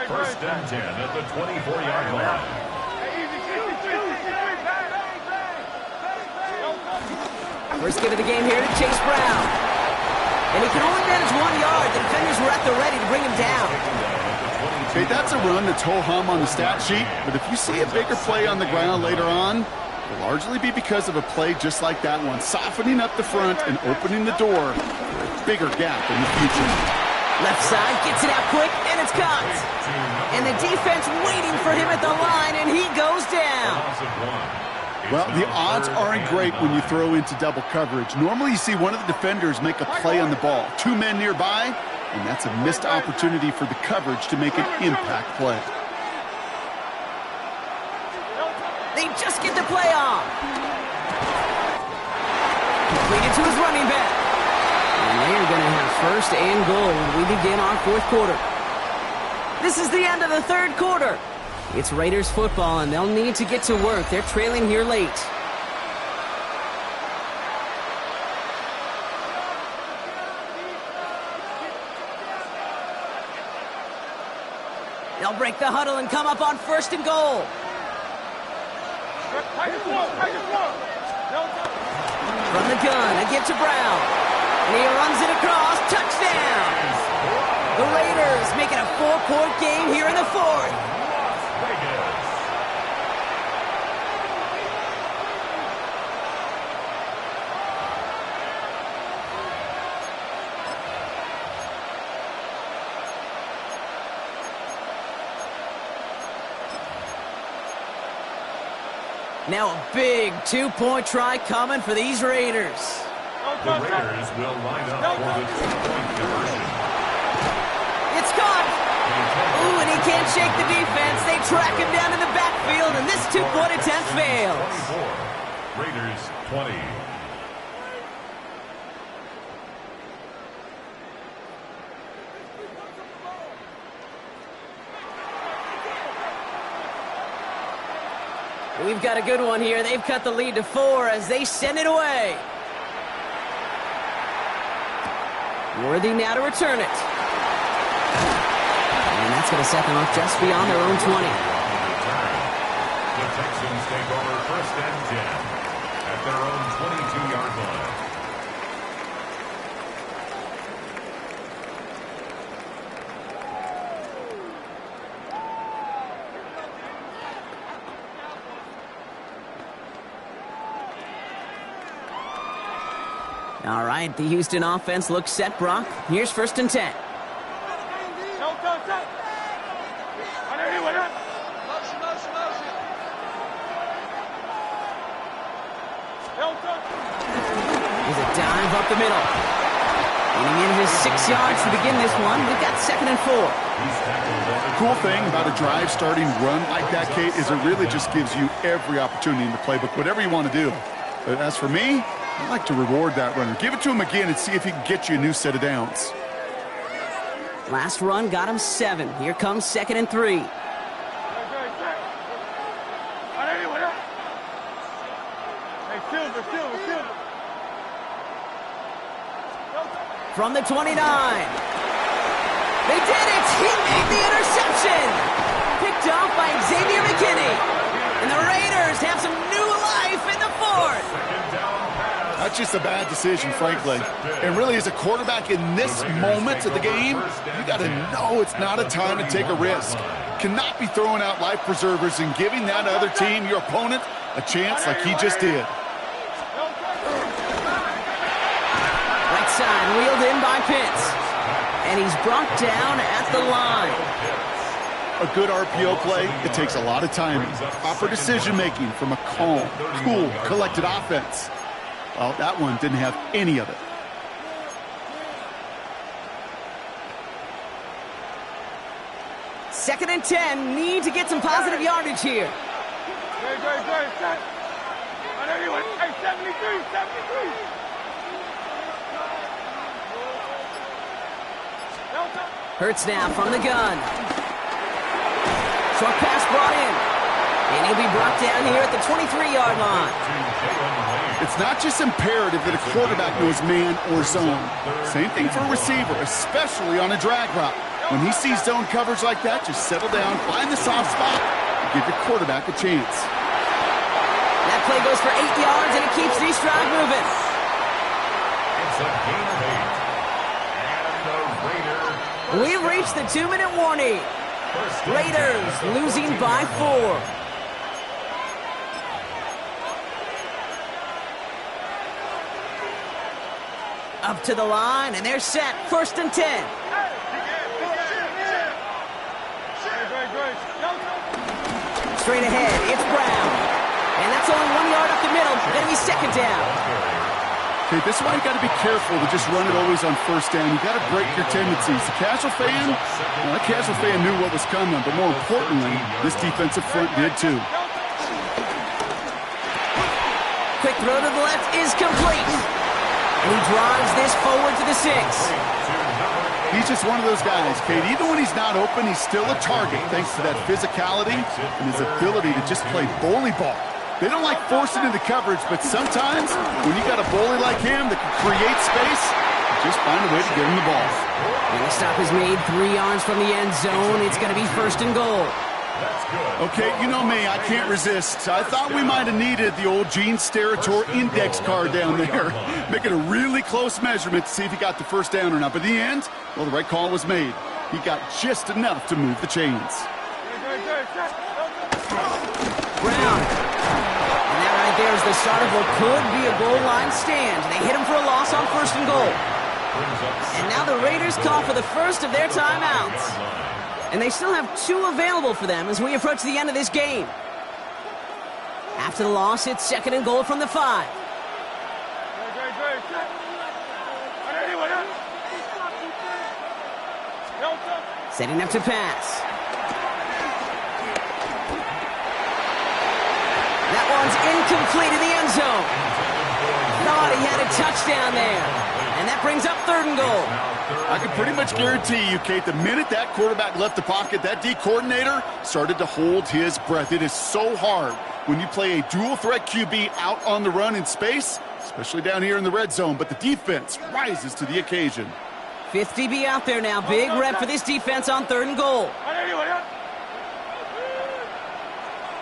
First and 10 at the 24-yard line. First get of the game here to Chase Brown. And he can only manage 1 yard. The defenders were at the ready to bring him down. Okay, that's a run that's ho-hum on the stat sheet, but if you see a bigger play on the ground later on, it'll largely be because of a play just like that one, softening up the front and opening the door for a bigger gap in the future. Left side, gets it out quick, and it's caught. And the defense waiting for him at the line, and he goes down. Well, the odds aren't great when you throw into double coverage. Normally you see one of the defenders make a play on the ball. 2 men nearby, and that's a missed opportunity for the coverage to make an impact play. They just get the play off. Completed to his running back. And they are going to have 1st and goal when we begin our 4th quarter. This is the end of the 3rd quarter. It's Raiders football, and they'll need to get to work. They're trailing here late. They'll break the huddle and come up on 1st and goal. From the gun, a give to Brown. And he runs it across. Touchdown! The Raiders making a 4-point game here in the 4th. Now a big 2-point try coming for these Raiders. The Raiders will line up for the 2-point conversion. It's caught. Ooh, and he can't shake the defense. They track him down in the backfield, and this two-point attempt fails. 24. Raiders 20. We've got a good one here. They've cut the lead to 4 as they send it away. Worthy now to return it. And that's going to set them up just beyond their own 20. The Texans take over 1st and 10 at their own 22-yard line. All right, the Houston offense looks set, Brock. Here's 1st and 10. There's a dive up the middle. Getting in his 6 yards to begin this one. We've got 2nd and 4. Cool thing about a drive starting run like that, Kate, is it really just gives you every opportunity in the playbook, whatever you want to do. But as for me, I like to reward that runner. Give it to him again and see if he can get you a new set of downs. Last run got him 7. Here comes 2nd and 3. From the 29. They did it! He made the interception! Picked off by Xavier McKinney. And the Raiders have some new life in the 4th. That's just a bad decision, frankly. And really, as a quarterback in this moment of the game, you got to know it's not a time to take a risk. Cannot be throwing out life preservers and giving that other team, your opponent, a chance like he just did. Right side, wheeled in by Pitts. And he's brought down at the line. A good RPO play, it takes a lot of timing. Proper decision-making from a calm, cool, collected offense. Well, that one didn't have any of it. Second and 10, need to get some positive yardage here. Hey, 73. Hurts now from the gun. Short pass brought in. And he'll be brought down here at the 23-yard line. It's not just imperative that a quarterback knows man or zone. Same thing for a receiver, especially on a drag route. When he sees zone coverage like that, just settle down, find the soft spot, and give your quarterback a chance. That play goes for 8 yards, and it keeps these drive moving. It's a gain of 8. And the Raiders. We've reached the 2-minute warning. Raiders losing by 4. Up to the line, and they're set. 1st and 10. Straight ahead, it's Brown. And that's only 1 yard up the middle. Gonna be 2nd down. Okay, this is why you got to be careful to just run it always on 1st down. You got to break your tendencies. The casual fan, well, that casual fan knew what was coming, but more importantly, this defensive front did too. Quick throw to the left is complete. And he drives this forward to the 6. He's just one of those guys, Kate. Even when he's not open, he's still a target thanks to that physicality and his ability to just play bully ball. They don't like forcing into coverage, but sometimes when you got a bully like him that can create space, just find a way to get him the ball. And the stop is made 3 yards from the end zone. It's going to be 1st and goal. Okay, you know me, I can't resist. I thought we might have needed the old Gene Steratore index card down there. Making a really close measurement to see if he got the 1st down or not. But in the end, well, the right call was made. He got just enough to move the chains. Brown. And that right there is the start of what could be a goal line stand. They hit him for a loss on 1st and goal. And now the Raiders call for the first of their timeouts. And they still have 2 available for them as we approach the end of this game. After the loss, it's 2nd and goal from the 5. Setting up to pass. that one's incomplete in the end zone. Thought he had a touchdown there. And that brings up 3rd and goal. I can pretty much guarantee you, Kate, the minute that quarterback left the pocket, that D coordinator started to hold his breath. It is so hard when you play a dual-threat QB out on the run in space, especially down here in the red zone, but the defense rises to the occasion. 5th DB out there now. Big rep for this defense on 3rd and goal.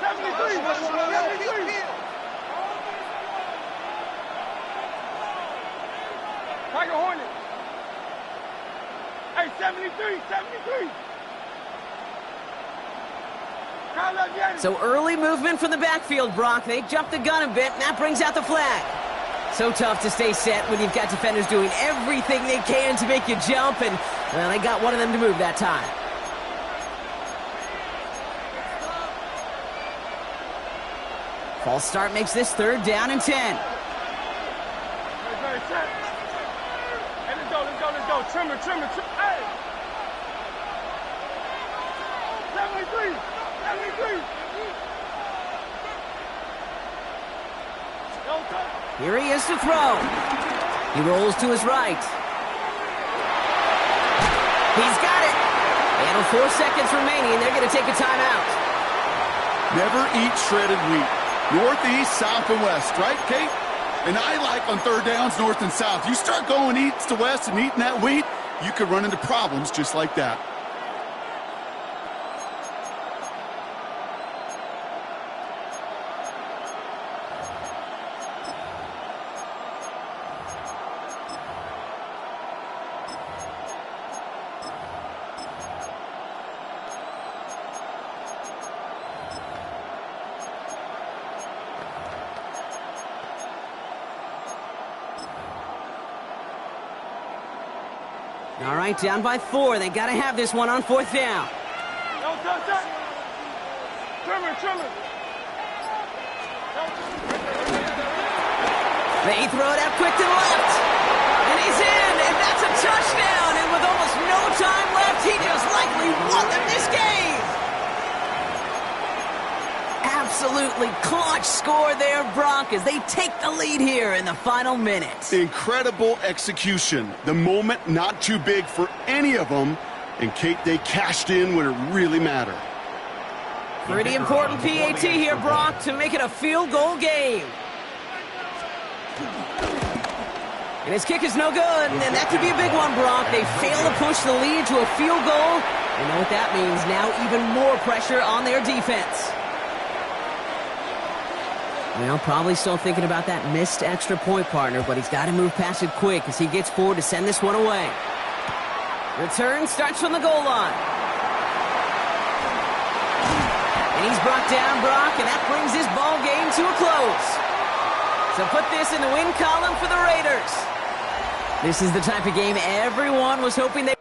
73. Tiger Hornet. Hey, 73. So early movement from the backfield, Brock. They jumped the gun a bit, and that brings out the flag. So tough to stay set when you've got defenders doing everything they can to make you jump, and, well, they got one of them to move that time. False start makes this 3rd down and 10. Hey, let's go. Trimmer. Hey! 73. Here he is to throw. He rolls to his right. He's got it. And with 4 seconds remaining, they're going to take a timeout. Never eat shredded wheat. North, east, south, and west, right, Kate? And I like on 3rd downs, north and south. You start going east to west and eating that wheat, you could run into problems just like that. All right, down by 4. They got to have this one on 4th down. Trimmer. They throw it out quick to the left. And he's in, and that's a touchdown. And with almost no time left, he just likely won them this game. Absolutely clutch score there, Brock, as they take the lead here in the final minute. Incredible execution. The moment not too big for any of them. And, Kate, they cashed in when it really mattered. Pretty important PAT here, Brock, to make it a field goal game. And his kick is no good, and that could be a big one, Brock. They fail to push the lead to a field goal. You know what that means. Now even more pressure on their defense. Well, probably still thinking about that missed extra point, partner, but he's got to move past it quick as he gets forward to send this one away. Return starts from the goal line. And he's brought down, Brock, and that brings this ball game to a close. So put this in the win column for the Raiders. This is the type of game everyone was hoping they...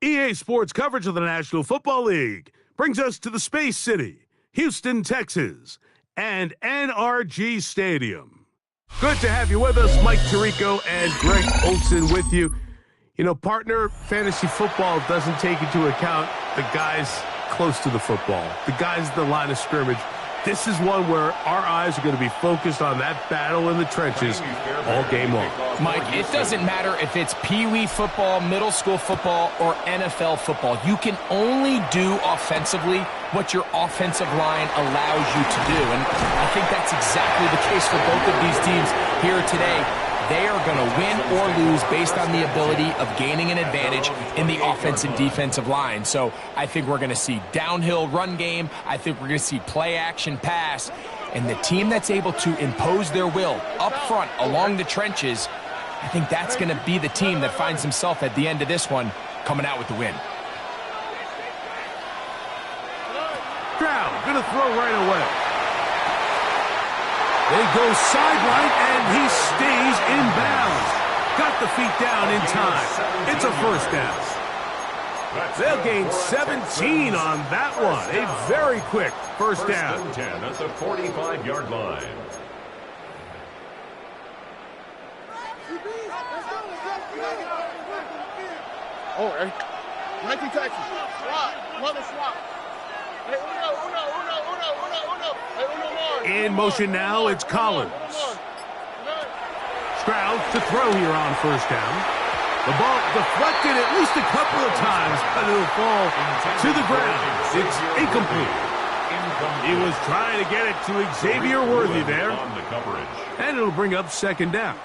EA Sports coverage of the National Football League brings us to the Space City, Houston, Texas, and NRG Stadium. Good to have you with us. Mike Tirico and Greg Olson with you. You know, partner, fantasy football doesn't take into account the guys close to the football, the guys at the line of scrimmage. This is one where our eyes are going to be focused on that battle in the trenches all game long. Mike, it doesn't matter if it's Pee-wee football, middle school football, or NFL football. You can only do offensively what your offensive line allows you to do. And I think that's exactly the case for both of these teams here today. They are going to win or lose based on the ability of gaining an advantage in the offense and defensive line. So I think we're going to see downhill run game. I think we're going to see play action pass. And the team that's able to impose their will up front along the trenches, I think that's going to be the team that finds himself at the end of this one coming out with the win. Stroud going to throw right away. They go sideline, and he stays in bounds. Got the feet down in time. It's a first down. They'll gain 17 on that one. A very quick first down. First and 10 at the 45-yard line. Oh, hey. 19 Texas. Swap. Another swap. Hey, uno. Hey, uno more. In motion now, it's Collins. Stroud to throw here on first down. The ball deflected at least a couple of times, but it'll fall to the ground. It's incomplete. He was trying to get it to Xavier Worthy there. And it'll bring up second down.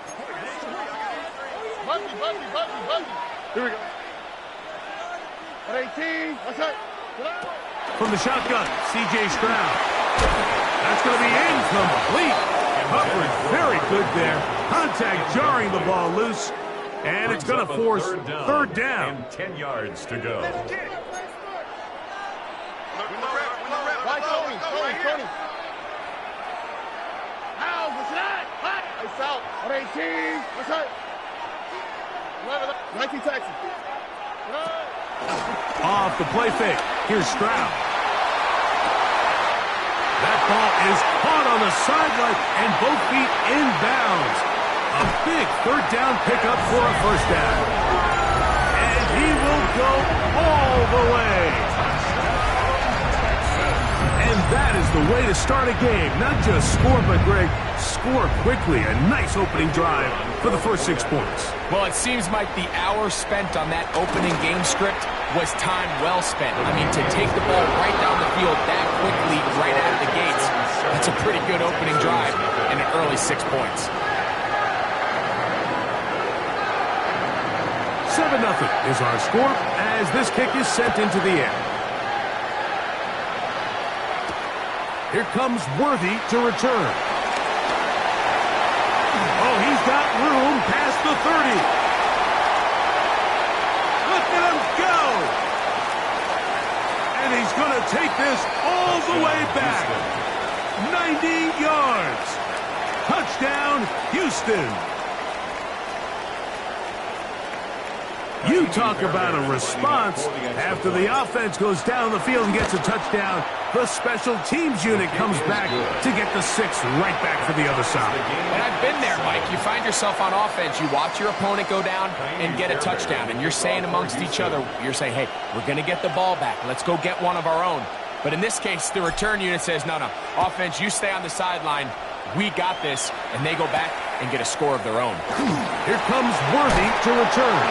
Buggy. Here we go. 18. What's that? From the shotgun, C.J. Stroud. That's going to be incomplete. Coverage very good there. Contact jarring the ball loose. And it's going to force third down. And 10 yards to go. Tony. How? What's that? It's out. 18. What's that? 19 Texas. Off the play fake. Here's Stroud. That ball is caught on the sideline and both feet in bounds. A big third down pickup for a first down. And he will go all the way. And that is the way to start a game. Not just score, but Greg, score quickly. A nice opening drive for the first 6 points. Well, it seems like the hour spent on that opening game script was time well spent. I mean, to take the ball right down the field that quickly, right out of the gates, that's a pretty good opening drive and an early 6 points. 7-0 is our score as this kick is sent into the air. Here comes Worthy to return. Oh, he's got room past the 30. Look at him go. And he's going to take this all the way back. 90 yards. Touchdown, Houston. You talk about a response. After the offense goes down the field and gets a touchdown, the special teams unit comes back to get the 6 right back for the other side. And I've been there, Mike. You find yourself on offense, you watch your opponent go down and get a touchdown, and you're saying amongst each other, you're saying, hey, we're going to get the ball back. Let's go get one of our own. But in this case, the return unit says, no, offense, you stay on the sideline. We got this, and they go back and get a score of their own. Here comes Worthy to return.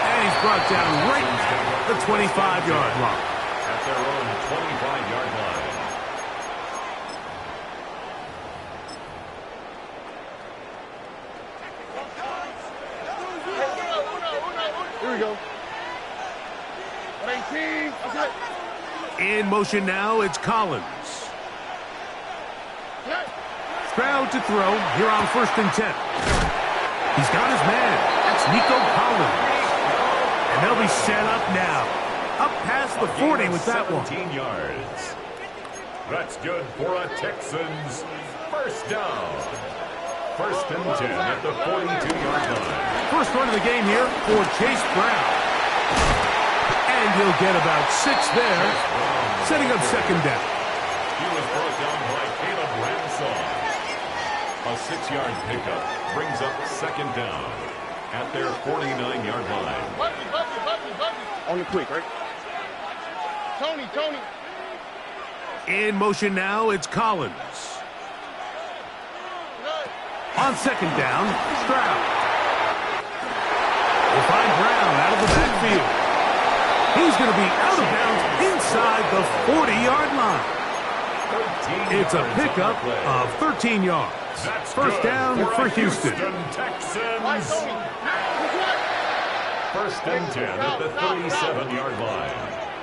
And he's brought down right at the 25-yard line. At their own 25-yard line. Here we go. 18. In motion now, it's Collins. Stroud to throw here on 1st and 10. He's got his man. That's Nico Collins. And they'll be set up now. Up past the 40 with that one. 17 yards. That's good for a Texans first down. 1st and 10 at the 42-yard line. First run of the game here for Chase Brown. And he'll get about 6 there, setting up second down. He was brought down by Caleb Ransom. A 6-yard pickup brings up second down at their 49-yard line. On the quick, right? Tony. In motion now, it's Collins. On second down, Stroud. We'll find Brown out of the backfield. He's going to be out of bounds inside the 40-yard line. It's a pickup of 13 yards. That's First down for Houston. Texans. First and 10 at the 37-yard line.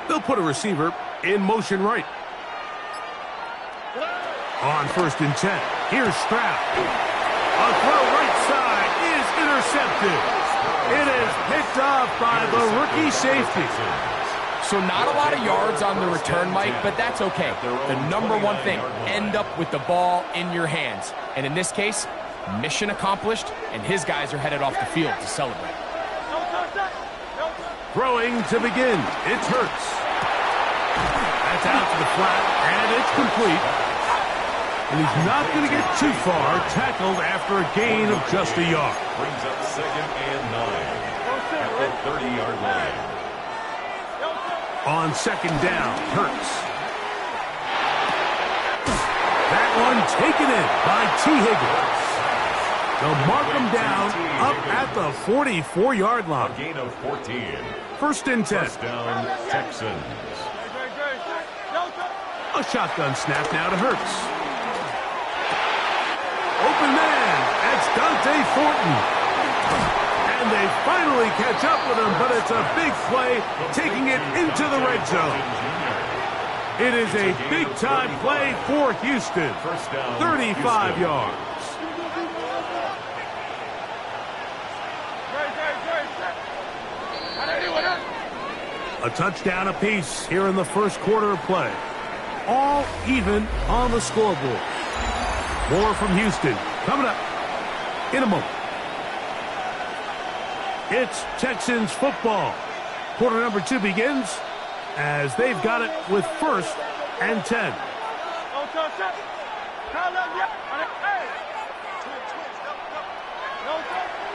They'll put a receiver in motion right. On first and 10, here's Stroud. A throw right side is intercepted. It is picked off by the rookie safety. So not a lot of yards on the return, Mike, but that's okay. The number one thing, end up with the ball in your hands. And in this case, mission accomplished, and his guys are headed off the field to celebrate. Throwing to begin, it's Hurts. That's out to the flat, and it's complete. And he's not going to get too far, tackled after a gain of just a yard. Brings up second and 9 at the 30-yard line. On second down, Hurts. That one taken in by T. Higgins. They'll mark him down up at the 44-yard line. A gain of 14. First and 10. First down, Texans. A shotgun snap now to Hurts. Open man, that's Dante Thornton. And they finally catch up with him, but it's a big play, taking it into the red zone. It is a big-time play for Houston. 35 yards. A touchdown apiece here in the first quarter of play. All even on the scoreboard. More from Houston coming up in a moment. It's Texans football. Quarter number 2 begins as they've got it with first and 10.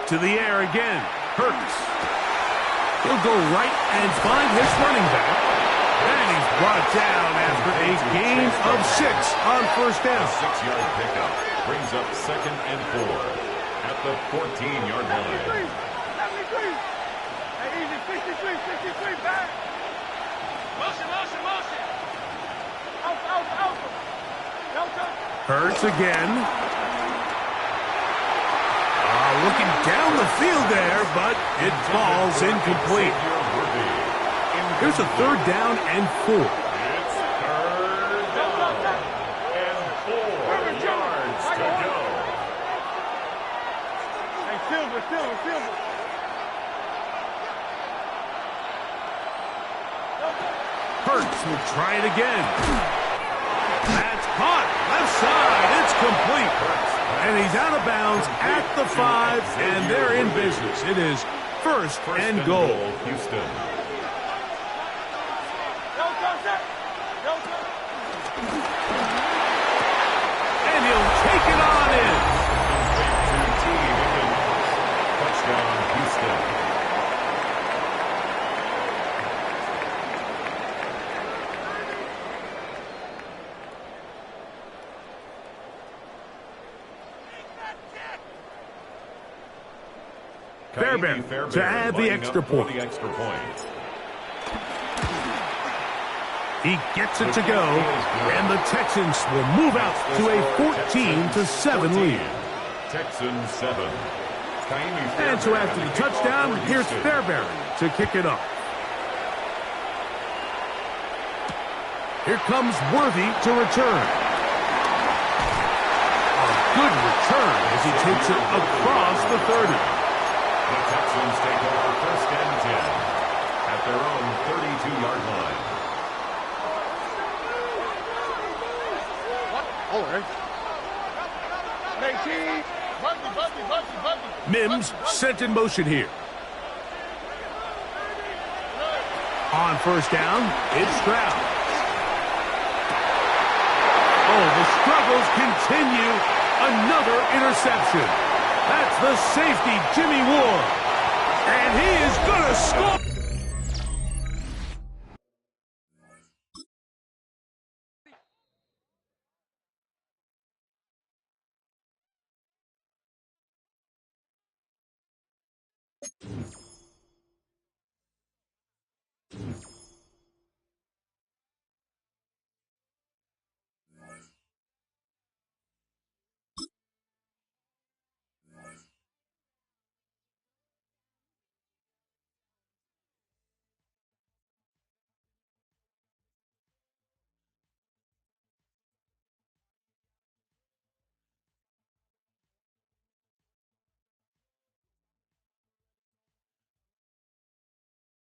To the air again. Hurts. He'll go right and find his running back. And he's brought down after a gain of 6 on first down. A 6-yard pickup brings up second and 4 at the 14-yard line. 73. Hey, easy, 63, back. Motion. Out. Hurts again. Looking down the field there, but it falls incomplete. Here's a third down and 4. It's third down and 4 yards to go. Hey, Silver. Hurts will try it again. That's caught. Left side. It's complete. And he's out of bounds at the 5, and they're in business. It is first and goal. Houston. And he'll take it on in. Touchdown, Houston. Fairbairn to add the extra point. He gets it to go, and the Texans will move out to a 14-7 lead. Texans 7. And so after the touchdown, here's Fairbairn to kick it off. Here comes Worthy to return. A good return as he takes it across the 30. The Texans take over first and 10 at their own 32-yard line. Mims sent in motion here. On first down, it's Stroud. Oh, the struggles continue another interception. That's the safety, Jimmy Ward. And he is going to score.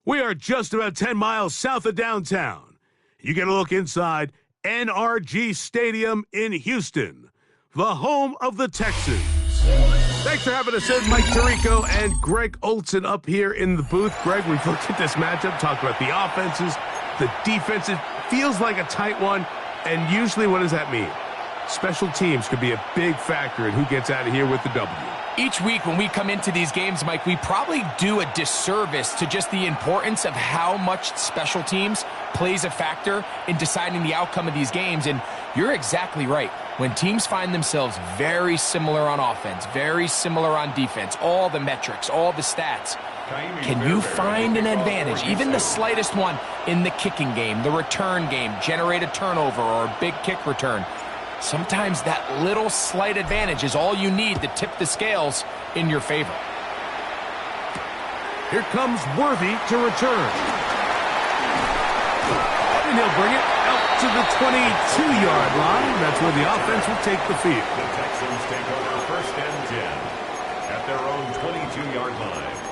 We are just about 10 miles south of downtown. You get a look inside NRG Stadium in Houston, the home of the Texans. Thanks for having us in, Mike Tirico and Greg Olson up here in the booth. Greg, we've looked at this matchup, talked about the offenses, the defenses. Feels like a tight one, and usually what does that mean? Special teams could be a big factor in who gets out of here with the W. Each week when we come into these games, Mike, we probably do a disservice to just the importance of how much special teams plays a factor in deciding the outcome of these games. And you're exactly right. When teams find themselves very similar on offense, very similar on defense, all the metrics, all the stats, can you find an advantage, even the slightest one, in the kicking game, the return game, generate a turnover or a big kick return? Sometimes that little slight advantage is all you need to tip the scales in your favor. Here comes Worthy to return. And he'll bring it out to the 22-yard line. That's where the offense will take the field. The Texans take over 1st and 10 at their own 22-yard line.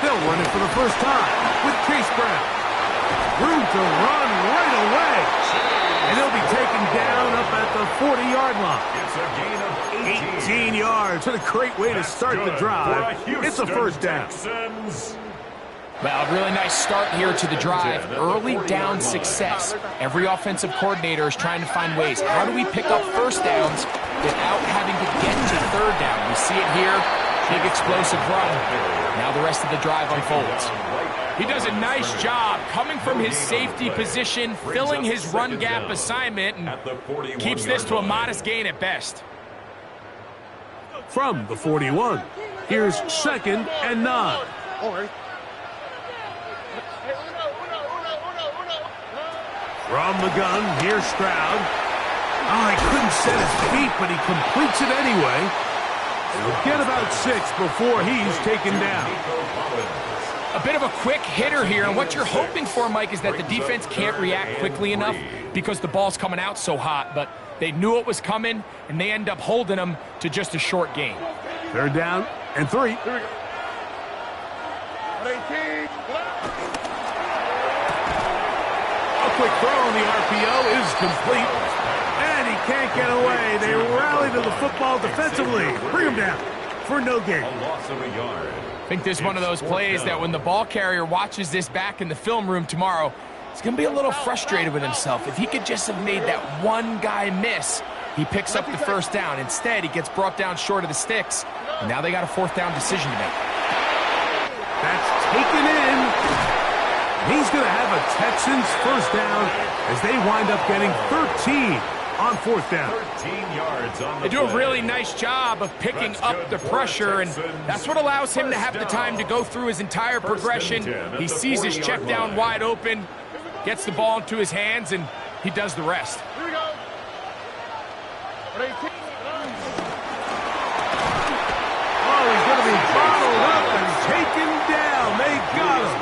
They'll run it for the first time with Chase Brown. Room to run right away. And he'll be taken down up at the 40-yard line. It's a gain of 18 yards. What a great way to start the drive. It's a first down. Well, a really nice start here to the drive. Early down success. Every offensive coordinator is trying to find ways. How do we pick up first downs without having to get to third down? We see it here. Big explosive run. Now the rest of the drive unfolds. He does a nice job coming from his safety position, filling his run gap assignment, and keeps this to a modest gain at best. From the 41, here's 2nd and 9. From the gun, here's Stroud. Oh, he couldn't set his feet, but he completes it anyway. He'll get about 6 before he's taken down. A bit of a quick hitter here, and what you're hoping for, Mike, is that the defense can't react quickly enough because the ball's coming out so hot, but they knew it was coming, and they end up holding them to just a short gain. 3rd down and 3. Here we go. 18. A quick throw on the RPO is complete. And he can't get away. They rally to the football defensively. Bring him down for no gain. A loss of a yard. I think this is one of those plays that when the ball carrier watches this back in the film room tomorrow, he's going to be a little frustrated with himself. If he could just have made that one guy miss, he picks up the first down. Instead, he gets brought down short of the sticks, and now they got a 4th down decision to make. That's taken in. He's going to have a Texans first down as they wind up getting 13 on 4th down. 13 yards on the They do a play. really nice job of picking up the pressure, and that's what allows him to have the time to go through his entire progression. He sees his check down wide open, gets the ball into his hands, and he does the rest. Here we go. 18. Oh, he's going to be bottled up and taken down. They got him.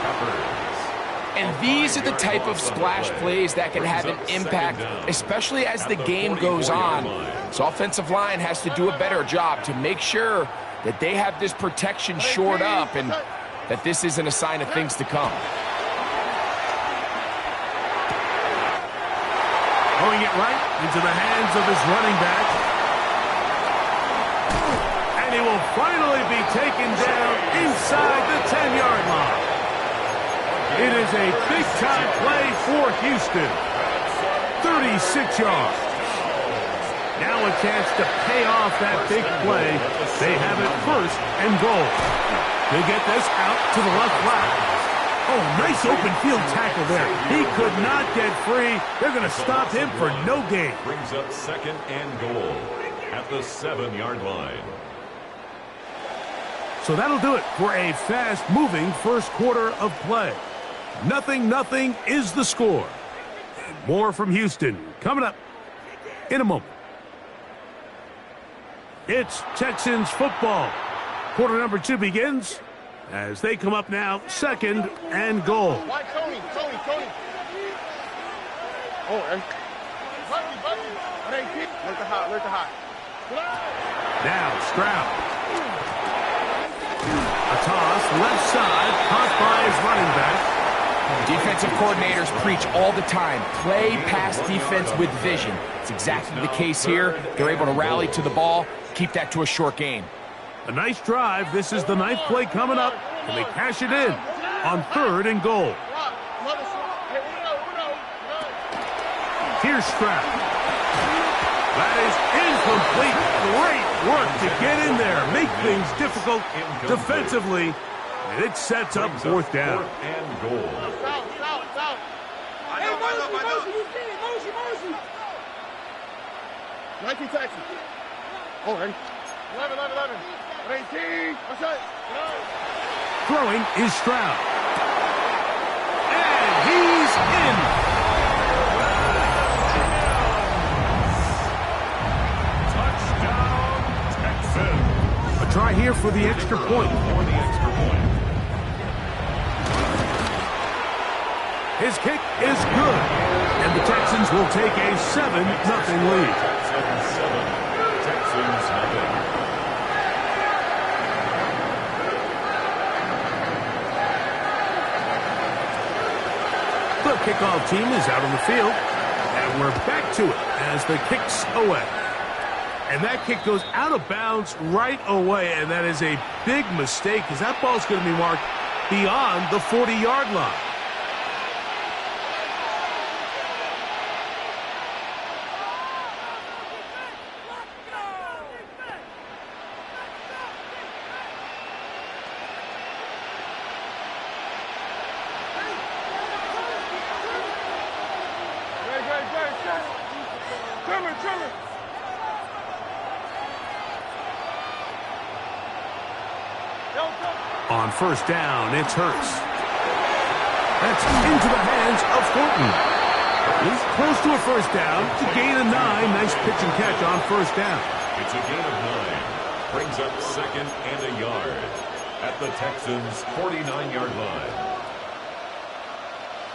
And these are the type of splash plays that can have an impact, especially as the game goes on. So offensive line has to do a better job to make sure that they have this protection shored up and that this isn't a sign of things to come. Throwing it right into the hands of his running back. And And he will finally be taken down inside the 10-yard line. It is a big-time play for Houston. 36 yards. Now a chance to pay off that big play. They have it first and goal. They get this out to the left flat. Oh, nice open field tackle there. He could not get free. They're going to stop him for no gain. Brings up second and goal at the 7-yard line. So that'll do it for a fast-moving first quarter of play. 0-0 is the score. And more from Houston coming up in a moment. It's Texans football. Quarter number 2 begins as they come up now, second and goal. Why Tony? Oh, hey. Look at hot. Now Stroud. A toss, left side, caught by his running back. Defensive coordinators preach all the time, play pass defense with vision. It's exactly the case here. They're able to rally to the ball, keep that to a short gain. A nice drive. This is the 9th play coming up, and they cash it in on 3rd and goal. Here's Stroud. That is incomplete. Great work to get in there, make things difficult defensively, and it sets up 4th down. 4th and goal. Nike Texas. Oh, ready? 11. 18. What's up? Throwing is Stroud. And he's in. Touchdown, Texans. A try here for the extra point. His kick is good. And the Texans will take a 7-0 lead. Texans 7, Texans nothing. The kickoff team is out on the field, and we're back to it as the kick's away. And that kick goes out of bounds right away, and that is a big mistake because that ball's going to be marked beyond the 40-yard line. Trimmer. On 1st down, it's Hurts. That's into the hands of Horton. He's close to a 1st down to gain a 9. Nice pitch and catch on 1st down. It's a gain of 9. Brings up 2nd and a yard at the Texans' 49-yard line.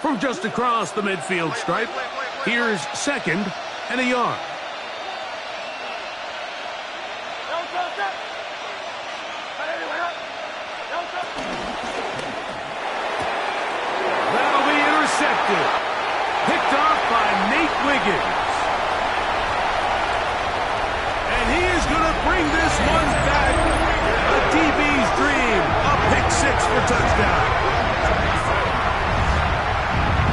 From just across the midfield stripe, here's 2nd and a yard. That'll be intercepted. Picked off by Nate Wiggins. And he is going to bring this one back. A DB's dream. A pick 6 for touchdown.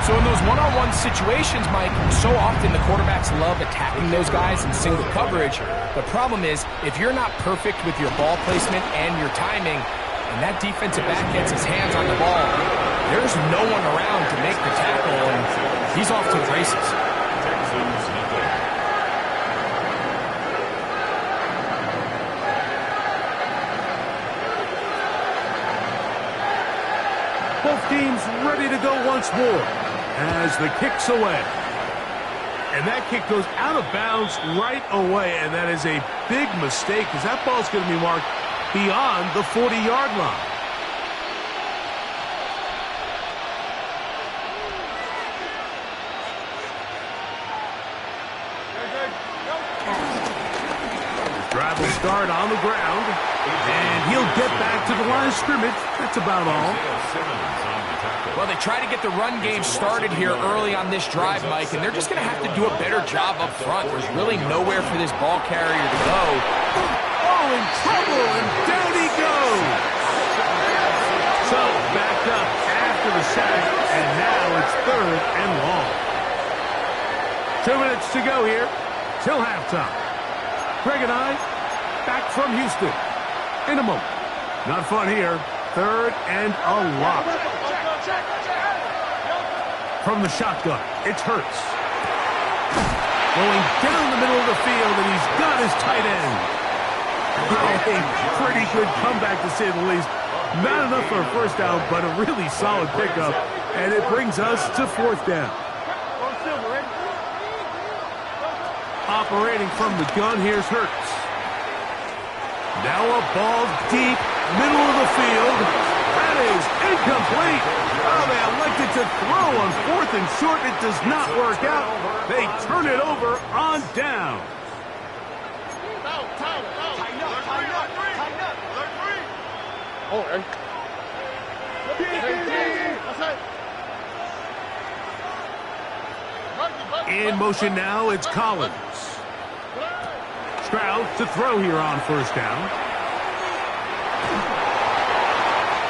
So in those one-on-one situations, Mike, so often the quarterbacks love attacking those guys in single coverage. The problem is, if you're not perfect with your ball placement and your timing, and that defensive back gets his hands on the ball, there's no one around to make the tackle, and he's off to the races. Texans nothing. Both teams ready to go once more as the kick's away. And that kick goes out of bounds right away, and that is a big mistake because that ball's going to be marked beyond the 40-yard line. The drive will start on the ground, and he'll get back to the line of scrimmage. That's about all. Well, they try to get the run game started here early on this drive, Mike, and they're just going to have to do a better job up front. There's really nowhere for this ball carrier to go. Oh, in trouble, and down he goes. So backed up after the sack, and now it's 3rd and long. 2 minutes to go here till halftime. Greg and I back from Houston in a moment. Not fun here. 3rd and a lot. From the shotgun, it's Hurts. Going down the middle of the field, and he's got his tight end. A pretty good comeback, to say the least. Not enough for a first down, but a really solid pickup. And it brings us to 4th down. Operating from the gun, here's Hurts. Now a ball deep, middle of the field. That is incomplete. Oh, they elected to throw on 4th and short. It does not work out. They turn it over on down. In motion now, it's Collins. Stroud to throw here on 1st down.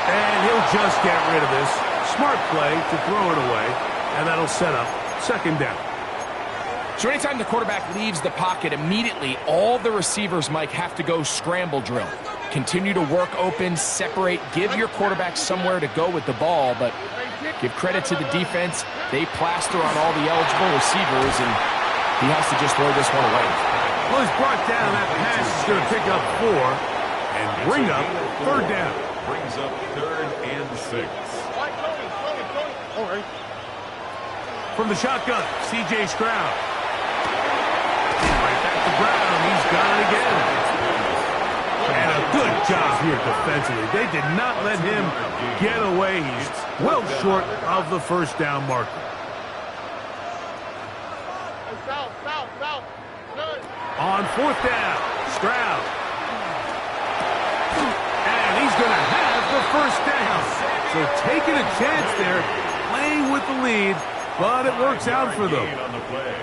And he'll just get rid of this. Smart play to throw it away, and that'll set up 2nd down. So anytime the quarterback leaves the pocket, immediately all the receivers, Mike, have to go scramble drill. Continue to work open, separate, give your quarterback somewhere to go with the ball, but give credit to the defense. They plaster on all the eligible receivers, and he has to just throw this one away. Well, he's brought down. That pass is going to pick up 4 and bring up 3rd down. Brings up 3rd and 6. From the shotgun, C.J. Stroud. Right back to Brown. He's got it again. And a good job here defensively. They did not let him get away. He's well short of the 1st down marker. On 4th down, Stroud. And he's going to have the 1st down. So taking a chance there, playing with the lead, but it works out for them. On the play.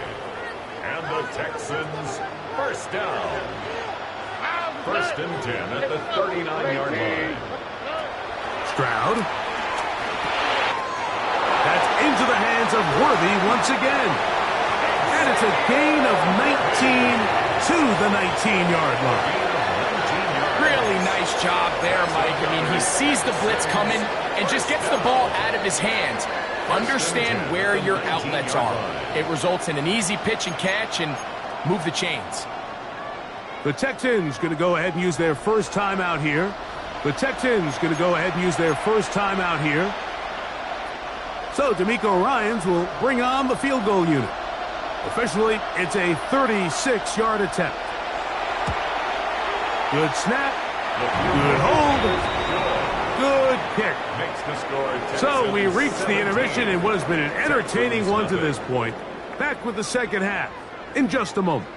And the Texans 1st down. 1st and 10 at the 39-yard line. Stroud. That's into the hands of Worthy once again. And it's a gain of 19 to the 19-yard line. Really nice job there, Mike. I mean, he sees the blitz coming and just gets the ball out of his hands. Understand where your outlets are. It results in an easy pitch and catch and move the chains. The Texans going to go ahead and use their 1st timeout here. So D'Amico Ryans will bring on the field goal unit. Officially, it's a 36-yard attempt. Good snap. Good hold. Good kick. So we reach the intermission in what has been an entertaining one to this point. Back with the 2nd half in just a moment.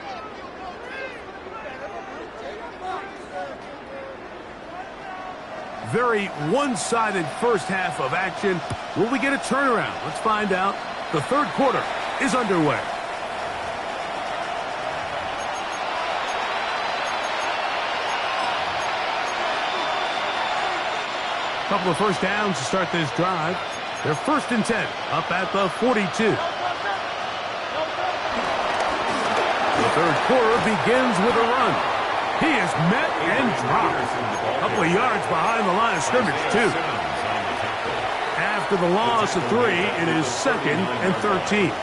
Very one-sided 1st half of action. Will we get a turnaround? Let's find out. The 3rd quarter is underway. Couple of 1st downs to start this drive. They're 1st and 10 up at the 42. The 3rd quarter begins with a run. He is met and dropped. A couple of yards behind the line of scrimmage, too. After the loss of 3, it is 2nd and 13.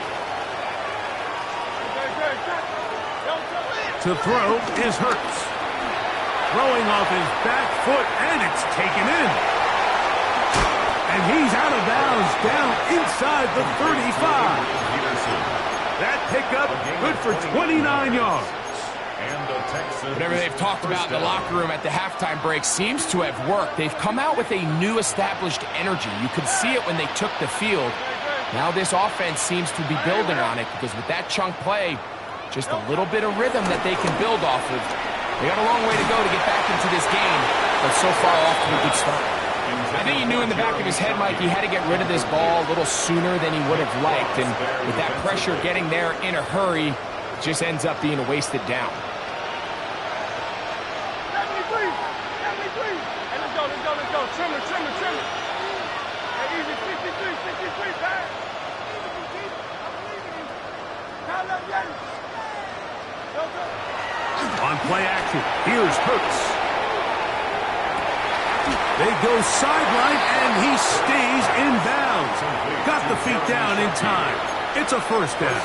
To throw is Hurts. Throwing off his back foot, and it's taken in. And he's out of bounds down inside the 35. That pickup good for 29 yards. Whatever they've talked about in the locker room at the halftime break seems to have worked. They've come out with a new established energy. You could see it when they took the field. Now this offense seems to be building on it because with that chunk play, just a little bit of rhythm that they can build off of. They got a long way to go to get back into this game, but so far off to a good start. I think he knew in the back of his head, Mike, he had to get rid of this ball a little sooner than he would have liked. And with that pressure getting there in a hurry, it just ends up being a wasted down. On play action, here's Hurts. They go sideline, and he stays in bounds. Got the feet down in time. It's a first down.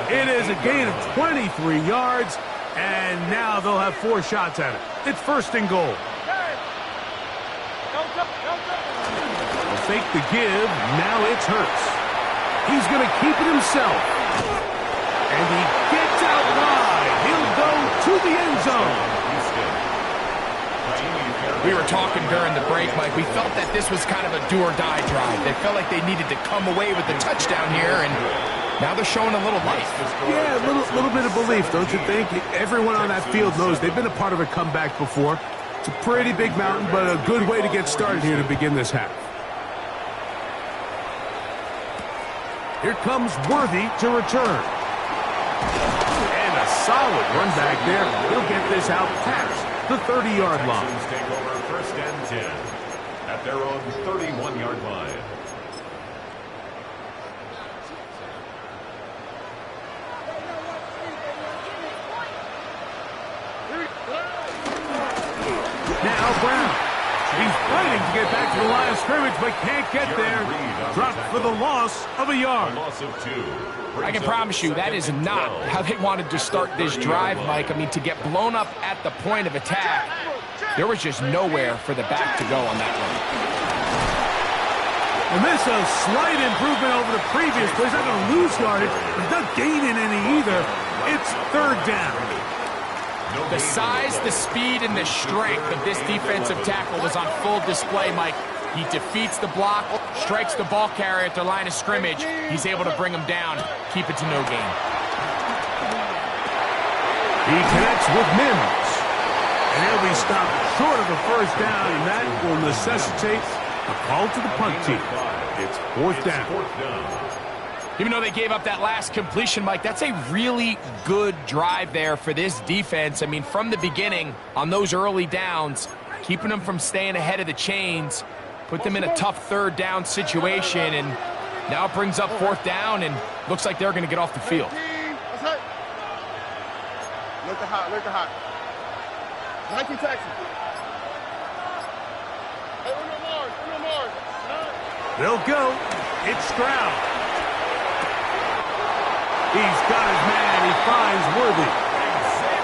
It is a gain of 23 yards, and now they'll have 4 shots at it. It's first and goal. They'll fake the give. Now it's Hurts. He's going to keep it himself. And he gets out wide. He'll go to the end zone. We were talking during the break, Mike. We felt that this was kind of a do-or-die drive. They felt like they needed to come away with the touchdown here, and now they're showing a little life. Yeah, a little bit of belief, don't you think? Everyone on that field knows they've been a part of a comeback before. It's a pretty big mountain, but a good way to get started here to begin this half. Here comes Worthy to return. And a solid run back there. He'll get this out past the 30-yard line. Take over first and 10 at their own 31-yard line. Now Brown. He's fighting to get back to the line of scrimmage, but can't get there. Dropped for the loss of a yard. I can promise you that is not how they wanted to start this drive, Mike. I mean, to get blown up at the point of attack, there was just nowhere for the back to go on that one. And this is a slight improvement over the previous play. He's not going to lose yardage. He's not gaining any either. It's third down. The size, the speed, and the strength of this defensive tackle was on full display, Mike. He defeats the block, strikes the ball carrier at the line of scrimmage. He's able to bring him down, keep it to no gain. He connects with Mims. And he'll be stopped short of a first down, and that will necessitate a call to the punt team. It's fourth down. Even though they gave up that last completion, Mike, that's a really good drive there for this defense. I mean, from the beginning, on those early downs, keeping them from staying ahead of the chains, put them in a tough third down situation, and now it brings up fourth down, and looks like they're going to get off the field. Look the hot, look the hot. 19 Texas. Hey, no more. They'll go. It's Stroud. He's got his man. He finds Worthy.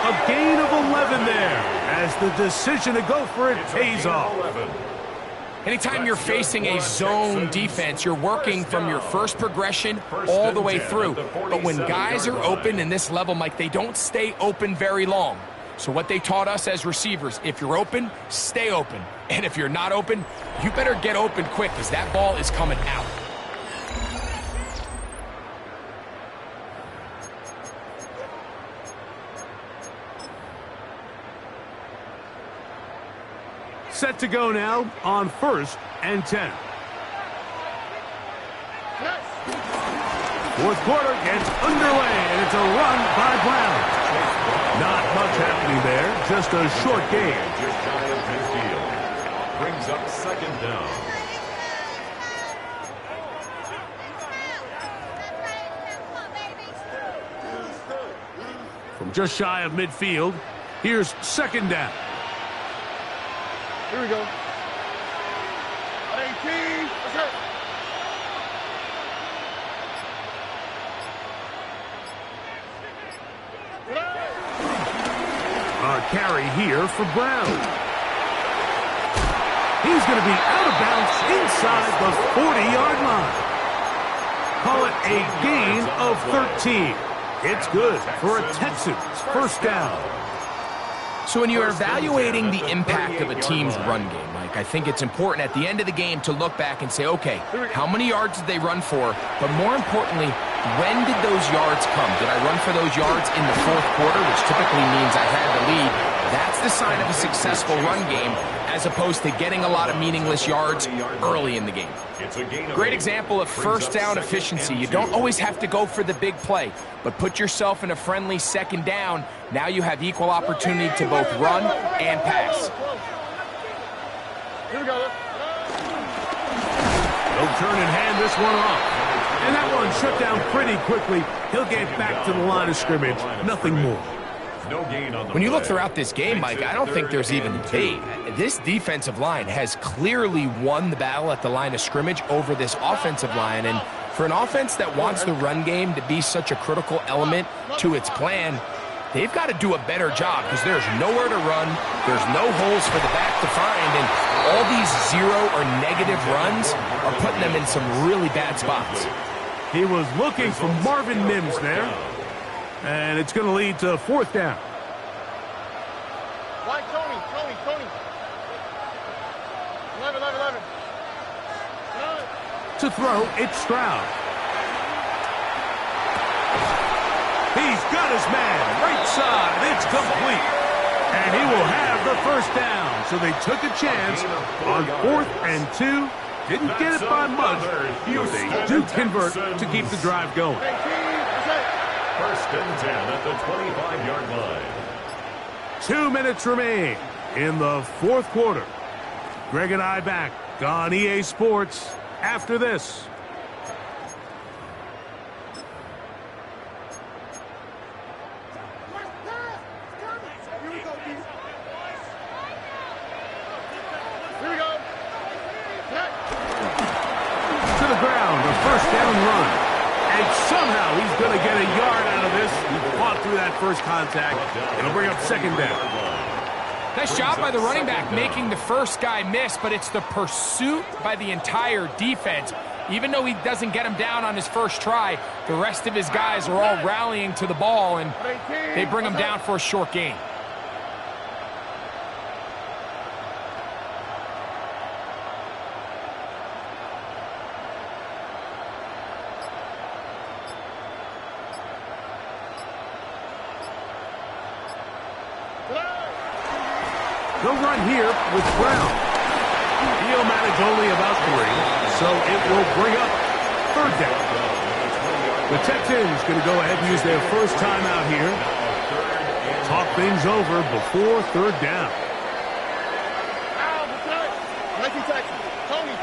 A gain of 11 there as the decision to go for it pays off. Anytime you're facing a zone defense, you're working from your first progression all the way through. But when guys are open in this level, Mike, they don't stay open very long. So what they taught us as receivers, if you're open, stay open. And if you're not open, you better get open quick because that ball is coming out. Set to go now on first and 10. Fourth quarter gets underway, and it's a run by Brown. Not much happening there, just a short gain. Just shy of midfield. Brings up second down. From just shy of midfield, here's second down. Here we go. 18. Let's go. A carry here for Brown. He's going to be out of bounds inside the 40-yard line. Call it a gain of 13. It's good for a Texans first down. So when you're evaluating the impact of a team's run game, Mike, I think it's important at the end of the game to look back and say, okay, how many yards did they run for? But more importantly, when did those yards come? Did I run for those yards in the fourth quarter, which typically means I had the lead? That's the sign of a successful run game, as opposed to getting a lot of meaningless yards early in the game. Great example of first down efficiency. You don't always have to go for the big play, but put yourself in a friendly second down. Now you have equal opportunity to both run and pass. Here we go. They'll turn and hand this one off. And that one shut down pretty quickly. He'll get back to the line of scrimmage. Nothing more. No gain on the When you look play. throughout this game, Mike, I don't think there's even debate. This defensive line has clearly won the battle at the line of scrimmage over this offensive line. And for an offense that wants the run game to be such a critical element to its plan, they've got to do a better job because there's nowhere to run. There's no holes for the back to find. And all these zero or negative runs are putting them in some really bad spots. He was looking for Marvin Mims there. And it's going to lead to 4th down. White, Tony. 11. To throw, it's Stroud. He's got his man. Right side. It's complete. And he will have the 1st down. So they took a chance on 4th and 2. Didn't get it by much. They do convert to keep the drive going. 1st and 10 at the 25-yard line. 2 minutes remain in the 4th quarter. Greg and I back on EA Sports after this. Here we go. To the ground, a 1st down run. And somehow he's going to get a yard out of this. He fought through that first contact. It'll bring up 2nd down. Nice job by the running back making the first guy miss, but it's the pursuit by the entire defense. Even though he doesn't get him down on his first try, the rest of his guys are all rallying to the ball, and they bring him down for a short gain. No run here with Brown. He'll manage only about 3, so it will bring up 3rd down. The Texans going to go ahead and use their first timeout here. Talk things over before 3rd down. Tony.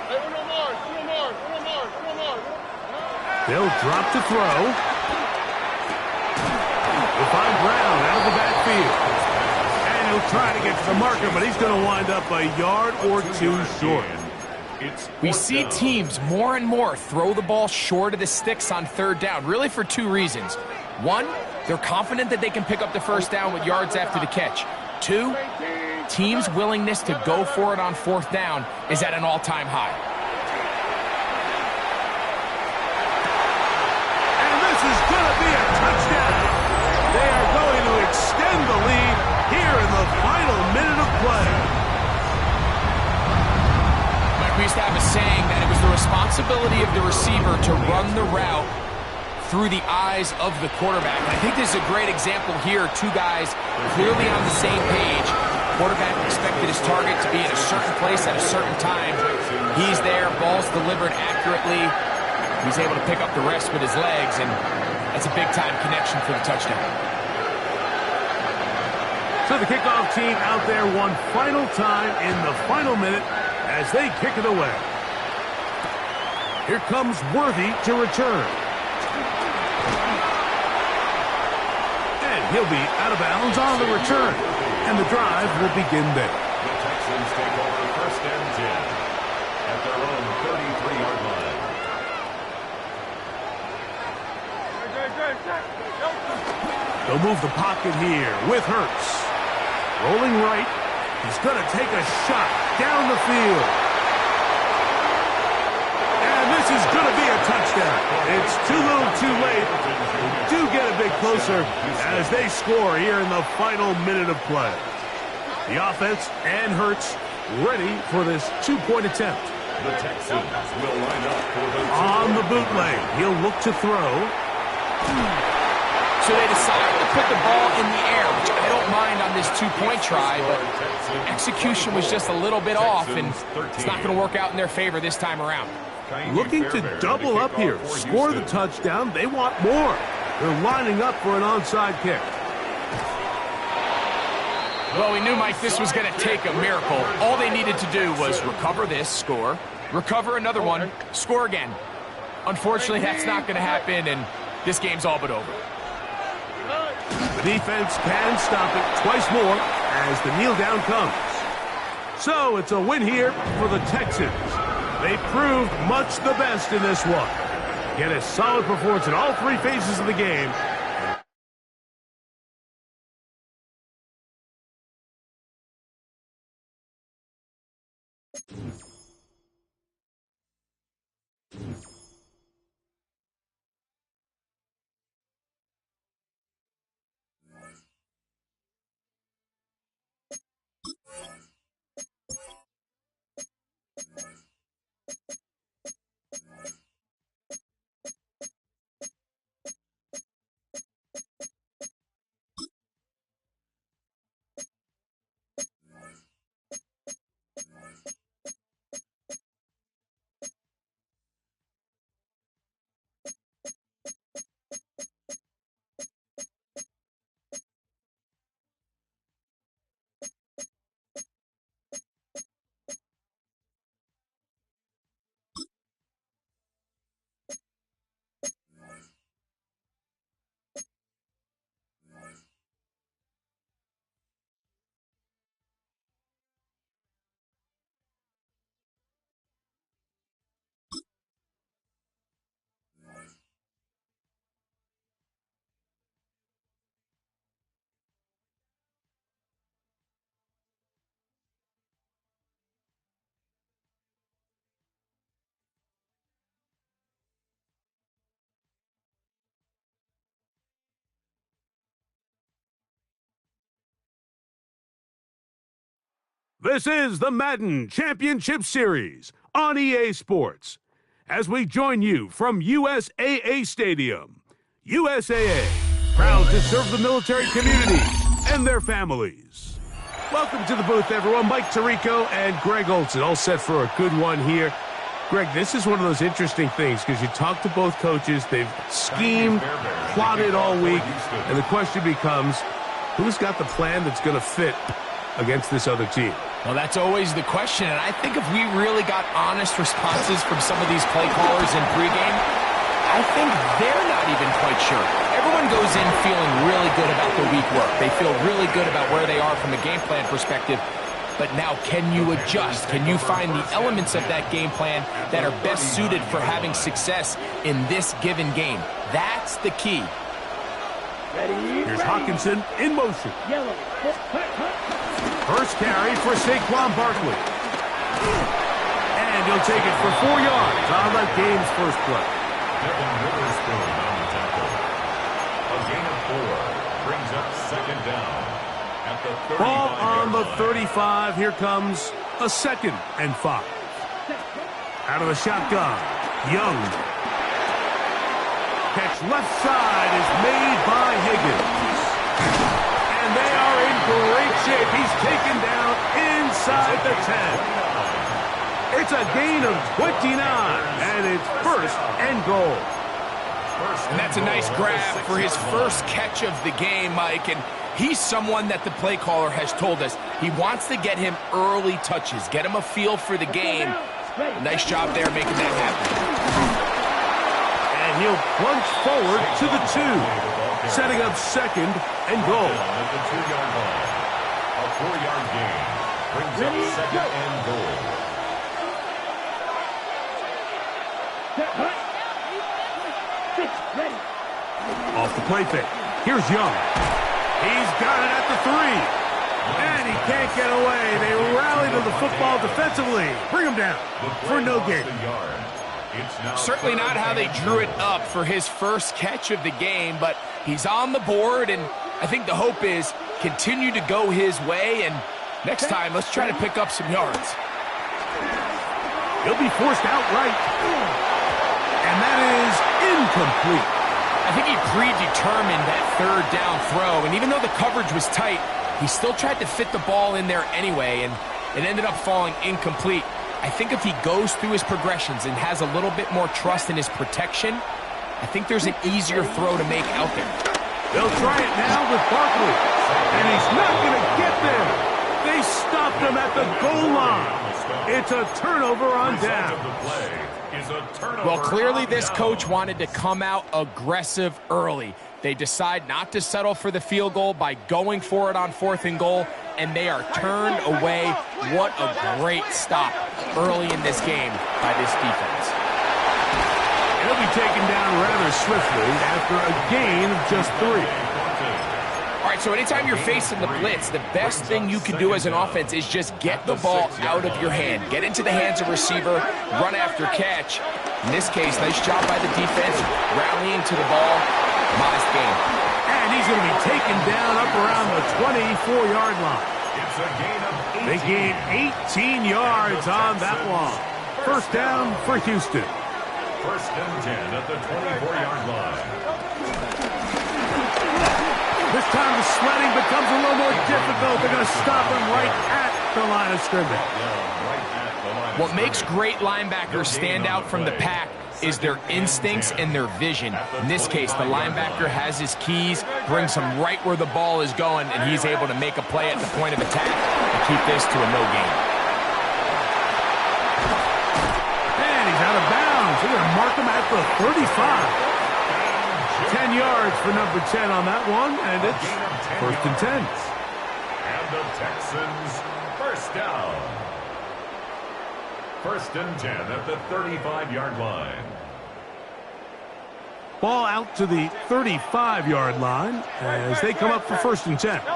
Hey, one more. They'll drop to throw. We'll find Brown out of the backfield. And he'll try to get to the marker, but he's going to wind up a yard or 2 short. We see teams more and more throw the ball short of the sticks on 3rd down, really for 2 reasons. 1, they're confident that they can pick up the 1st down with yards after the catch. 2, teams' willingness to go for it on 4th down is at an all-time high. And this is going to be a touchdown. They are going to extend the lead here in the final minute of play. Mike, we used to have a saying that it was the responsibility of the receiver to run the route through the eyes of the quarterback. And I think this is a great example here. 2 guys clearly on the same page. Quarterback expected his target to be in a certain place at a certain time. He's there, ball's delivered accurately. He's able to pick up the rest with his legs, and that's a big-time connection for the touchdown. So the kickoff team out there one final time in the final minute as they kick it away. Here comes Worthy to return. And he'll be out of bounds on the return. And the drive will begin there. The Texans take over 1st and 10 at their own 33-yard line. They'll move the pocket here with Hurts. Rolling right. He's going to take a shot down the field. And this is going to be a touchdown. It's too little too late. They do get a bit closer as they score here in the final minute of play. The offense and Hurts ready for this 2-point attempt. The Texans will line up for the on the bootleg. He'll look to throw. So they decided to put the ball in the air, which I don't mind on this 2-point try, but execution was just a little bit off, and it's not going to work out in their favor this time around. Looking to double up here, score the touchdown. They want more. They're lining up for an onside kick. Well, we knew, Mike, this was going to take a miracle. All they needed to do was recover this, score, recover another one, score again. Unfortunately, that's not going to happen, and this game's all but over. defense can stop it twice more as the kneel down comes. So it's a win here for the Texans. They proved much the best in this one. Get a solid performance in all three phases of the game. This is the Madden Championship Series on EA Sports. As we join you from USAA Stadium, USAA, proud to serve the military communities and their families. Welcome to the booth, everyone. Mike Tirico and Greg Olson, all set for a good one here. Greg, this is one of those interesting things because you talk to both coaches. They've schemed, plotted all week, and the question becomes, who's got the plan that's going to fit against this other team? Well, that's always the question, and I think if we really got honest responses from some of these play callers in pregame, I think they're not even quite sure. Everyone goes in feeling really good about the week work. They feel really good about where they are from a game plan perspective. But now, can you adjust? Can you find the elements of that game plan that are best suited for having success in this given game? That's the key. Here's Hawkinson in motion. First carry for Saquon Barkley. And he'll take it for 4 yards on the game's first play. Devin Witherspoon on the tackle. A gain of 4 brings up second down at the 35. Ball on the 35. Here comes a 2nd and 5. Out of the shotgun, Young. Catch left side is made by Higgins. And they are in great shape. He's taken down inside the 10. It's a gain of 29, and it's 1st and goal. And that's a nice grab for his first catch of the game, Mike. And he's someone that the play caller has told us he wants to get him early touches, get him a feel for the game. Nice job there making that happen. And he'll plunge forward to the 2, setting up 2nd and goal. At the 2-yard line. A 4-yard gain brings up 2nd and goal. Off the play fake. Here's Young. He's got it at the 3. And he can't get away. They rally to the football defensively. Bring him down for no gain. Certainly not how they drew it up for his first catch of the game, but he's on the board, and I think the hope is continue to go his way, and next time, let's try to pick up some yards. He'll be forced outright. And that is incomplete. I think he predetermined that 3rd down throw, and even though the coverage was tight, he still tried to fit the ball in there anyway, and it ended up falling incomplete. I think if he goes through his progressions and has a little bit more trust in his protection, I think there's an easier throw to make out there. They'll try it now with Barkley, and he's not going to get there. They stopped him at the goal line. It's a turnover on down. Well, clearly this coach wanted to come out aggressive early. They decide not to settle for the field goal by going for it on 4th and goal, and they are turned away. What a great stop early in this game by this defense. He'll be taken down rather swiftly after a gain of just 3. All right, so anytime you're facing the blitz, the best thing you can do as an offense is just get the ball out of your hand. Get into the hands of receiver, run after catch. In this case, nice job by the defense, rallying to the ball. Modest gain. And he's going to be taken down up around the 24-yard line. It's a gain of 18. They gain 18 yards on that one. First down for Houston. First and 10 at the 24-yard line. This time the sledding becomes a little more difficult. They're going to stop him right at the line of scrimmage. What makes great linebackers stand out from the pack is their instincts and their vision. In this case, the linebacker has his keys, brings him right where the ball is going, and he's able to make a play at the point of attack and keep this to a no gain. And he's out of bounds. They're going to mark him at the 35. 10 yards for number 10 on that one, and it's first and 10. And the Texans first down. First and 10 at the 35-yard line. Ball out to the 35-yard line as they come up for first and 10. From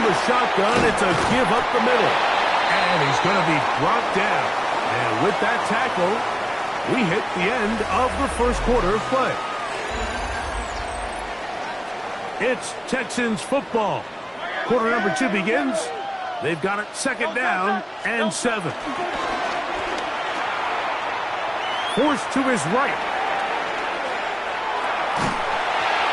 the shotgun, it's a give up the middle. And he's going to be brought down. And with that tackle, we hit the end of the first quarter of play. It's Texans football. Quarter number 2 begins. They've got it second down and 7. Forced to his right.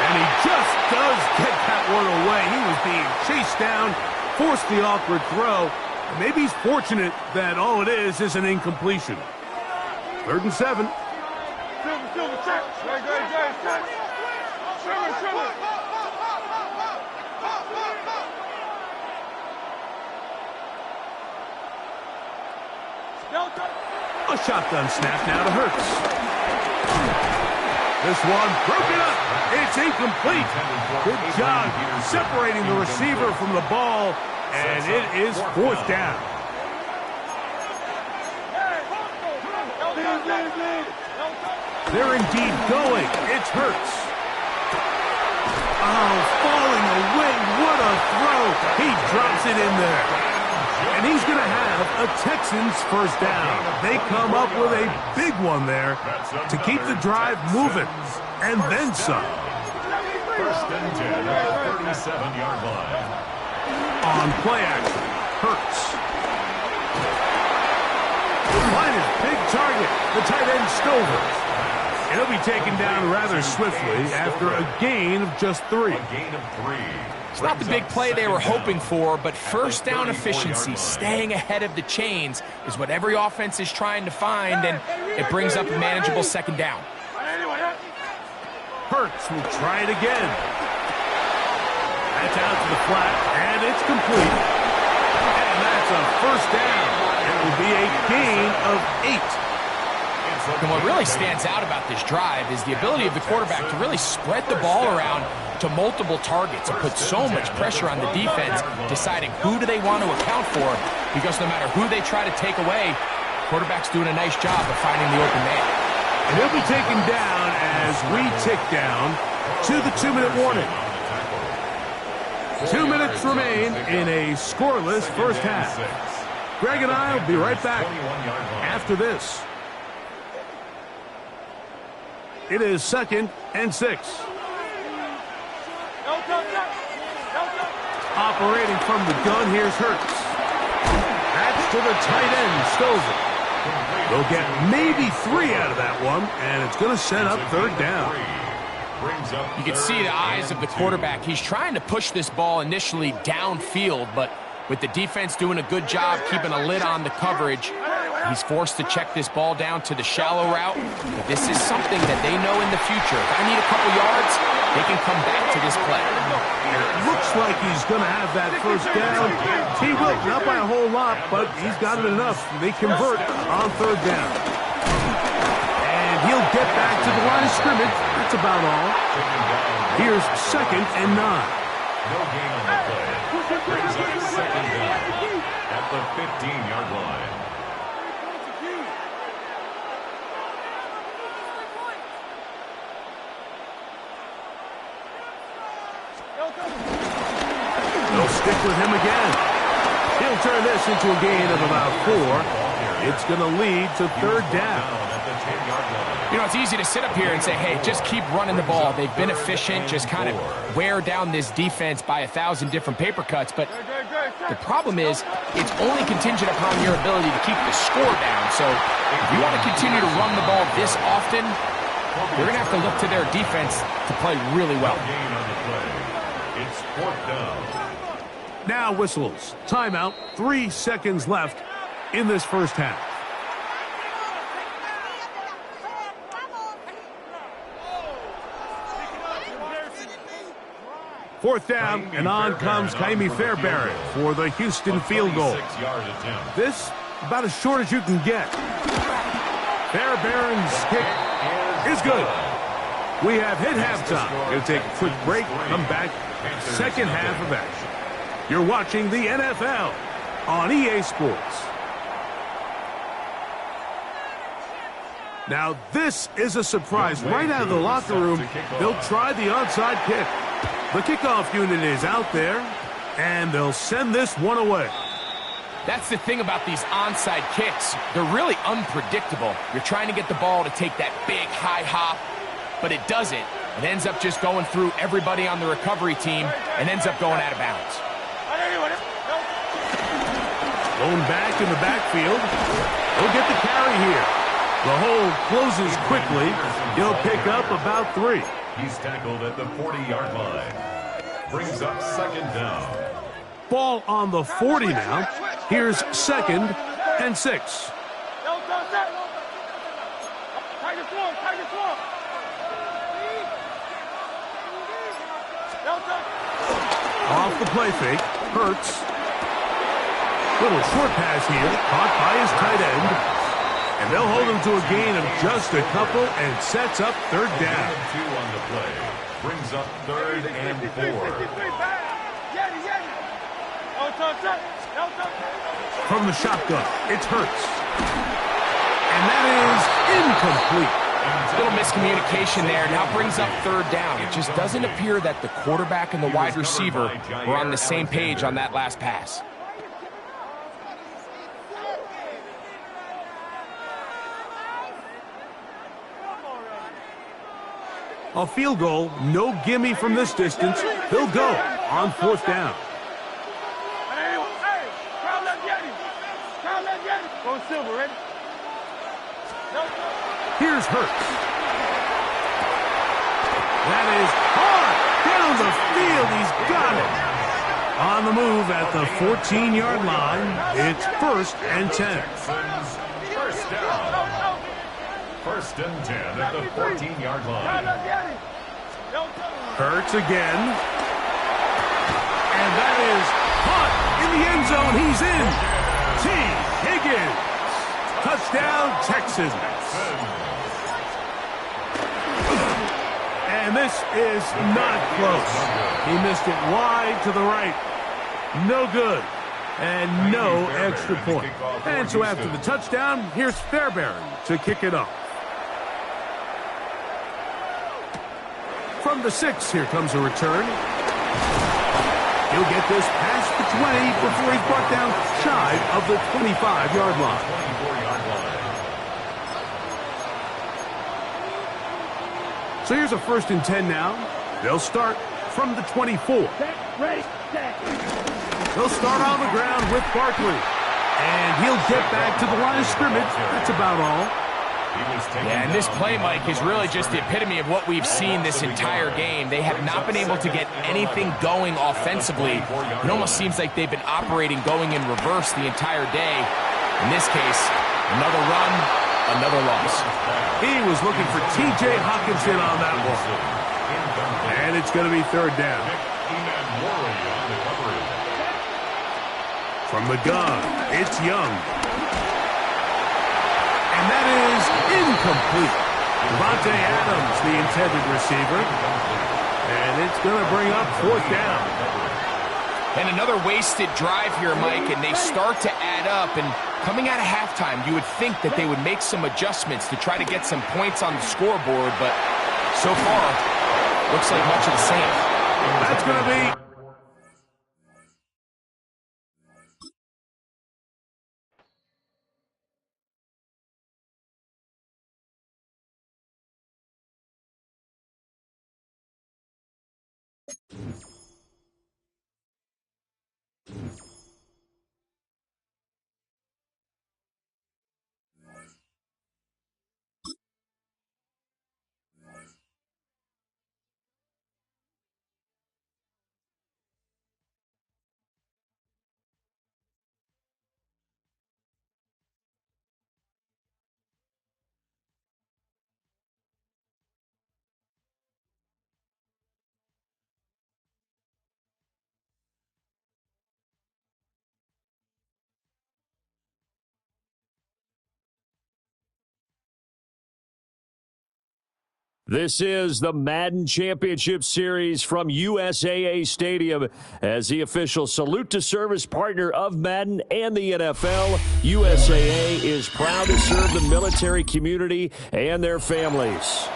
And he just does get that one away. He was being chased down, forced the awkward throw. And maybe he's fortunate that all it is an incompletion. Third and 7. A shotgun snap now to Hurts. This one broken up. It's incomplete. Good job separating the receiver from the ball, and it is fourth down. They're indeed going. It's Hurts. Oh, falling away. What a throw. He drops it in there. And he's going to have a Texans first down. They come up with a big one there to keep the drive moving. And then some. First and 10 at the 37-yard line. On play action, Hurts. Line is big target. The tight end Stover. And he'll be taken down rather swiftly after a gain of just 3. A gain of 3. It's not the big play they were hoping for, but first down efficiency, staying ahead of the chains, is what every offense is trying to find, and it brings up a manageable second down. Hurts will try it again. That's out to the flat, and it's complete. And that's a first down. It will be a gain of 8. And what really stands out about this drive is the ability of the quarterback to really spread the ball around to multiple targets and put so much pressure on the defense, deciding who do they want to account for, because no matter who they try to take away, quarterback's doing a nice job of finding the open man. And he'll be taken down as we tick down to the 2-minute warning. 2 minutes remain in a scoreless first half. Greg and I will be right back after this. It is second and 6. Operating from the gun, here's Hurts. That's to the tight end, Stover. They'll get maybe 3 out of that one, and it's going to set up third down. You can see the eyes of the quarterback. He's trying to push this ball initially downfield, but with the defense doing a good job keeping a lid on the coverage, he's forced to check this ball down to the shallow route. But this is something that they know in the future. If I need a couple yards, they can come back to this play. It looks like he's going to have that first down. He will, not by a whole lot, but he's got it enough. They convert on third down. And he'll get back to the line of scrimmage. That's about all. Here's 2nd and 9. No gain on the play. Brings up 2nd down at the 15-yard line. They'll stick with him again. He'll turn this into a gain of about 4. It's going to lead to 3rd down. You know, it's easy to sit up here and say, hey, just keep running the ball. They've been efficient, just kind of wear down this defense by 1,000 different paper cuts. But the problem is it's only contingent upon your ability to keep the score down. So if you want to continue to run the ball this often, you're going to have to look to their defense to play really well. It's 4th down. Now whistles. Timeout. 3 seconds left in this first half. Fourth down, and on comes Kaimi Fairbairn for the Houston field goal. This, about as short as you can get. Fairbairn's kick is good. We have hit halftime. Going to take a quick break, come back, second half of action. You're watching the NFL on EA Sports. Now, this is a surprise. Right out of the locker room, they'll try the onside kick. The kickoff unit is out there, and they'll send this one away. That's the thing about these onside kicks. They're really unpredictable. You're trying to get the ball to take that big high hop, but it doesn't. It ends up just going through everybody on the recovery team and ends up going out of bounds. Going back in the backfield. He'll get the carry here. The hole closes quickly. He'll pick up about 3. He's tackled at the 40-yard line. Brings up 2nd down. Ball on the 40 now. Here's 2nd and 6. Off the play fake. Hurts. Little short pass here. Caught by his tight end. And they'll hold him to a gain of just a couple and sets up 3rd down. 2 on the play. Brings up 3rd and 4. From the shotgun, it's Hurts. And that is incomplete. A little miscommunication there. Now brings up 3rd down. It just doesn't appear that the quarterback and the wide receiver were on the same page on that last pass. A field goal, no gimme from this distance. He'll go on 4th down. Here's Hurts. That is hard down the field. He's got it. On the move at the 14-yard line, it's 1st and 10. First down. 1st and 10 at the 14-yard line. Hurts again. And that is caught in the end zone. He's in. T. Higgins. Touchdown, Texans. And this is not close. He missed it wide to the right. No good. And no extra point. And so after the touchdown, here's Fairbairn to kick it off. From the 6, here comes a return. He'll get this past the 20 before he's brought down shy of the 25-yard line. 24-yard line. So here's a 1st and 10 now. They'll start from the 24. They'll start on the ground with Barkley. And he'll get back to the line of scrimmage. That's about all. Yeah, and this play, Mike, is really just the epitome of what we've seen this entire game. They have not been able to get anything going offensively. It almost sees like they've been operating going in reverse the entire day. In this case, another run, another loss. He was looking for T.J. Hawkinson on that one. And it's going to be 3rd down. From the gun, it's Young. And that is incomplete. Devontae Adams, the intended receiver. And it's going to bring up 4th down. And another wasted drive here, Mike, and they start to add up. And coming out of halftime, you would think that they would make some adjustments to try to get some points on the scoreboard, but so far, looks like much of the same. That's going to be... This is the Madden Championship Series from USAA Stadium. As the official salute to service partner of Madden and the NFL, USAA is proud to serve the military community and their families.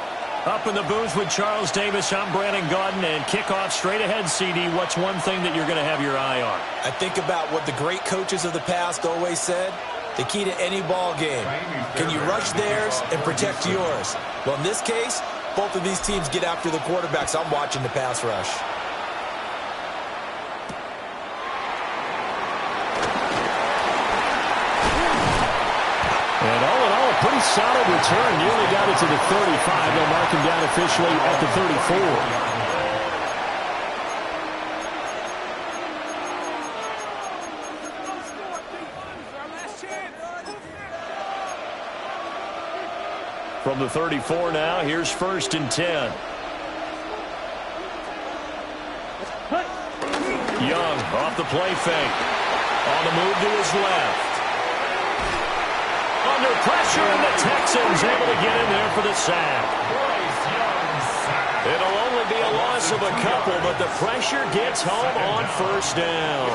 Up in the booth with Charles Davis, I'm Brandon Gaudin, and kickoff straight ahead, CD. What's one thing that you're going to have your eye on? I think about what the great coaches of the past always said. The key to any ball game. Can you rush theirs and protect yours? Well, in this case, both of these teams get after the quarterbacks. I'm watching the pass rush. And all in all, a pretty solid return. Nearly got it to the 35. They'll mark him down officially at the 34. From the 34 now, here's 1st and 10. Young off the play fake. On the move to his left. Under pressure, and the Texans able to get in there for the sack. It'll only be a loss of a couple, but the pressure gets home on 1st down.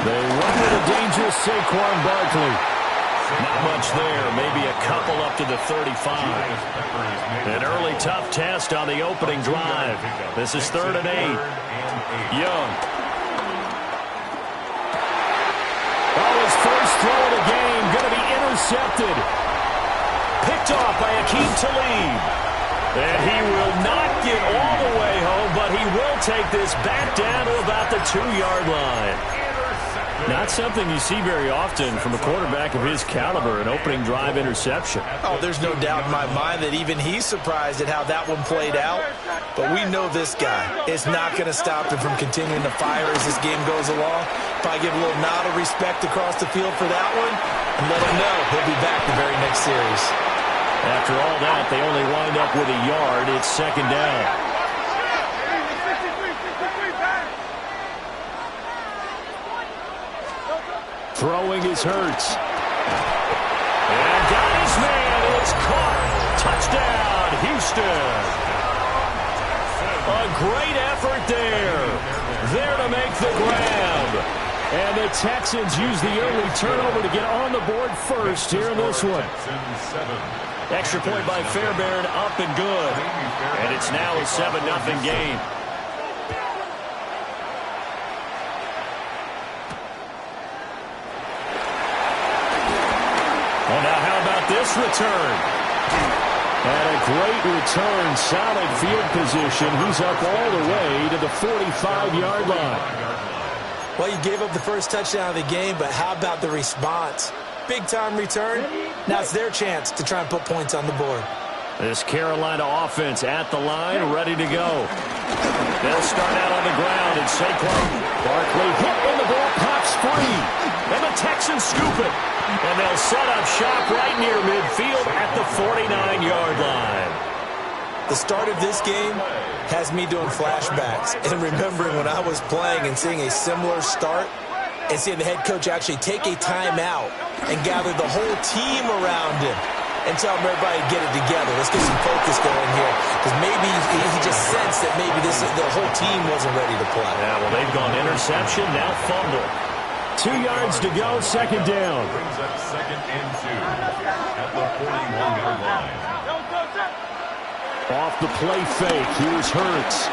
They run with a dangerous Saquon Barkley. Not much there, maybe a couple up to the 35. An early tough test on the opening drive. This is 3rd and 8. Young. Oh, his first throw of the game, going to be intercepted. Picked off by Akeem Talib. And he will not get all the way home, but he will take this back down to about the 2-yard line. Not something you see very often from a quarterback of his caliber, an opening drive interception. Oh, there's no doubt in my mind that even he's surprised at how that one played out. But we know this guy is not going to stop him from continuing to fire as this game goes along. Probably give a little nod of respect across the field for that one and let him know he'll be back the very next series. After all that, they only wind up with a yard. It's 2nd down. Throwing is Hurts. And got his man. It's caught. Touchdown, Houston. A great effort there. There to make the grab. And the Texans use the early turnover to get on the board first here in this one. Extra point by Fairbairn, up and good. And it's now a 7-0 game. Well, now how about this return? And a great return, solid field position. He's up all the way to the 45-yard line. Well, you gave up the first touchdown of the game, but how about the response? Big-time return. Now it's their chance to try and put points on the board. This Carolina offense at the line, ready to go. They'll start out on the ground, and Saquon Barkley hit in the ball, pops free. And the Texans scoop it. And they'll set up shop right near midfield at the 49-yard line. The start of this game has me doing flashbacks and remembering when I was playing and seeing a similar start and seeing the head coach actually take a timeout and gather the whole team around him. and tell everybody to get it together. Let's get some focus going here, because maybe he just sensed that maybe the whole team wasn't ready to play. Yeah, well, they've gone interception, now fumble. 2 yards to go, second down. Brings up 2nd and 2 at the 41-yard line. Off the play fake, here's Hurts.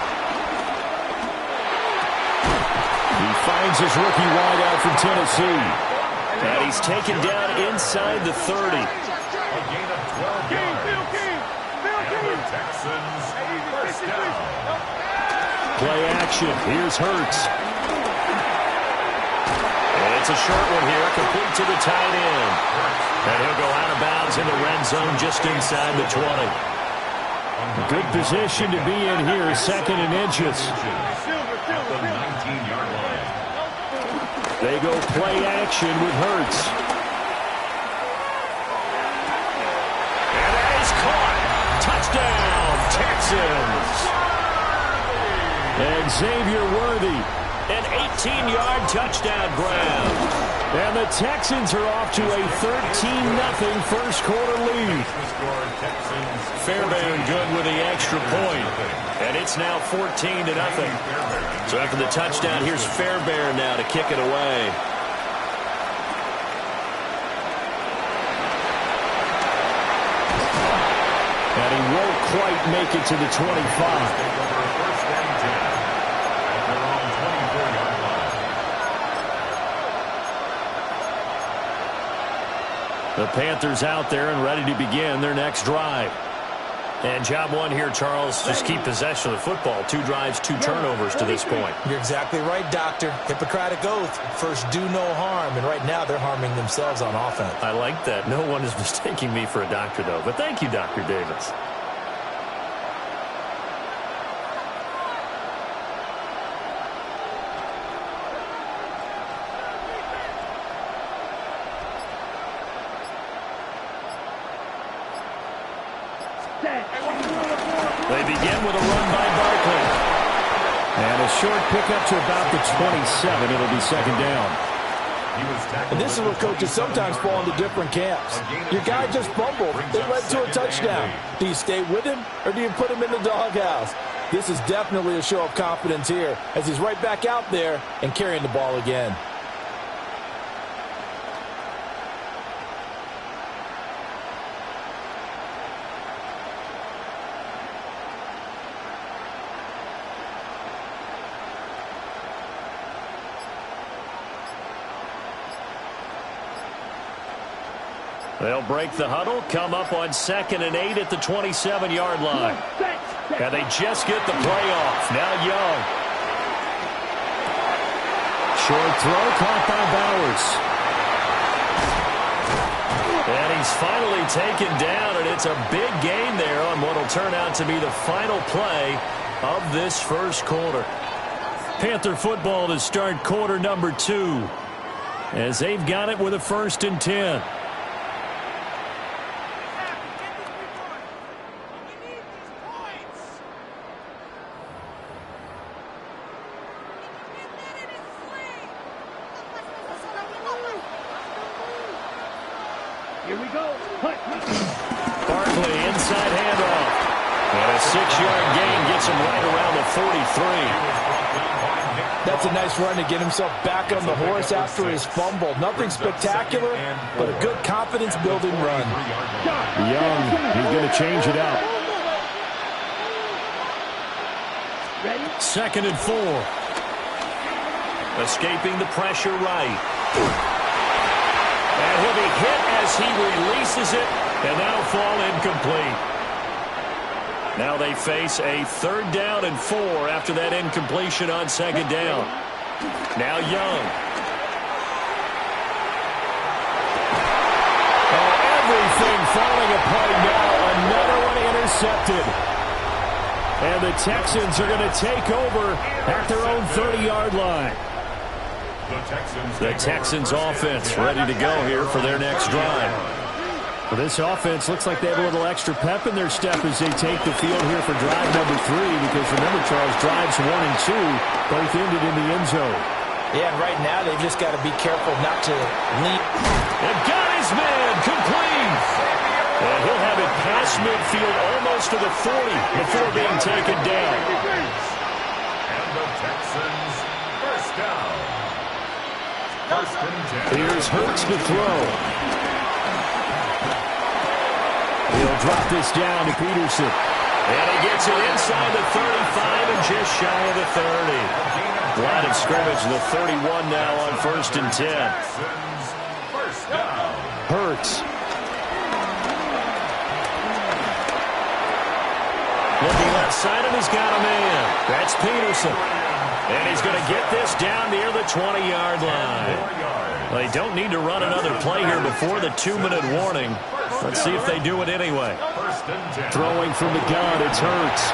He finds his rookie wideout from Tennessee. And he's taken down inside the 30. A gain of 12 yards. And the Texans first down. Play action, here's Hurts. And it's a short one here, complete to the tight end. And he'll go out of bounds in the red zone just inside the 20. Good position to be in here, 2nd and inches. At the 19-yard line. They go play action with Hurts. And that is caught. Touchdown, Texans. And Xavier Worthy. An 18-yard touchdown grab. And the Texans are off to a 13-0 first quarter lead. Fairbairn good with the extra point. And it's now 14-0. So after the touchdown, here's Fairbairn now to kick it away. And he won't quite make it to the 25. The Panthers out there and ready to begin their next drive. And job one here, Charles, just keep possession of the football. 2 drives, 2 turnovers to this point. You're exactly right, Doctor. Hippocratic oath. First, do no harm. And right now, they're harming themselves on offense. I like that. No one is mistaking me for a doctor, though. But thank you, Dr. Davis. They begin with a run by Barkley. And a short pickup to about the 27. It'll be 2nd down. And this is where coaches sometimes fall into different camps. Your guy just fumbled. It led to a touchdown. Do you stay with him or do you put him in the doghouse? This is definitely a show of confidence here as he's right back out there and carrying the ball again. They'll break the huddle, come up on 2nd and 8 at the 27-yard line. And they just get the play off. Now Young. Short throw caught by Bowers. And he's finally taken down, and it's a big gain there on what will turn out to be the final play of this first quarter. Panther football to start quarter number 2 as they've got it with a 1st and 10. Barkley inside handoff. And a 6-yard gain gets him right around the 43. That's a nice run to get himself back on the horse after his fumble. Nothing spectacular, but a good confidence-building run. Young, he's going to change it up. 2nd and 4. Escaping the pressure right. And he'll be hit as he releases it, and that'll fall incomplete. Now they face a 3rd down and 4 after that incompletion on 2nd down. Now Young. Oh, everything falling apart now. Another one intercepted. And the Texans are going to take over at their own 30-yard line. The Texans offense ready to go here for their next drive. Well, this offense looks like they have a little extra pep in their step as they take the field here for drive number 3, because remember, Charles, drives 1 and 2 both ended in the end zone. Yeah, and right now they've just got to be careful not to lean. And got his man complete. And midfield almost to the 40 before being taken down. And the Texans first down. First and 10. Here's Hurts to throw. He'll drop this down to Peterson. And he gets it inside the 35 and just shy of the 30. Line of scrimmage, the 31 now on first and 10. First down. Hurts. Looking left side, and he's got a man. That's Peterson. And he's going to get this down near the 20-yard line. They don't need to run another play here before the 2-minute warning. Let's see if they do it anyway. Throwing from the gun, it's Hurts.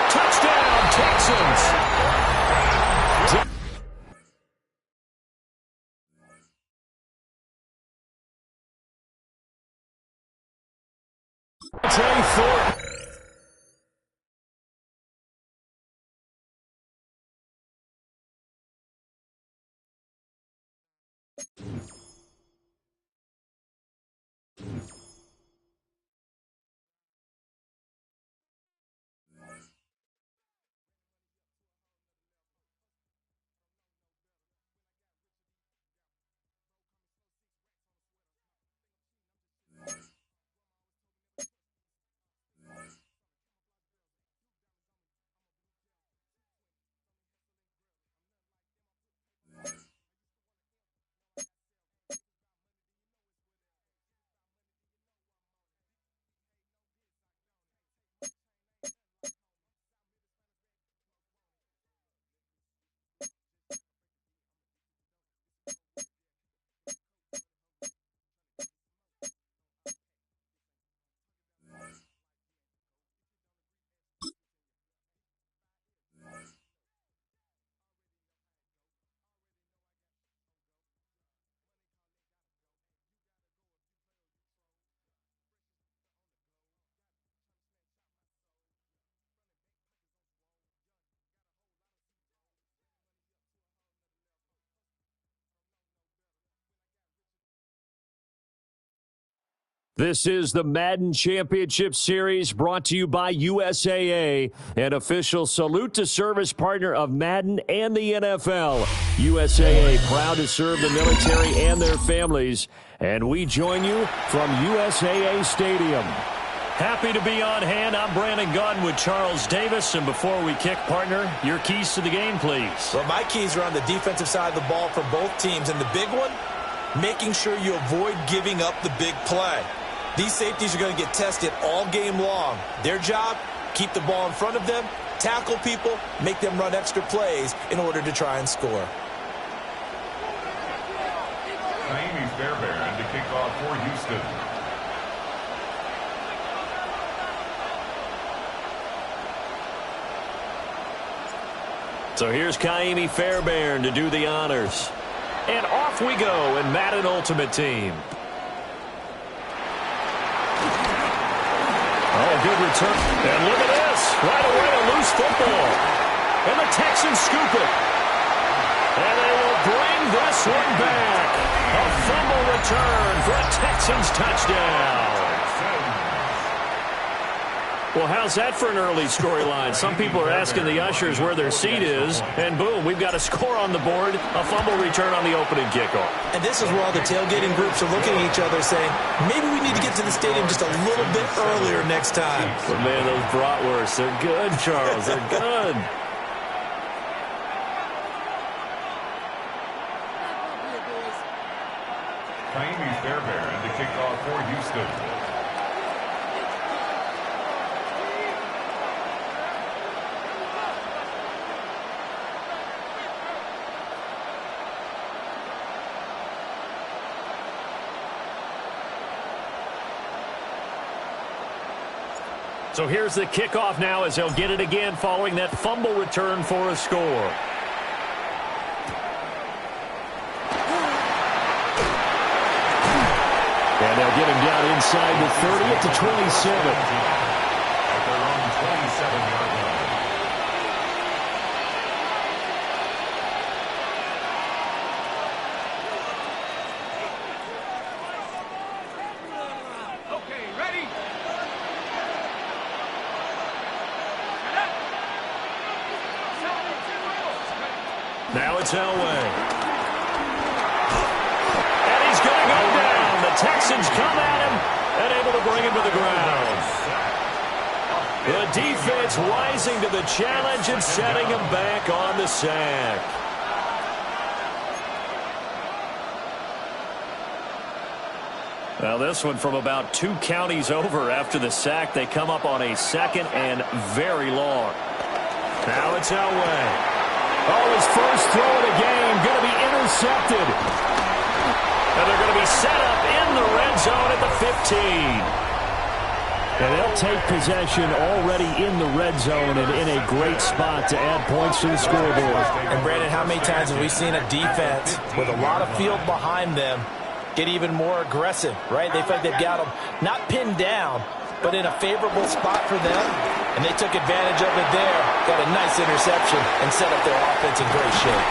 Touchdown, Texans! Tay Thornton. This is the Madden Championship Series brought to you by USAA, an official salute to service partner of Madden and the NFL. USAA, proud to serve the military and their families. And we join you from USAA Stadium. Happy to be on hand. I'm Brandon Gaudin with Charles Davis. And before we kick, partner, your keys to the game, please. Well, my keys are on the defensive side of the ball for both teams. And the big one, making sure you avoid giving up the big play. These safeties are going to get tested all game long. Their job, keep the ball in front of them, tackle people, make them run extra plays in order to try and score. Naomi Fairbairn to kick off for Houston. So here's Kaimi Fairbairn to do the honors. And off we go in Madden Ultimate Team. Oh, good return. And look at this. Right away, a loose football. And the Texans scoop it. And they will bring this one back. A fumble return for a Texans touchdown. Well, how's that for an early storyline? Some people are asking the ushers where their seat is, and boom, we've got a score on the board, a fumble return on the opening kickoff. And this is where all the tailgating groups are looking at each other saying, maybe we need to get to the stadium just a little bit earlier next time. But man, those bratwursts, they're good, Charles, they're good. Kaimi Fairbairn to kick off for Houston. So here's the kickoff now as they'll get it again following that fumble return for a score. And they'll get him down inside the 30 at the 27. At their own 27-yard line. Okay, ready? Now it's Elway. And he's going to go down. The Texans come at him and able to bring him to the ground. The defense rising to the challenge and setting him back on the sack. Well, this one from about 2 counties over after the sack. They come up on a 2nd and very long. Now it's Elway. Oh, his first throw of the game going to be intercepted. And they're going to be set up in the red zone at the 15. And they'll take possession already in the red zone and in a great spot to add points to the scoreboard. And, Brandon, how many times have we seen a defense with a lot of field behind them get even more aggressive, right? They feel like they've got them not pinned down, but in a favorable spot for them, and they took advantage of it there. Got a nice interception and set up their offense in great shape.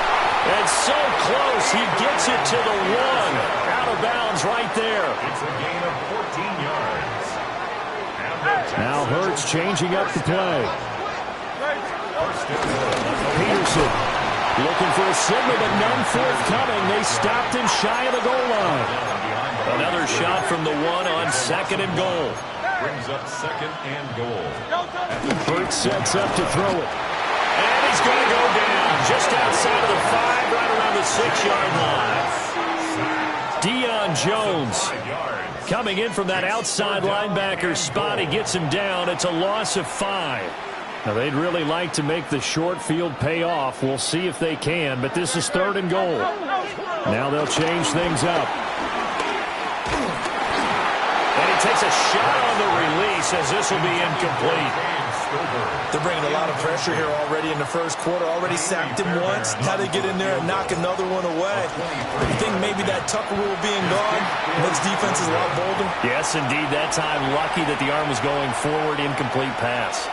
And so close, he gets it to the 1. Out of bounds right there. It's a gain of 14 yards. Now Hurts changing up the play. Peterson looking for a signal, but none forthcoming. They stopped him shy of the goal line. Another shot from the 1 on 2nd and goal. Brings up 2nd and goal. Hurts sets up to throw it. And he's going to go down just outside of the 5, right around the 6-yard line. Deion Jones coming in from that outside linebacker spot. He gets him down. It's a loss of 5. Now, they'd really like to make the short field pay off. We'll see if they can, but this is 3rd and goal. Now they'll change things up. And he takes a shot on the release as this will be incomplete. They're bringing a lot of pressure here already in the first quarter. Already sacked him once. Now they get in there and knock another one away. You think maybe that Tucker rule being gone makes defenses a lot bolder? Yes, indeed. That time lucky that the arm was going forward. Incomplete pass.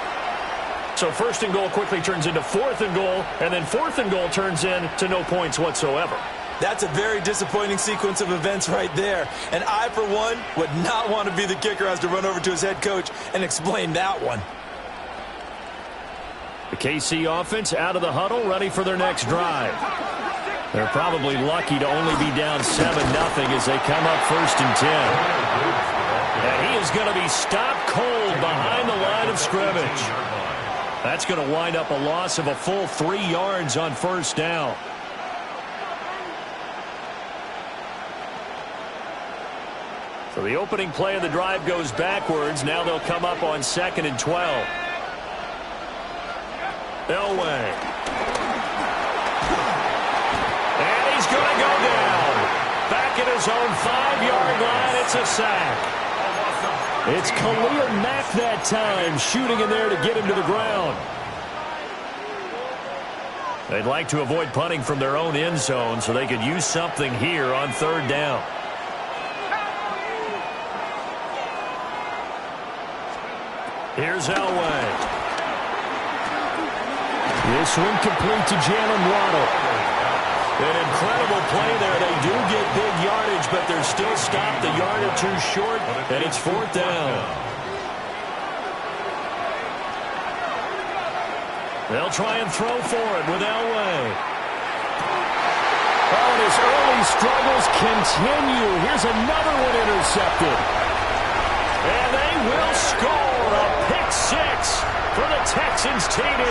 So 1st and goal quickly turns into 4th and goal, and then 4th and goal turns into no points whatsoever. That's a very disappointing sequence of events right there. And I, for one, would not want to be the kicker who has to run over to his head coach and explain that one. The KC offense out of the huddle, ready for their next drive. They're probably lucky to only be down 7-0 as they come up 1st and 10. And he is going to be stopped cold behind the line of scrimmage. That's going to wind up a loss of a full 3 yards on 1st down. So the opening play of the drive goes backwards. Now they'll come up on 2nd and 12. Elway. And he's going to go down. Back at his own 5-yard line. It's a sack. It's Khalil Mack that time, shooting in there to get him to the ground. They'd like to avoid punting from their own end zone so they could use something here on 3rd down. Here's Elway. This one complete to Jalen Waddle. An incredible play there. They do get big yardage, but they're still stopped a yard or 2 short, and it's 4th down. They'll try and throw for it with Elway. Oh, and his early struggles continue. Here's another one intercepted. And they will score a pick 6 for the Texans TD.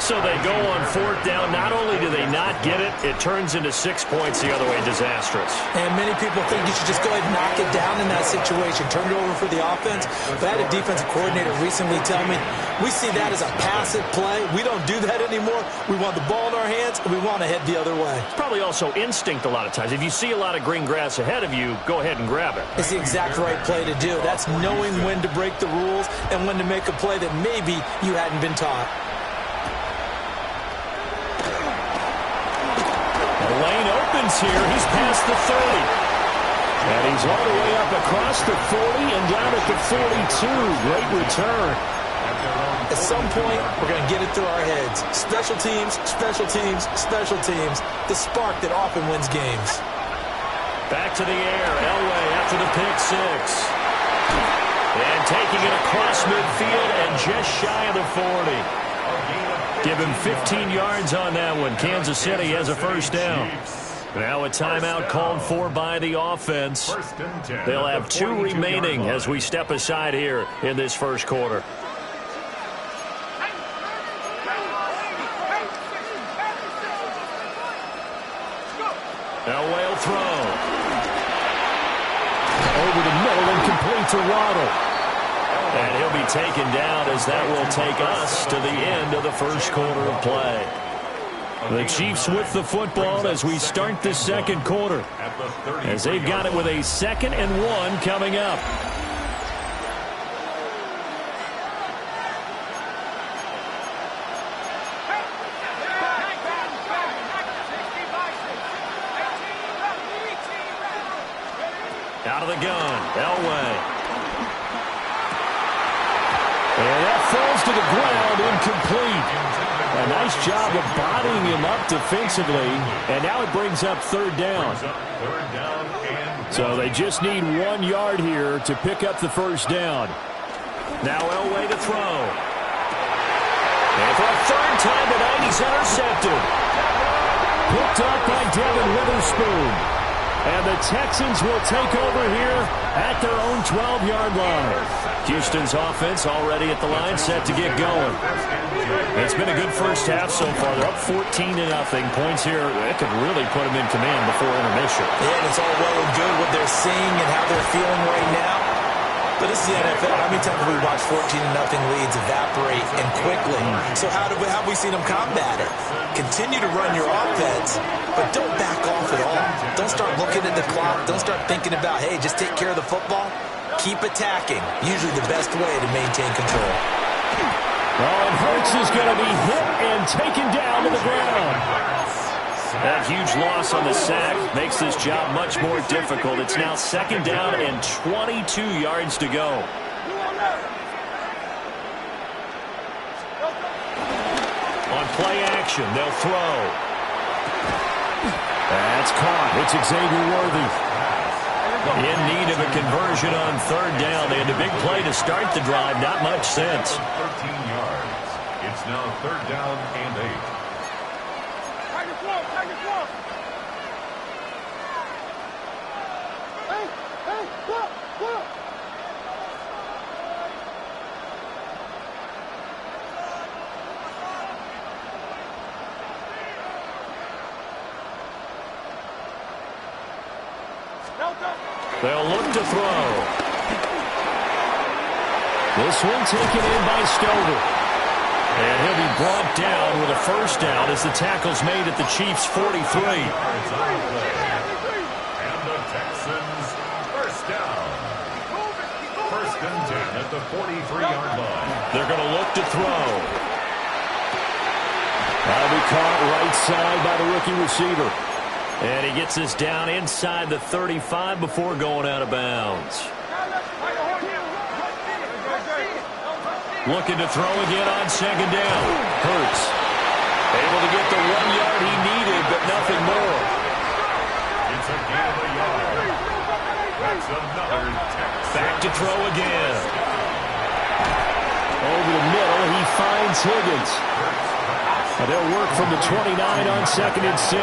So they go on 4th down. Not only do they not get it, it turns into 6 points the other way. Disastrous. And many people think you should just go ahead and knock it down in that situation. Turn it over for the offense. But I had a defensive coordinator recently tell me, we see that as a passive play. We don't do that anymore. We want the ball in our hands, and we want to head the other way. It's probably also instinct a lot of times. If you see a lot of green grass ahead of you, go ahead and grab it. It's the exact right play to do. That's knowing when to break the rules and when to make a play that maybe you hadn't been taught. The lane opens here. He's past the 30. And he's all the way up across the 40 and down at the 42. Great return. At some point, we're going to get it through our heads. Special teams, special teams, special teams. The spark that often wins games. Back to the air. Elway after the pick 6. And taking it across midfield and just shy of the 40. Give him 15 yards on that one. Kansas City has a first down. Now a timeout called for by the offense. They'll have 2 remaining as we step aside here in this first quarter. Elway will throw. Over the middle and complete to Waddle. And he'll be taken down as that will take us to the end of the first quarter of play. The Chiefs with the football as we start the second quarter, as they've got it with a 2nd and 1 coming up. Out of the gun, Elway. And that falls to the ground, incomplete. A nice job of bodying him up defensively, and now it brings up 3rd down. So they just need 1 yard here to pick up the first down. Now Elway to throw. And for a 3rd time tonight, he's intercepted. Picked up by Devin Witherspoon. And the Texans will take over here at their own 12-yard line. Houston's offense already at the line, set to get going. It's been a good first half so far. They're up 14-0. Points here, that could really put them in command before intermission. Yeah, and it's all well and good what they're seeing and how they're feeling right now. But this is the NFL. How many times have we watched 14-0 leads evaporate and quickly? So how have we seen them combat it? Continue to run your offense, but don't back off at all. Don't start looking at the clock. Don't start thinking about, hey, just take care of the football. Keep attacking. Usually the best way to maintain control. Oh, and Hurts is going to be hit and taken down to the ground. That huge loss on the sack makes this job much more difficult. It's now 2nd down and 22 yards to go. On play action, they'll throw. That's caught. It's Xavier Worthy. In need of a conversion on 3rd down. They had a big play to start the drive. Not much sense. 13 yards. It's now 3rd down and 8. They'll look to throw. This one taken in by Stover. And he'll be brought down with a first down as the tackle's made at the Chiefs' 43. And the Texans first down. 1st and 10 at the 43-yard line. They're going to look to throw. That'll be caught right side by the rookie receiver. And he gets this down inside the 35 before going out of bounds. Looking to throw again on 2nd down. Hurts. Able to get the 1 yard he needed, but nothing more. It's a gain of a yard. That's another Texans. Back to throw again. Over the middle, he finds Higgins. And they'll work from the 29 on 2nd and 6. A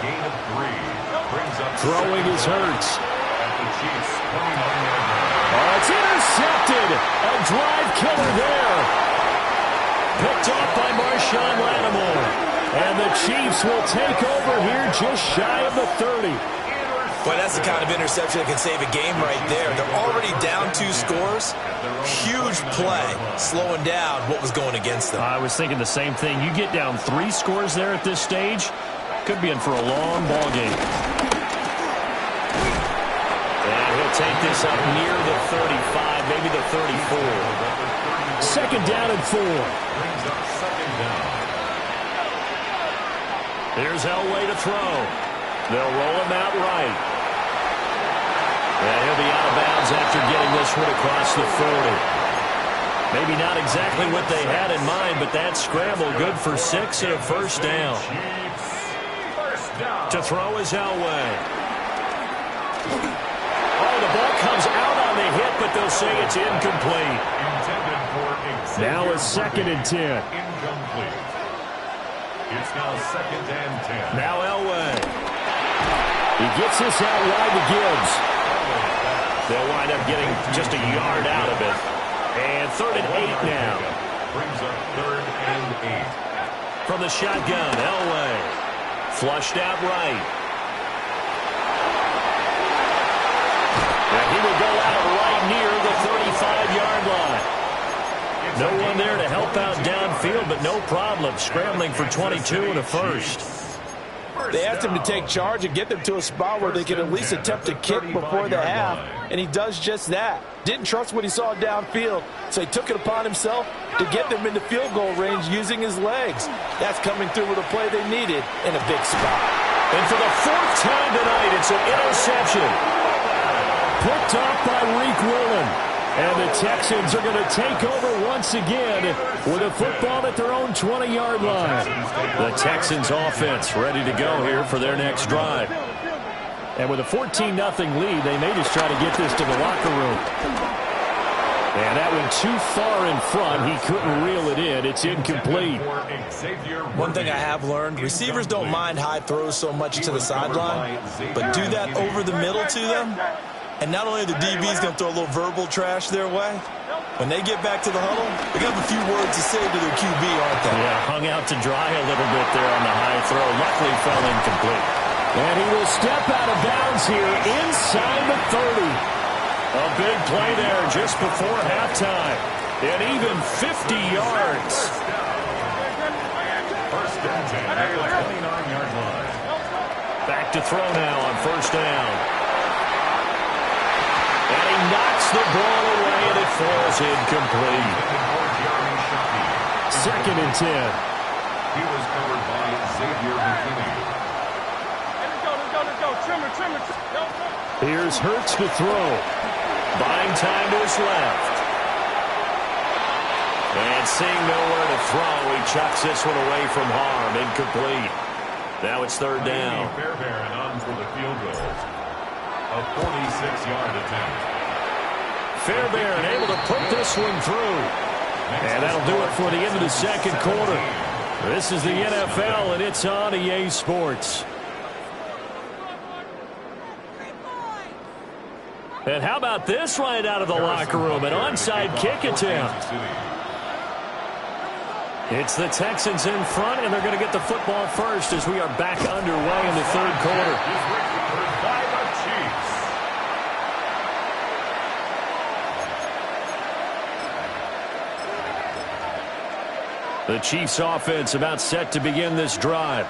gain of 3. Brings up Throwing is Hurts. at the Chiefs' 29-yard line. Oh, it's intercepted. A drive killer there. Picked off by Marshawn Lattimore. And the Chiefs will take over here just shy of the 30. Boy, that's the kind of interception that can save a game right there. They're already down 2 scores. Huge play, slowing down what was going against them. I was thinking the same thing. You get down 3 scores there at this stage, could be in for a long ball game. And he'll take this up near the 35, maybe the 34. 2nd down and 4. Brings up 2nd down. Here's Elway to throw. They'll roll him out right. And he'll be out of bounds after getting this one across the 40. Maybe not exactly what they had in mind, but that scramble good for 6 and a first down. To throw is Elway. Oh, the ball comes out on the hit, but they'll say it's incomplete. Intended for Now a 2nd and 10. Incomplete. It's now 2nd and 10. Now Elway. He gets this out wide to Gibbs. They'll wind up getting just a yard out of it. And 3rd and 8 now. Brings up 3rd and 8. From the shotgun, Elway. Flushed out right. And he will go out right near the 35-yard line. No one there to help out downfield, but no problem. Scrambling for 22 and a first. They asked him to take charge and get them to a spot where they could at least attempt to kick before the half, and he does just that. Didn't trust what he saw downfield, so he took it upon himself to get them into field goal range using his legs. That's coming through with a play they needed in a big spot. And for the 4th time tonight, it's an interception. Picked off by Reek Whelan. And the Texans are going to take over once again with a football at their own 20-yard line. The Texans offense ready to go here for their next drive. And with a 14-0 lead, they may just try to get this to the locker room. And that went too far in front. He couldn't reel it in. It's incomplete. One thing I have learned, receivers don't mind high throws so much to the sideline, but do that over the middle to them. And not only are the DBs going to throw a little verbal trash their way, when they get back to the huddle, they're going to have a few words to say to their QB, aren't they? Yeah, hung out to dry a little bit there on the high throw. Luckily fell incomplete. And he will step out of bounds here inside the 30. A big play there just before halftime. And even 50 yards. First and 10 at the 29-yard line. Back to throw now on 1st down. And he knocks the ball away, and it falls incomplete. 2nd and 10. He was covered by Xavier McKinney. Let's go. Trimmer. Here's Hurts to throw. Buying time to his left. And seeing nowhere to throw, he chucks this one away from harm. Incomplete. Now it's 3rd down. Fairbairn on for the field goal. A 46-yard attempt. Fairbairn able to put this one through. And that'll do it for the end of the 2nd quarter. This is the NFL, and it's on EA Sports. And how about this right out of the locker room? An onside kick attempt. It's the Texans in front, and they're going to get the football first as we are back underway in the 3rd quarter. The Chiefs offense about set to begin this drive.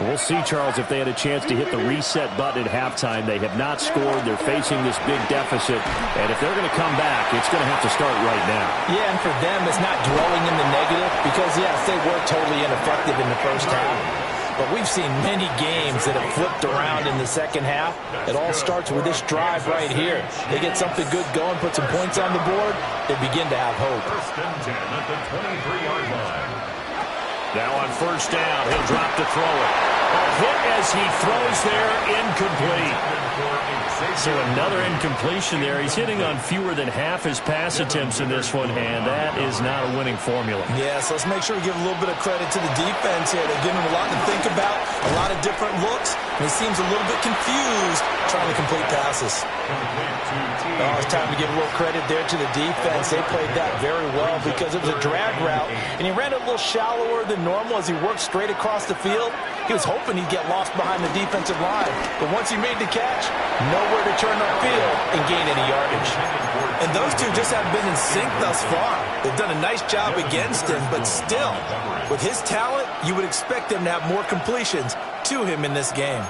We'll see, Charles, if they had a chance to hit the reset button at halftime. They have not scored. They're facing this big deficit. And if they're going to come back, it's going to have to start right now. Yeah, and for them, it's not dwelling in the negative because, yes, they were totally ineffective in the first half. But we've seen many games that have flipped around in the second half. It all starts with this drive right here. They get something good going, put some points on the board, they begin to have hope. 1st and 10 at the 23-yard line. Now on 1st down, he'll drop to throw it. A hit as he throws there, incomplete. So another incompletion there. He's hitting on fewer than half his pass attempts in this one, and that is not a winning formula. Yeah, so let's make sure we give a little bit of credit to the defense here. They're giving him a lot to think about, a lot of different looks, and he seems a little bit confused trying to complete passes. Oh, it's time to give a little credit there to the defense. They played that very well because it was a drag route, and he ran it a little shallower than normal as he worked straight across the field. He was hoping he'd get lost behind the defensive line, but once he made the catch, nowhere to turn upfield and gain any yardage. And those two just haven't been in sync thus far. They've done a nice job against him, but still, with his talent, you would expect them to have more completions to him in this game.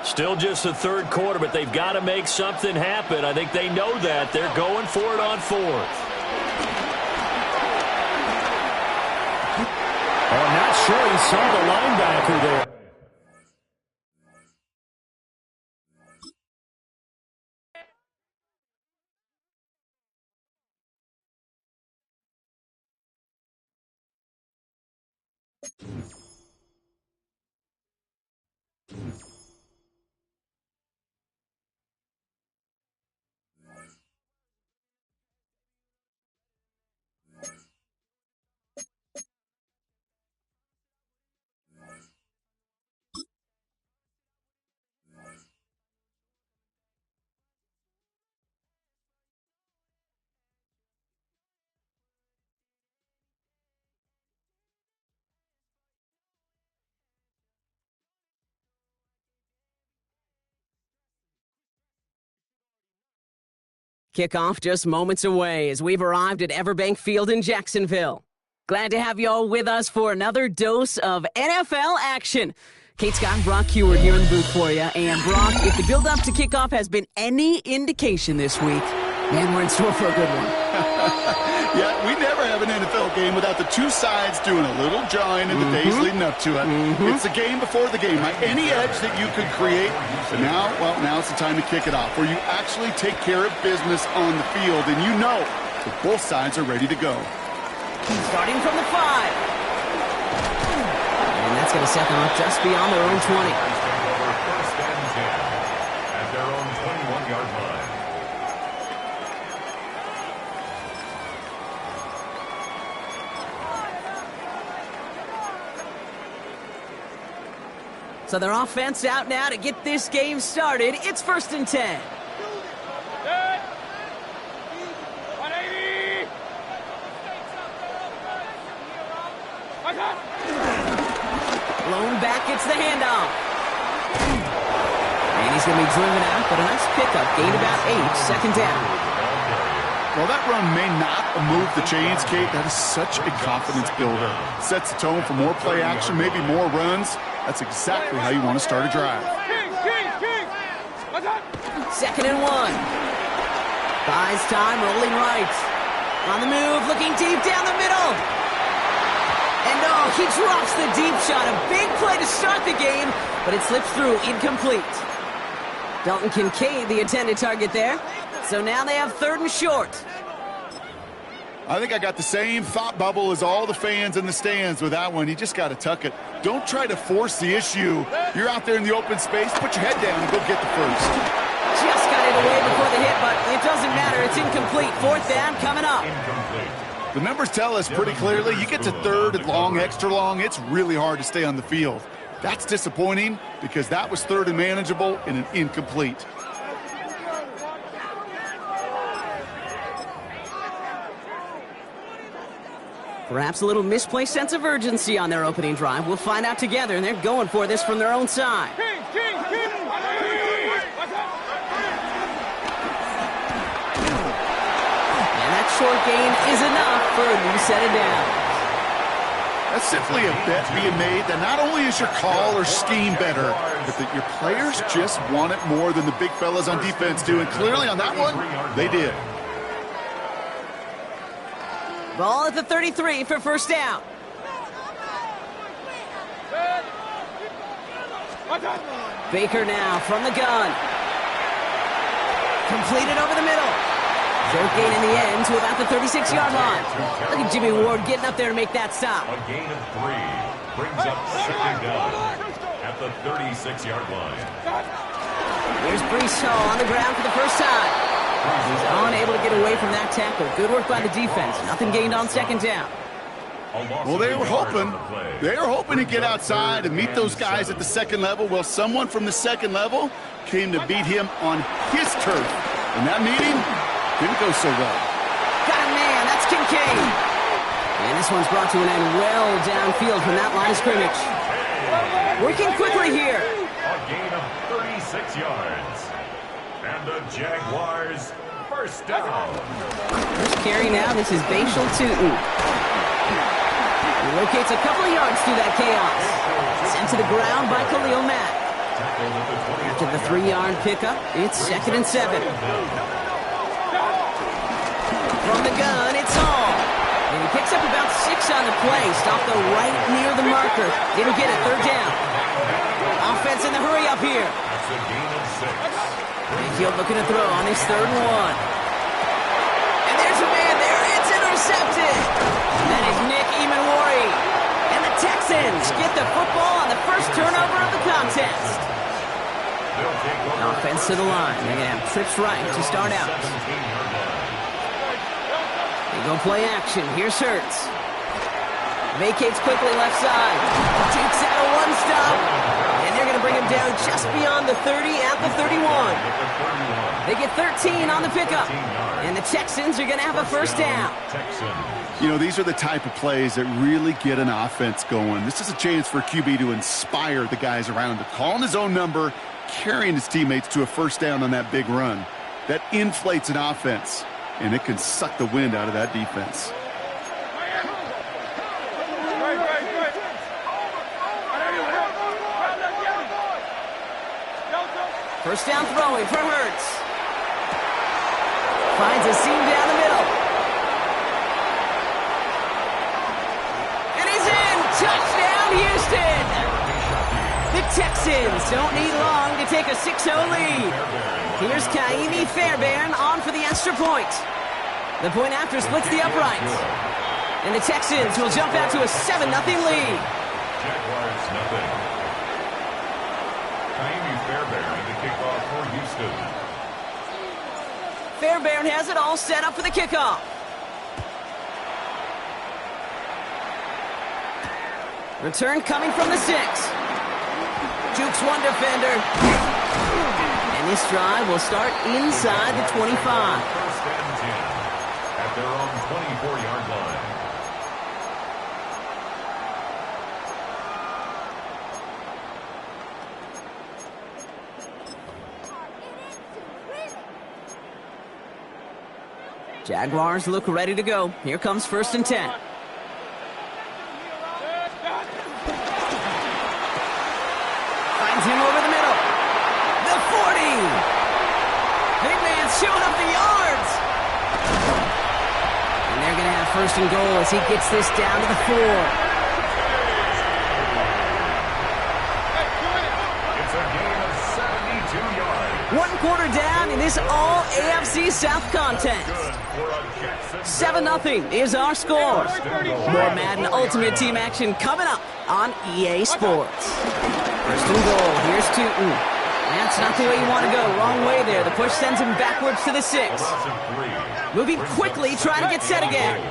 Still just the 3rd quarter, but they've got to make something happen. I think they know that. They're going for it on 4th. I'm not sure he saw the linebacker there. Kickoff just moments away as we've arrived at Everbank Field in Jacksonville. Glad to have you all with us for another dose of NFL action. Kate Scott and Brock Heward here in the booth for you. And Brock, if the build-up to kickoff has been any indication this week, man, we're in store for a good one. Yeah, we never have an NFL game without the two sides doing a little jawing in the days leading up to it. It's the game before the game, right? Any edge that you could create. But now, well, now it's the time to kick it off, where you actually take care of business on the field, and you know that both sides are ready to go. Starting from the 5. And that's going to set them up just beyond their own 20. First and 10 at their own 21-yard line. So their offense out now to get this game started. It's 1st and 10. Blown back, gets the handoff. And he's going to be driven out, but a nice pickup. Gain about 8, 2nd down. Well, that run may not move the chains, Kate. That is such a confidence builder. Sets the tone for more play action, maybe more runs. That's exactly how you want to start a drive. 2nd and 1. Buys time, rolling right. On the move, looking deep down the middle. And oh, he drops the deep shot. A big play to start the game, but it slips through, incomplete. Dalton Kincaid, the intended target there. So now they have 3rd and short. I think I got the same thought bubble as all the fans in the stands with that one. You just got to tuck it. Don't try to force the issue. You're out there in the open space. Put your head down and go get the first. Just got it away before the hit, but it doesn't matter. It's incomplete. 4th down coming up. The numbers tell us pretty clearly, you get to 3rd and long, extra long, it's really hard to stay on the field. That's disappointing because that was 3rd and manageable and an incomplete. Perhaps a little misplaced sense of urgency on their opening drive. We'll find out together, and they're going for this from their own side. And that short gain is enough for a new set of downs. That's simply a bet being made that not only is your call or scheme better, but that your players just want it more than the big fellas on defense do. And clearly on that one, they did. Ball at the 33 for 1st down. Baker now from the gun. Completed over the middle. Short gain in the end to about the 36-yard line. Look at Jimmy Ward getting up there to make that stop. A gain of 3 brings up 2nd down at the 36-yard line. Here's Brees Hall on the ground for the first time. He's unable to get away from that tackle. Good work by the defense. Nothing gained on 2nd down. Well, they were hoping to get outside and meet those guys at the 2nd level. Well, someone from the 2nd level came to beat him on his turf. And that meeting didn't go so well. Got a man. That's Kincaid. And this one's brought to an end well downfield from that line of scrimmage. Working quickly here. A gain of 36 yards. And the Jaguars 1st down. First carry now. This is Bashal Tootin. He locates a couple of yards through that chaos. Sent to the ground by Khalil Mack. After the 3-yard pickup, it's 2nd and 7. From the gun, it's Hall. And he picks up about 6 on the play. Stopped though right near the marker. Didn't get it. 3rd down. Offense in the hurry up here. That's a gain of 6. Mayfield looking to throw on his 3rd and 1. And there's a man there. It's intercepted. That is Nick Emanwari. And the Texans get the football on the first turnover of the contest. Offense to the line. They're going to have trips right to start out. They go play action. Here's Hurts. Vacates quickly left side. Takes out a 1-stop. And they're going to bring him down just beyond the 30 at the 31. They get 13 on the pickup. And the Texans are going to have a 1st down. You know, these are the type of plays that really get an offense going. This is a chance for QB to inspire the guys around him. Calling his own number, carrying his teammates to a 1st down on that big run. that inflates an offense, and it can suck the wind out of that defense. First down throwing for Hurts. Finds a seam down the middle. And he's in! Touchdown, Houston! The Texans don't need long to take a 6-0 lead. Here's Kaimi Fairbairn on for the extra point. The point after splits the uprights. And the Texans will jump out to a 7-0 lead. Jaguars nothing. Kaimi Fairbairn to kick off for Houston. Fairbairn has it all set up for the kickoff. Return coming from the 6. Jukes one defender. And this drive will start inside the 25. First and 10 at their own 24-yard line. Jaguars look ready to go. Here comes first and 10. Finds him over the middle. The 40. Big man's showing up the yards. And they're going to have first and goal as he gets this down to the 4. It's a gain of 72 yards. 1 quarter down in this all AFC South contest. 7-0 is our score. More Madden Ultimate Team action coming up on EA Sports. First and goal. Here's Tootin. That's not the way you want to go. Wrong way there. The push sends him backwards to the 6. Moving quickly, trying to get set again.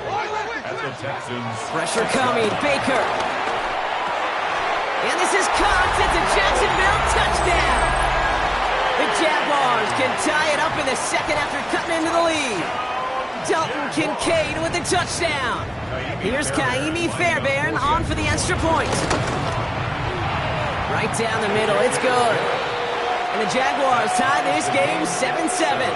Pressure coming. Baker. And this is caught. It's a Jacksonville touchdown. The Jaguars can tie it up in the second after cutting into the lead. Dalton Kincaid with the touchdown. Here's Kaimi Fairbairn on for the extra point. Right down the middle. It's good. And the Jaguars tie this game 7-7.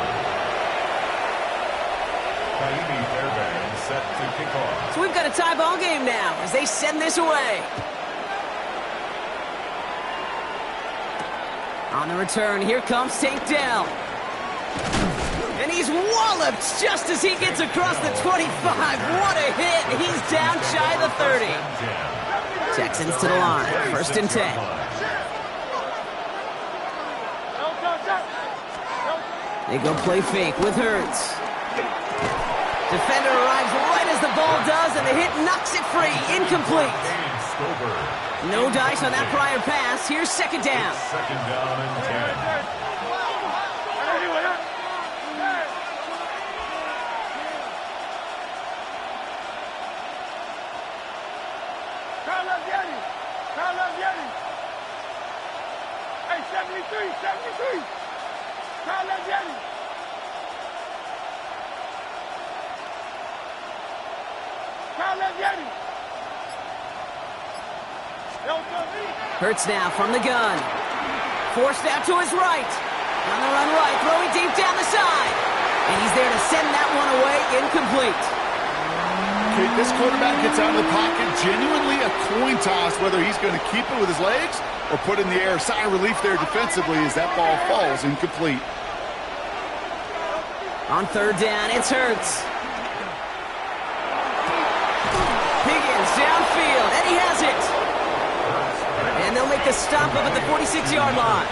Kaimi Fairbairn set to kick off. So we've got a tie ball game now as they send this away. On the return, here comes St. Dell. And he's walloped just as he gets across the 25. What a hit. He's down shy of the 30. Texans to the line. First and 10. They go play fake with Hurts. Defender arrives right as the ball does, and the hit knocks it free. Incomplete. No dice on that prior pass. Here's second down. Second down and 10. Hey, 73. Kyle Leggett. Hurts now from the gun. Forced out to his right. On the run right, throwing deep down the side. And he's there to send that one away, incomplete. Okay, this quarterback gets out of the pocket, genuinely a coin toss whether he's going to keep it with his legs or put it in the air. Sigh of relief there defensively as that ball falls incomplete. On third down, it's Hurts. Higgins downfield, and he has it. And they'll make the stop up at the 46-yard line.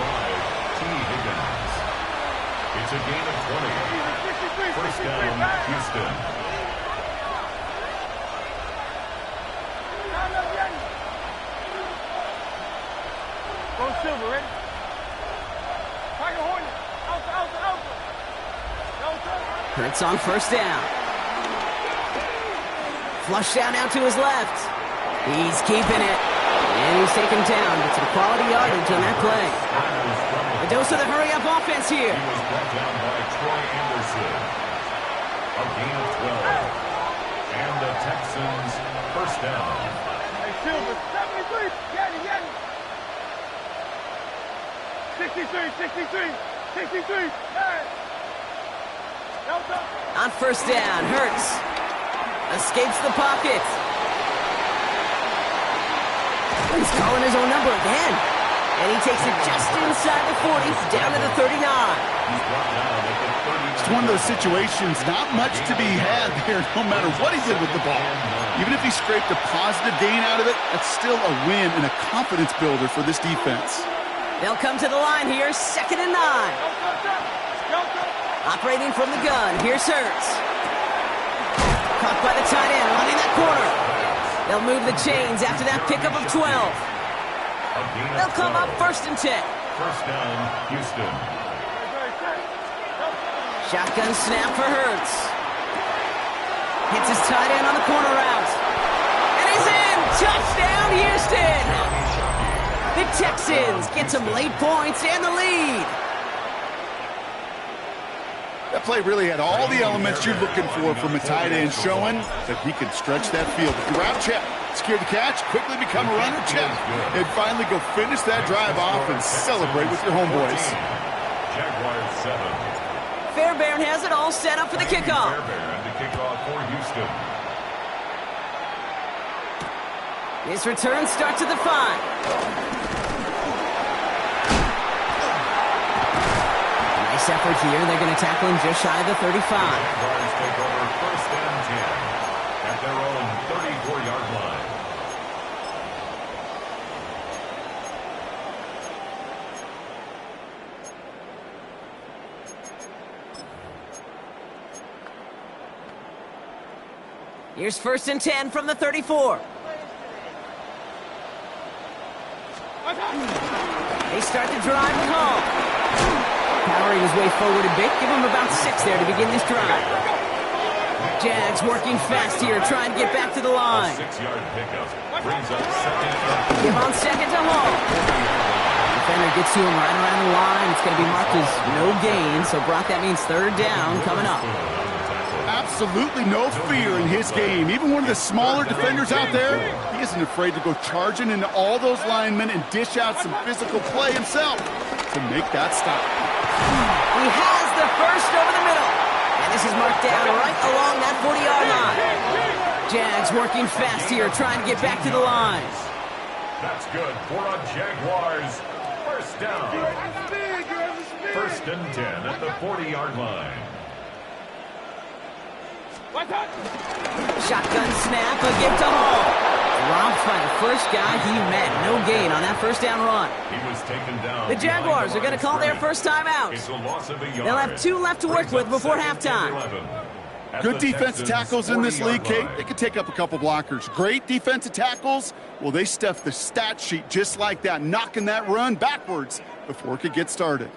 It's a gain of 20. First down, Houston. Go Silver, ready? Tiger Hornet. Out. Hurts on first down. Flush down out to his left. He's keeping it. And he's taken down. Get some quality yardage on that play. A dose of the hurry-up offense here. He was brought down by Troy Anderson. A gain of 12. And the Texans first down. Hey, Silver, 73. Get it. 63. Hey. On first down, Hurts escapes the pocket. He's calling his own number again. And he takes it just inside the 40, down to the 39. It's one of those situations, not much to be had there, no matter what he did with the ball. Even if he scraped a positive gain out of it, that's still a win and a confidence builder for this defense. They'll come to the line here, 2nd and 9. Operating from the gun, here's Hurts. Caught by the tight end, running that corner. They'll move the chains after that pickup of 12. They'll come up 1st and 10. First down, Houston. Shotgun snap for Hurts. Hits his tight end on the corner route. And he's in! Touchdown, Houston! The Texans get some late points and the lead. That play really had all the elements you're looking for from a tight end, showing that he can stretch that field. If you're route check, secure the catch, quickly become a runner check, and finally go finish that drive off and celebrate with your homeboys. Jaguars 7. Fairbairn has it all set up for the kickoff. Fairbairn to kick off for Houston. This return starts at the 5. Nice effort here. They're going to tackle him just shy of the 35. Jaguars take over 1st and 10 at their own 34-yard line. Here's 1st and 10 from the 34. They start the drive with Hall. Powering his way forward a bit. Give him about 6 there to begin this drive. Jags working fast here, trying to get back to the line. 6-yard pickup brings up 2nd. Give on 2nd to Hall. Defender gets to him right around the line. It's going to be marked as no gain. So, Brock, that means 3rd down coming up. Absolutely no fear in his game. Even one of the smaller defenders out there, he isn't afraid to go charging into all those linemen and dish out some physical play himself to make that stop. He has the first over the middle. And this is marked down right along that 40-yard line. Jags working fast here, trying to get back to the line. That's good for a Jaguars. First down. 1st and 10 at the 40-yard line. Shotgun snap, a give to Hall. Dropped by the first guy he met. No gain on that 1st down run. He was taken down. The Jaguars are going to call their first time out. It's a loss of a yard. They'll have 2 left to work with before halftime. Good defensive tackles in this league, Kate. They can take up a couple blockers. Great defensive tackles. Well, they stuff the stat sheet just like that, knocking that run backwards before it could get started.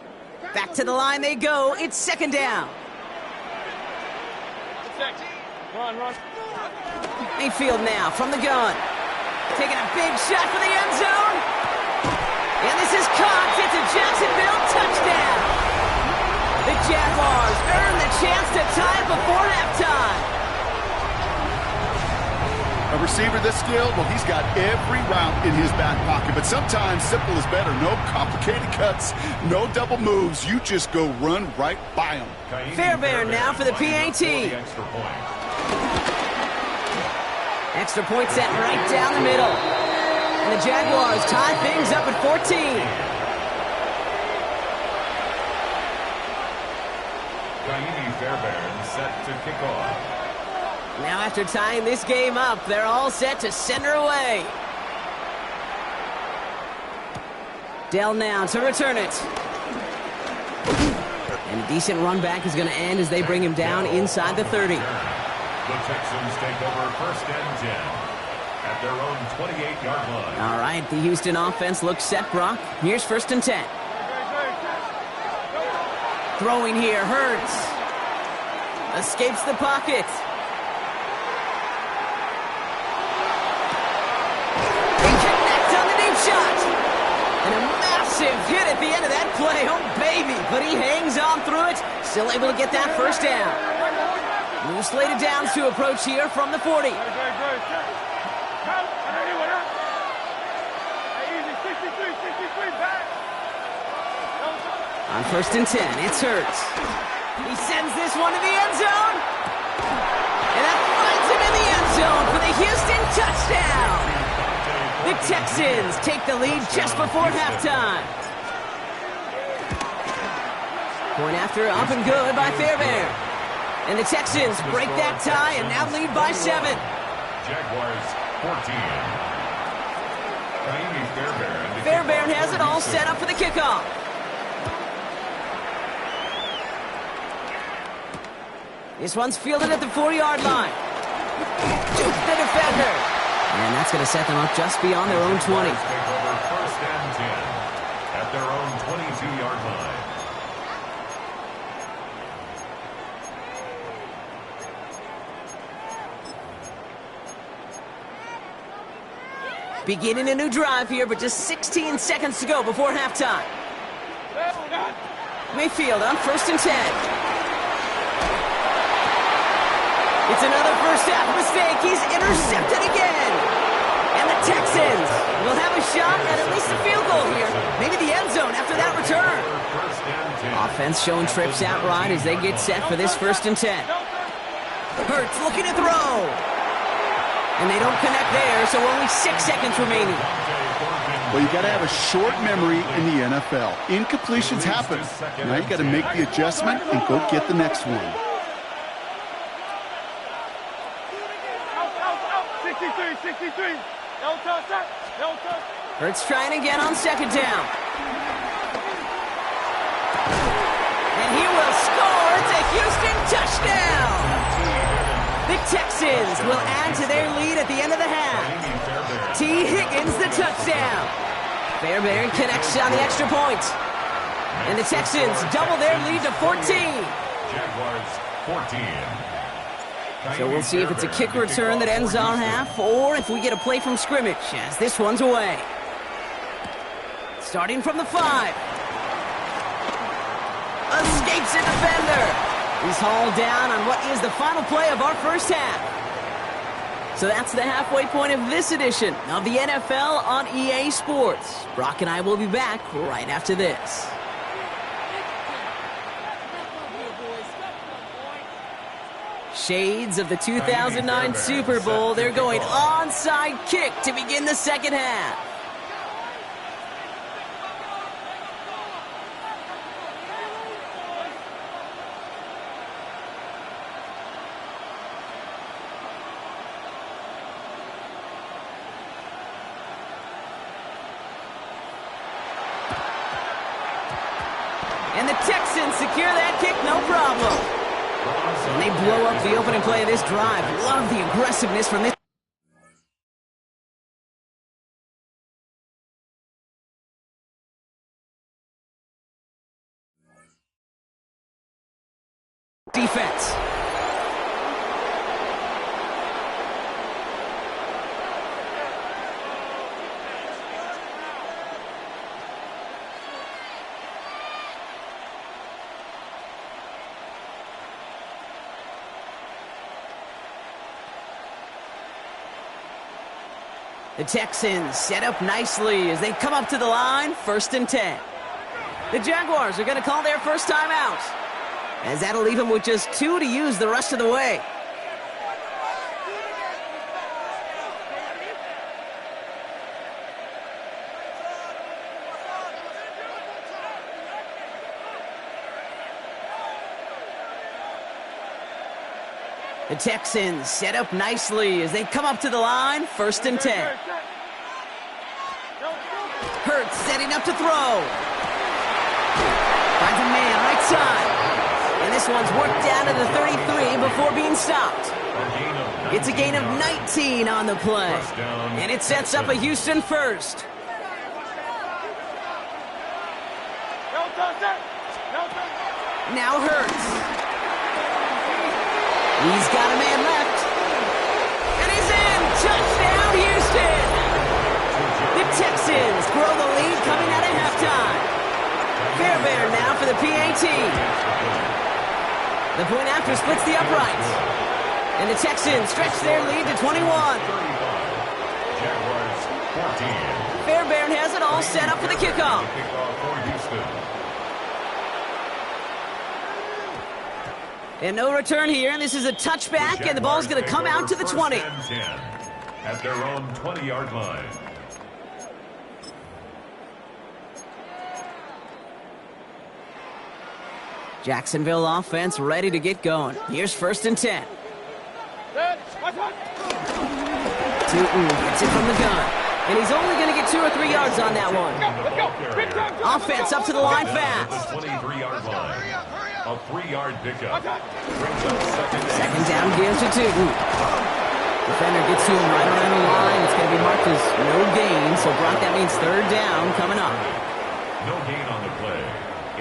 Back to the line they go. It's 2nd down. Run. Mayfield now from the gun. Taking a big shot for the end zone. And this is caught. It's a Jacksonville touchdown. The Jaguars earn the chance to tie it before halftime. A receiver this skilled, well, he's got every route in his back pocket, but sometimes simple is better. No complicated cuts, no double moves. You just go run right by him. Fairbairn now for the PAT. Extra point set right down the middle. And the Jaguars tie things up at 14. Fairbairn set to kick off. Now after tying this game up, they're all set to send her away. Dell now to return it. And a decent run back is going to end as they bring him down inside the 30. The Texans take over 1st and 10 at their own 28-yard line. All right, the Houston offense looks set, Brock. Here's 1st and 10. Throwing here, Hurts. Escapes the pocket. He connects on the deep shot. And a massive hit at the end of that play. Oh, baby. But he hangs on through it. Still able to get that 1st down. New slated downs to approach here from the 40. On 1st and 10, it's Hurts. He sends this one to the end zone. And that finds him in the end zone for the Houston touchdown. The Texans take the lead just before halftime. Point after up and good by Fairbairn. And the Texans break that tie and now lead by 7. Jaguars 14. Fairbairn has it all set up for the kickoff. This one's fielded at the 4-yard line. Duke the defender. And that's going to set them up just beyond their own 20. First and 10 at their own 22-yard line. Beginning a new drive here, but just 16 seconds to go before halftime. Mayfield on 1st and 10. It's another first half mistake. He's intercepted again. And the Texans will have a shot at least a field goal here. Maybe the end zone after that return. Offense showing trips outright as they get set for this 1st and 10. Hurts looking to throw. And they don't connect there, so only 6 seconds remaining. Well, you got to have a short memory in the NFL. Incompletions happen. Now you got to make the adjustment and go get the next one. 63. No touch. Hurts trying again on 2nd down. And he will score. It's a Houston touchdown. The Texans will add to their lead at the end of the half. T. Higgins the touchdown. Fairbairn connects on the extra point. And the Texans double their lead to 14. Jaguars 14. So we'll see if it's a kick return that ends on half or if we get a play from scrimmage as this one's away. Starting from the 5. Escapes a defender. He's hauled down on what is the final play of our first half. So that's the halfway point of this edition of the NFL on EA Sports. Brock and I will be back right after this. Shades of the 2009 Super Bowl. They're going onside kick to begin the second half. And the Texans secure that kick, no problem. And they blow up the opening play of this drive. Love the aggressiveness from this defense. The Texans set up nicely as they come up to the line, 1st and 10. The Jaguars are going to call their first timeout, as that'll leave them with just 2 to use the rest of the way. The Texans set up nicely as they come up to the line, 1st and 10. Hurts setting up to throw. Finds a man right side. And this one's worked down to the 33 before being stopped. It's a gain of 19 on the play. And it sets up a Houston first. Now Hurts. He's got a man left. And he's in. Touchdown, Houston. The Texans grow the lead coming out of halftime. Fairbairn now for the PAT. The point after splits the uprights. And the Texans stretch their lead to 21. Jaguars 14. Fairbairn has it all set up for the kickoff. And no return here, and this is a touchback, and the ball's going to come out to the 20. At their own 20-yard line. Jacksonville offense ready to get going. Here's 1st and 10. Tootin gets it from the gun. And he's only going to get 2 or 3 yards on that one. Offense up to the line fast. The 23-yard line. A 3-yard pickup. Second down gives to Tootin. Defender gets to him right around the line. It's going to be marked as no gain. So, Brock, that means 3rd down coming up. No gain on the play.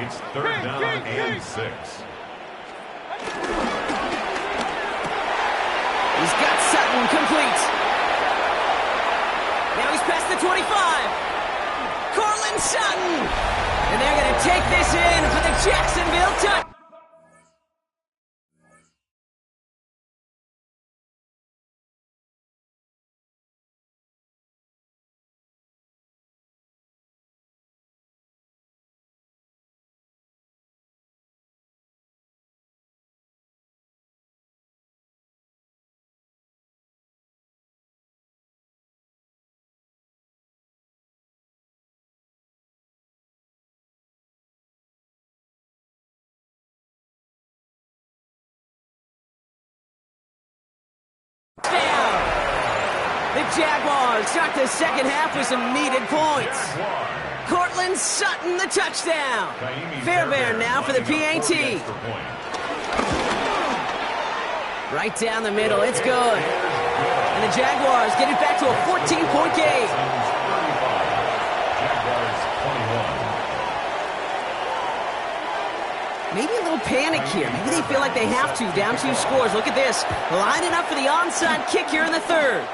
It's 3rd down and 6. He's got Sutton complete. Now he's past the 25. Cortland Sutton. And they're going to take this in for the Jacksonville touchdown. The Jaguars start the second half with some needed points. Cortland Sutton, the touchdown. Fairbairn now for the PAT. Right down the middle, it's good. And the Jaguars get it back to a 14-point game. Maybe a little panic here. Maybe they feel like they have to. Down 2 scores. Look at this. Lining up for the onside kick here in the 3rd.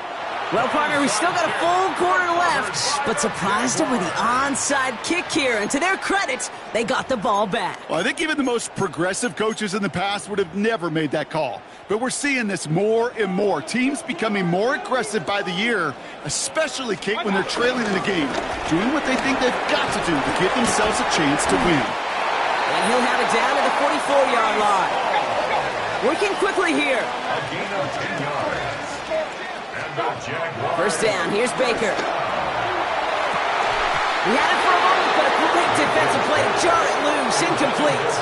Well, partner, we still got a full quarter left, but surprised them with the onside kick here. And to their credit, they got the ball back. Well, I think even the most progressive coaches in the past would have never made that call. But we're seeing this more and more. Teams becoming more aggressive by the year, especially, Kate, when they're trailing in the game, doing what they think they've got to do to give themselves a chance to win. And he'll have it down to the 44-yard line. Working quickly here. A gain of 10 yards. First down, here's Baker. He had it for a moment, but a great defensive play to jar it loose, incomplete.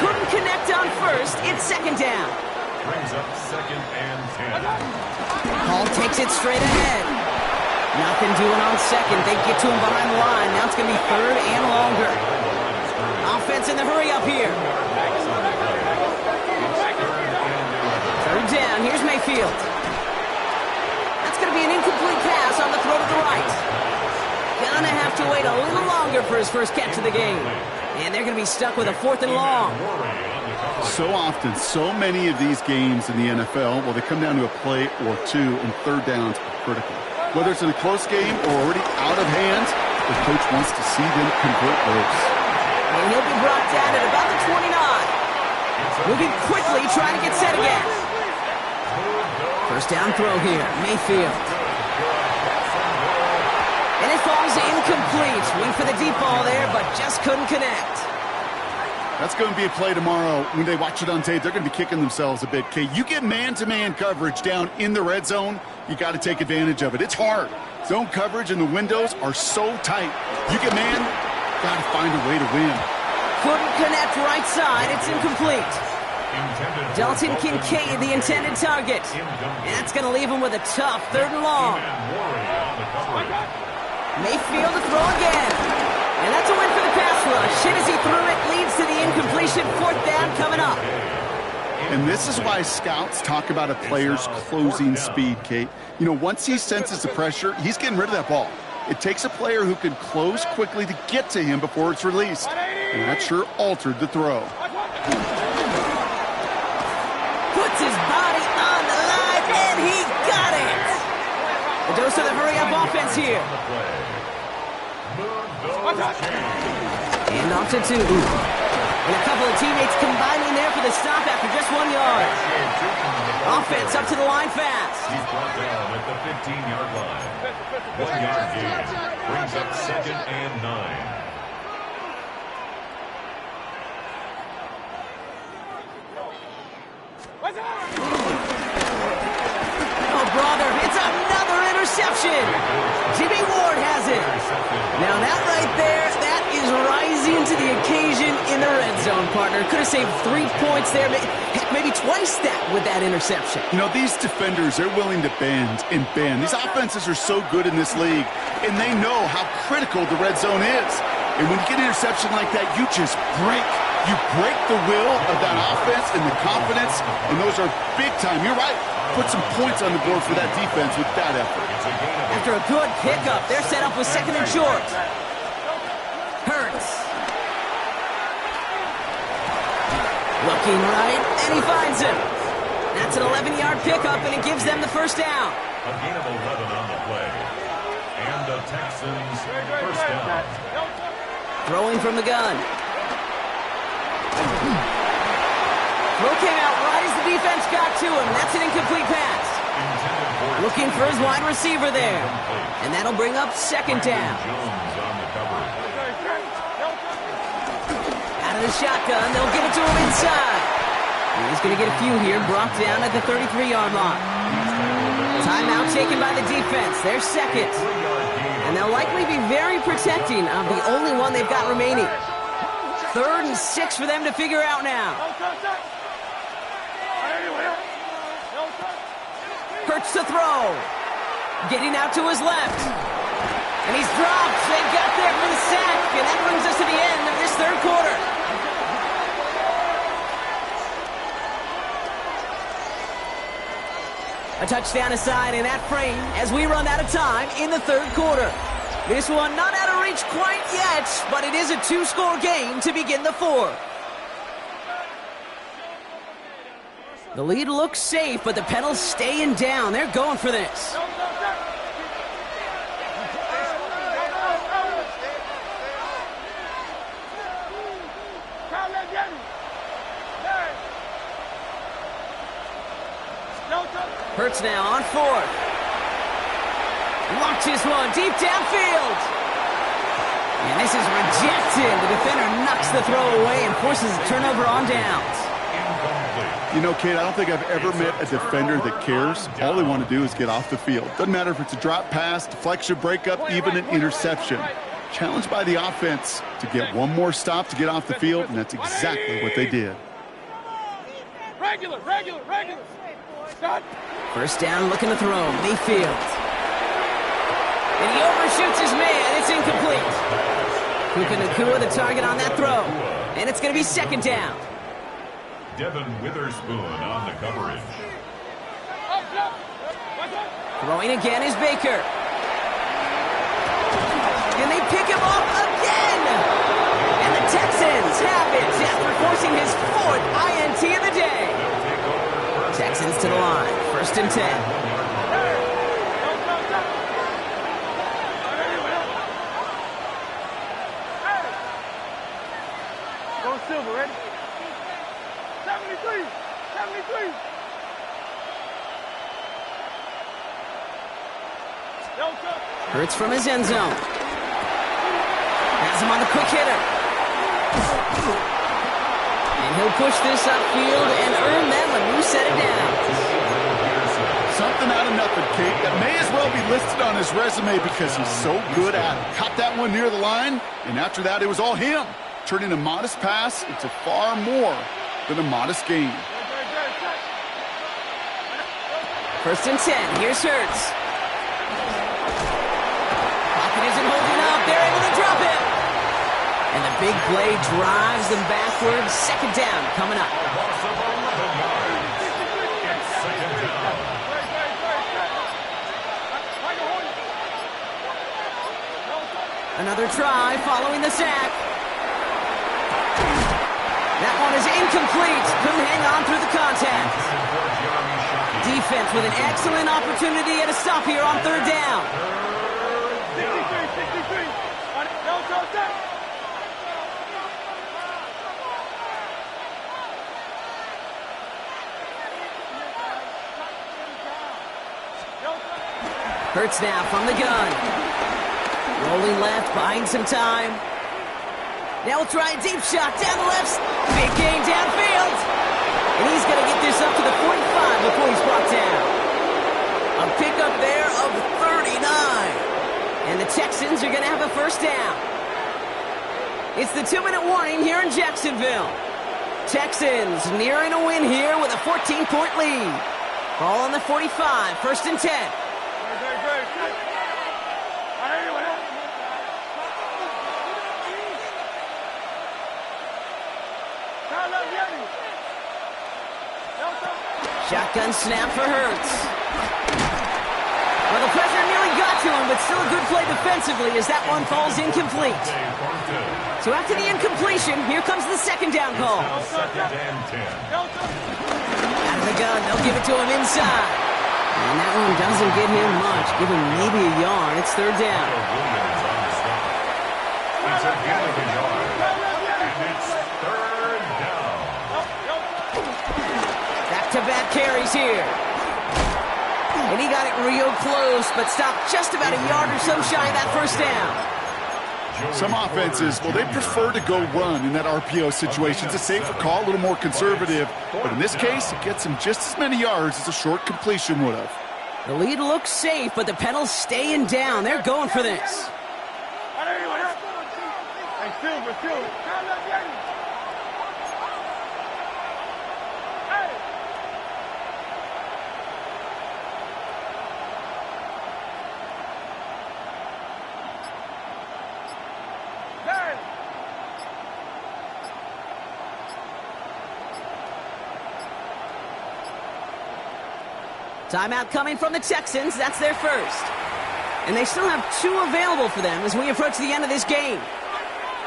Couldn't connect on first, it's 2nd down. Brings up 2nd and 10. Hall takes it straight ahead. Nothing doing on 2nd, they get to him behind the line. Now it's going to be 3rd and longer. Offense in the hurry up here. 3rd down, here's Mayfield. Going to be an incomplete pass on the throw to the right. Gonna have to wait a little longer for his first catch of the game. And they're going to be stuck with a 4th and long. So often, so many of these games in the NFL, well, they come down to a play or 2, and 3rd downs are critical. Whether it's in a close game or already out of hand, the coach wants to see them convert those. And he'll be brought down at about the 29. Moving quickly, trying to get set again. First down throw here, Mayfield. And it falls incomplete. Went for the deep ball there, but just couldn't connect. That's going to be a play tomorrow. When they watch it on tape, they're going to be kicking themselves a bit. Kate, you get man-to-man coverage down in the red zone, you got to take advantage of it. It's hard. Zone coverage and the windows are so tight. You get man, got to find a way to win. Couldn't connect right side. It's incomplete. Dalton Kincaid, the intended target. And that's going to leave him with a tough 3rd and long. Mayfield to throw again. And that's a win for the pass rush. Hit as he threw it, leads to the incompletion. 4th down coming up. And this is why scouts talk about a player's closing speed, Kate. You know, once he senses the pressure, he's getting rid of that ball. It takes a player who can close quickly to get to him before it's released. And that sure altered the throw. Puts his body on the line, and he got it. A dose of the hurry-up offense here. And off to 2. And a couple of teammates combining there for the stop after just 1 yard. Offense up to the line fast. He's brought down at the 15-yard line. 1-yard gain. Brings up 2nd and 9. interception. Jimmy Ward has it. Now that right there, that is rising to the occasion in the red zone, partner. Could have saved 3 points there, maybe twice that with that interception. You know, these defenders, they're willing to bend and bend. These offenses are so good in this league, and they know how critical the red zone is. And when you get an interception like that, you just break. You break the will of that offense and the confidence, and those are big time. You're right. Put some points on the board for that defense with that effort. After a good pickup, they're set up with second and short. Hurts. Looking right, and he finds him. That's an 11-yard pickup, and it gives them the first down. A gain of 11 on the play. And the Texans first down. Throwing from the gun. Throw came out right as the defense got to him. That's an incomplete pass. Looking for his wide receiver there. And that'll bring up second down. Out of the shotgun, they'll give it to him inside. And he's going to get a few here, brought down at the 33-yard line. Timeout taken by the defense. They're second. And they'll likely be very protecting of the only one they've got remaining. 3rd and 6 for them to figure out now. Hurts to throw. Getting out to his left. And he's dropped. They got there for the sack. And that brings us to the end of this third quarter. A touchdown aside in that frame as we run out of time in the third quarter. This one not out of reach quite yet, but it is a 2-score game to begin the fourth. The lead looks safe, but the pedals staying down. They're going for this. Hurts now on 4th. Launches one deep downfield. And this is rejected. The defender knocks the throw away and forces a turnover on downs. You know, Kate, I don't think I've ever met a defender that cares. All they want to do is get off the field. Doesn't matter if it's a drop pass, deflection, breakup, even an interception. Challenged by the offense to get one more stop to get off the field, and that's exactly what they did. Regular. First down, looking to throw. Mayfield. And he overshoots his man. It's incomplete. Puka Nacua the target on that throw. And it's going to be second down. Devin Witherspoon on the coverage. Throwing again is Baker. And they pick him off again. And the Texans have it after forcing his 4th INT of the day. Texans to the line. 1st and 10. Go Silver, ready? 73. Hurts from his end zone. Has him on the quick hitter. And he'll push this upfield and earn them a new set of downs. Something out of nothing, Kate. That may as well be listed on his resume because he's so good at it. Caught that one near the line, and after that, it was all him. Turning a modest pass into far more than a modest gain. 1st and 10. Here's Hurts. Pocket isn't holding up. They're able to drop it. And the big play drives them backwards. Second down coming up. Another try following the sack. That one is incomplete. Couldn't hang on through the contact. Defense with an excellent opportunity at a stop here on 3rd down. 63. Hurts now from the gun. Rolling left, buying some time. Now we'll try a deep shot down the left. Big gain downfield. And he's going to get this up to the 45 before he's brought down. A pickup there of 30 Texans are going to have a first down. It's the 2-minute warning here in Jacksonville. Texans nearing a win here with a 14-point lead. Ball on the 45, first and 10. Shotgun snap for Hurts. Well, the pressure nearly got to him, but still a good play defensively as that one falls incomplete. So after the incompletion, here comes the second down call. Out of the gun, they'll give it to him inside. And that one doesn't get him much. Give him maybe a yard. It's third down. It's a gain of a yard. And it's third down. Back-to-back carries here. And he got it real close, but stopped just about a yard or so shy of that first down. Some offenses, well, they prefer to go run in that RPO situation. It's a safer call, a little more conservative. But in this case, it gets him just as many yards as a short completion would have. The lead looks safe, but the penalty's staying down. They're going for this. Timeout coming from the Texans. That's their first. And they still have 2 available for them as we approach the end of this game.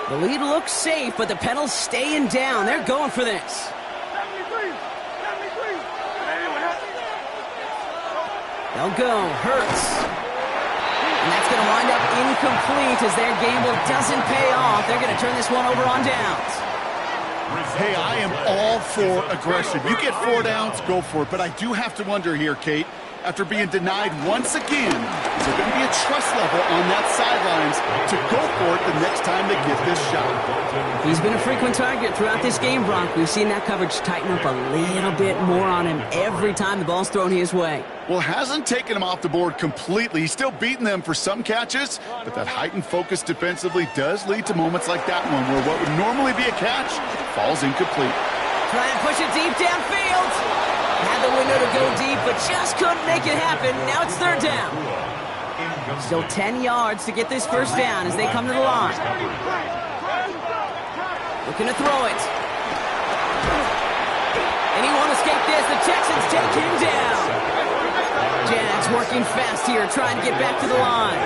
The lead looks safe, but the penalty's staying down. They're going for this. They'll go. Hurts. And that's going to wind up incomplete as their gamble doesn't pay off. They're going to turn this one over on downs. Hey, I am all for aggression. You get 4 downs, go for it. But I do have to wonder here, Kate, after being denied once again, is there going to be a trust level on that sidelines to go for it the next time they get this shot? He's been a frequent target throughout this game, Bronk. We've seen that coverage tighten up a little bit more on him every time the ball's thrown his way. Well, hasn't taken him off the board completely. He's still beating them for some catches, but that heightened focus defensively does lead to moments like that one where what would normally be a catch falls incomplete. Try and push it deep downfield. Had the window to go deep, but just couldn't make it happen. Now it's third down. Still 10 yards to get this first down as they come to the line. Looking to throw it. And he won't escape this. The Texans take him down. Jags working fast here, trying to get back to the line.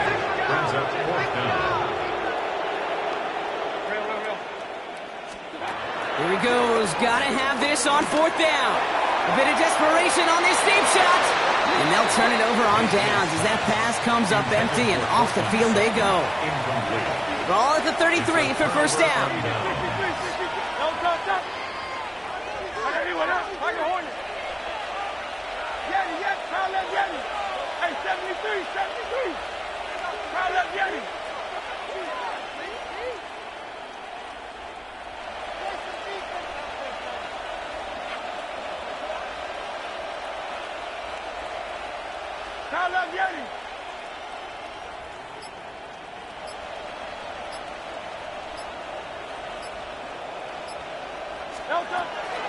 Here he goes. Gotta have this on fourth down. A bit of desperation on this deep shot. And they'll turn it over on downs as that pass comes up empty and off the field they go. Ball at the 33 for first down. Hey, 73. Foul up, Yanni. Foul up, Yanni.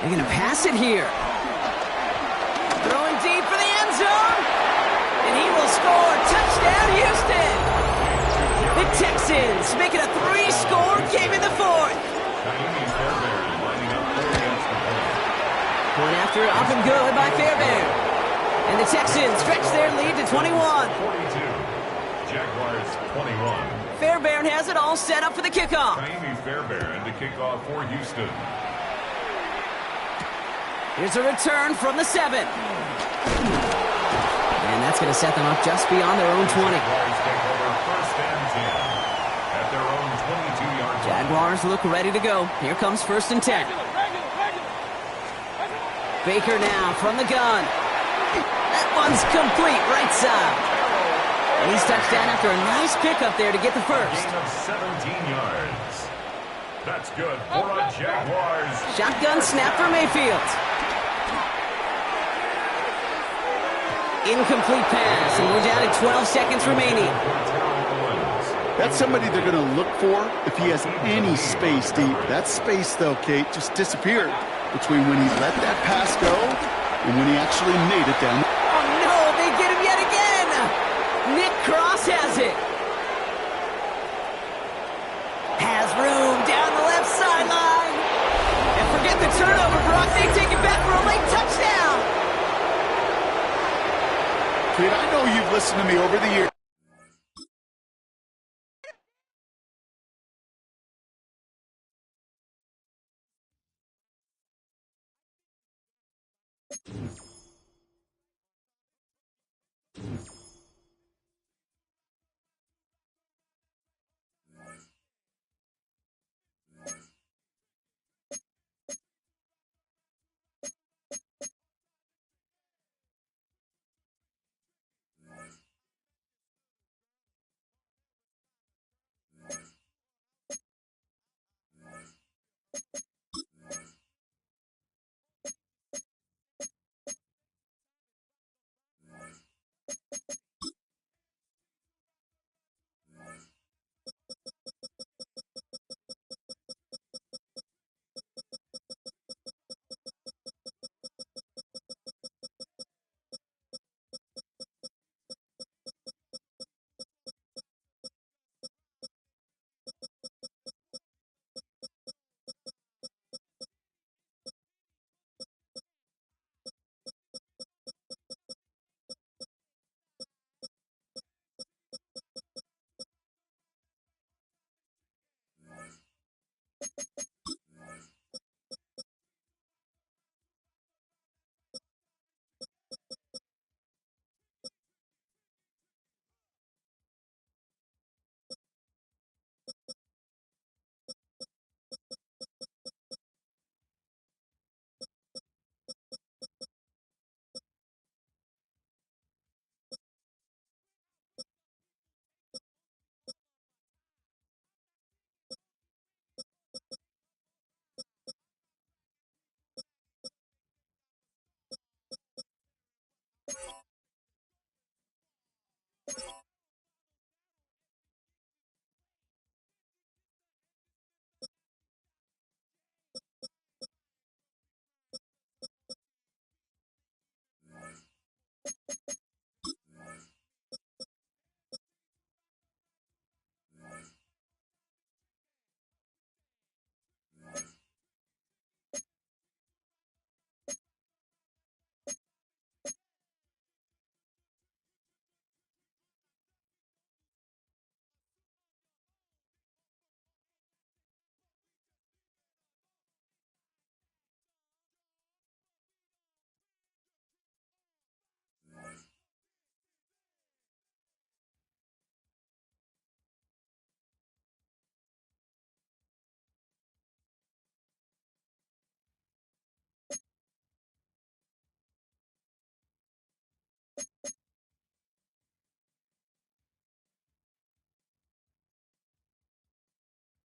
They're going to pass it here. Throwing deep for the end zone. And he will score. Touchdown, Houston. The Texans make it a 3-score game in the fourth. Point after up and good by Fairbairn. And the Texans stretch their lead to 21. 42. Jaguars 21. Fairbairn has it all set up for the kickoff. Fairbairn to kick off for Houston. Here's a return from the 7. And that's going to set them up just beyond their own 20. Jaguars look ready to go. Here comes first and 10. Baker now from the gun. That one's complete, right side. And he's touchdown after a nice pickup there to get the first. Gain of 17 yards. That's good for a Jaguars. Shotgun snap for Mayfield. Incomplete pass, and we're down to 12 seconds remaining. That's somebody they're going to look for if he has any space deep. That space, though, Kate, just disappeared between when he let that pass go and when he actually made it down. Oh, no, they get him yet again. Nick Cross has it. Has room down the left sideline. And forget the turnover, Brock. They take it back for a late touchdown. Kate, I know you've listened to me over the years.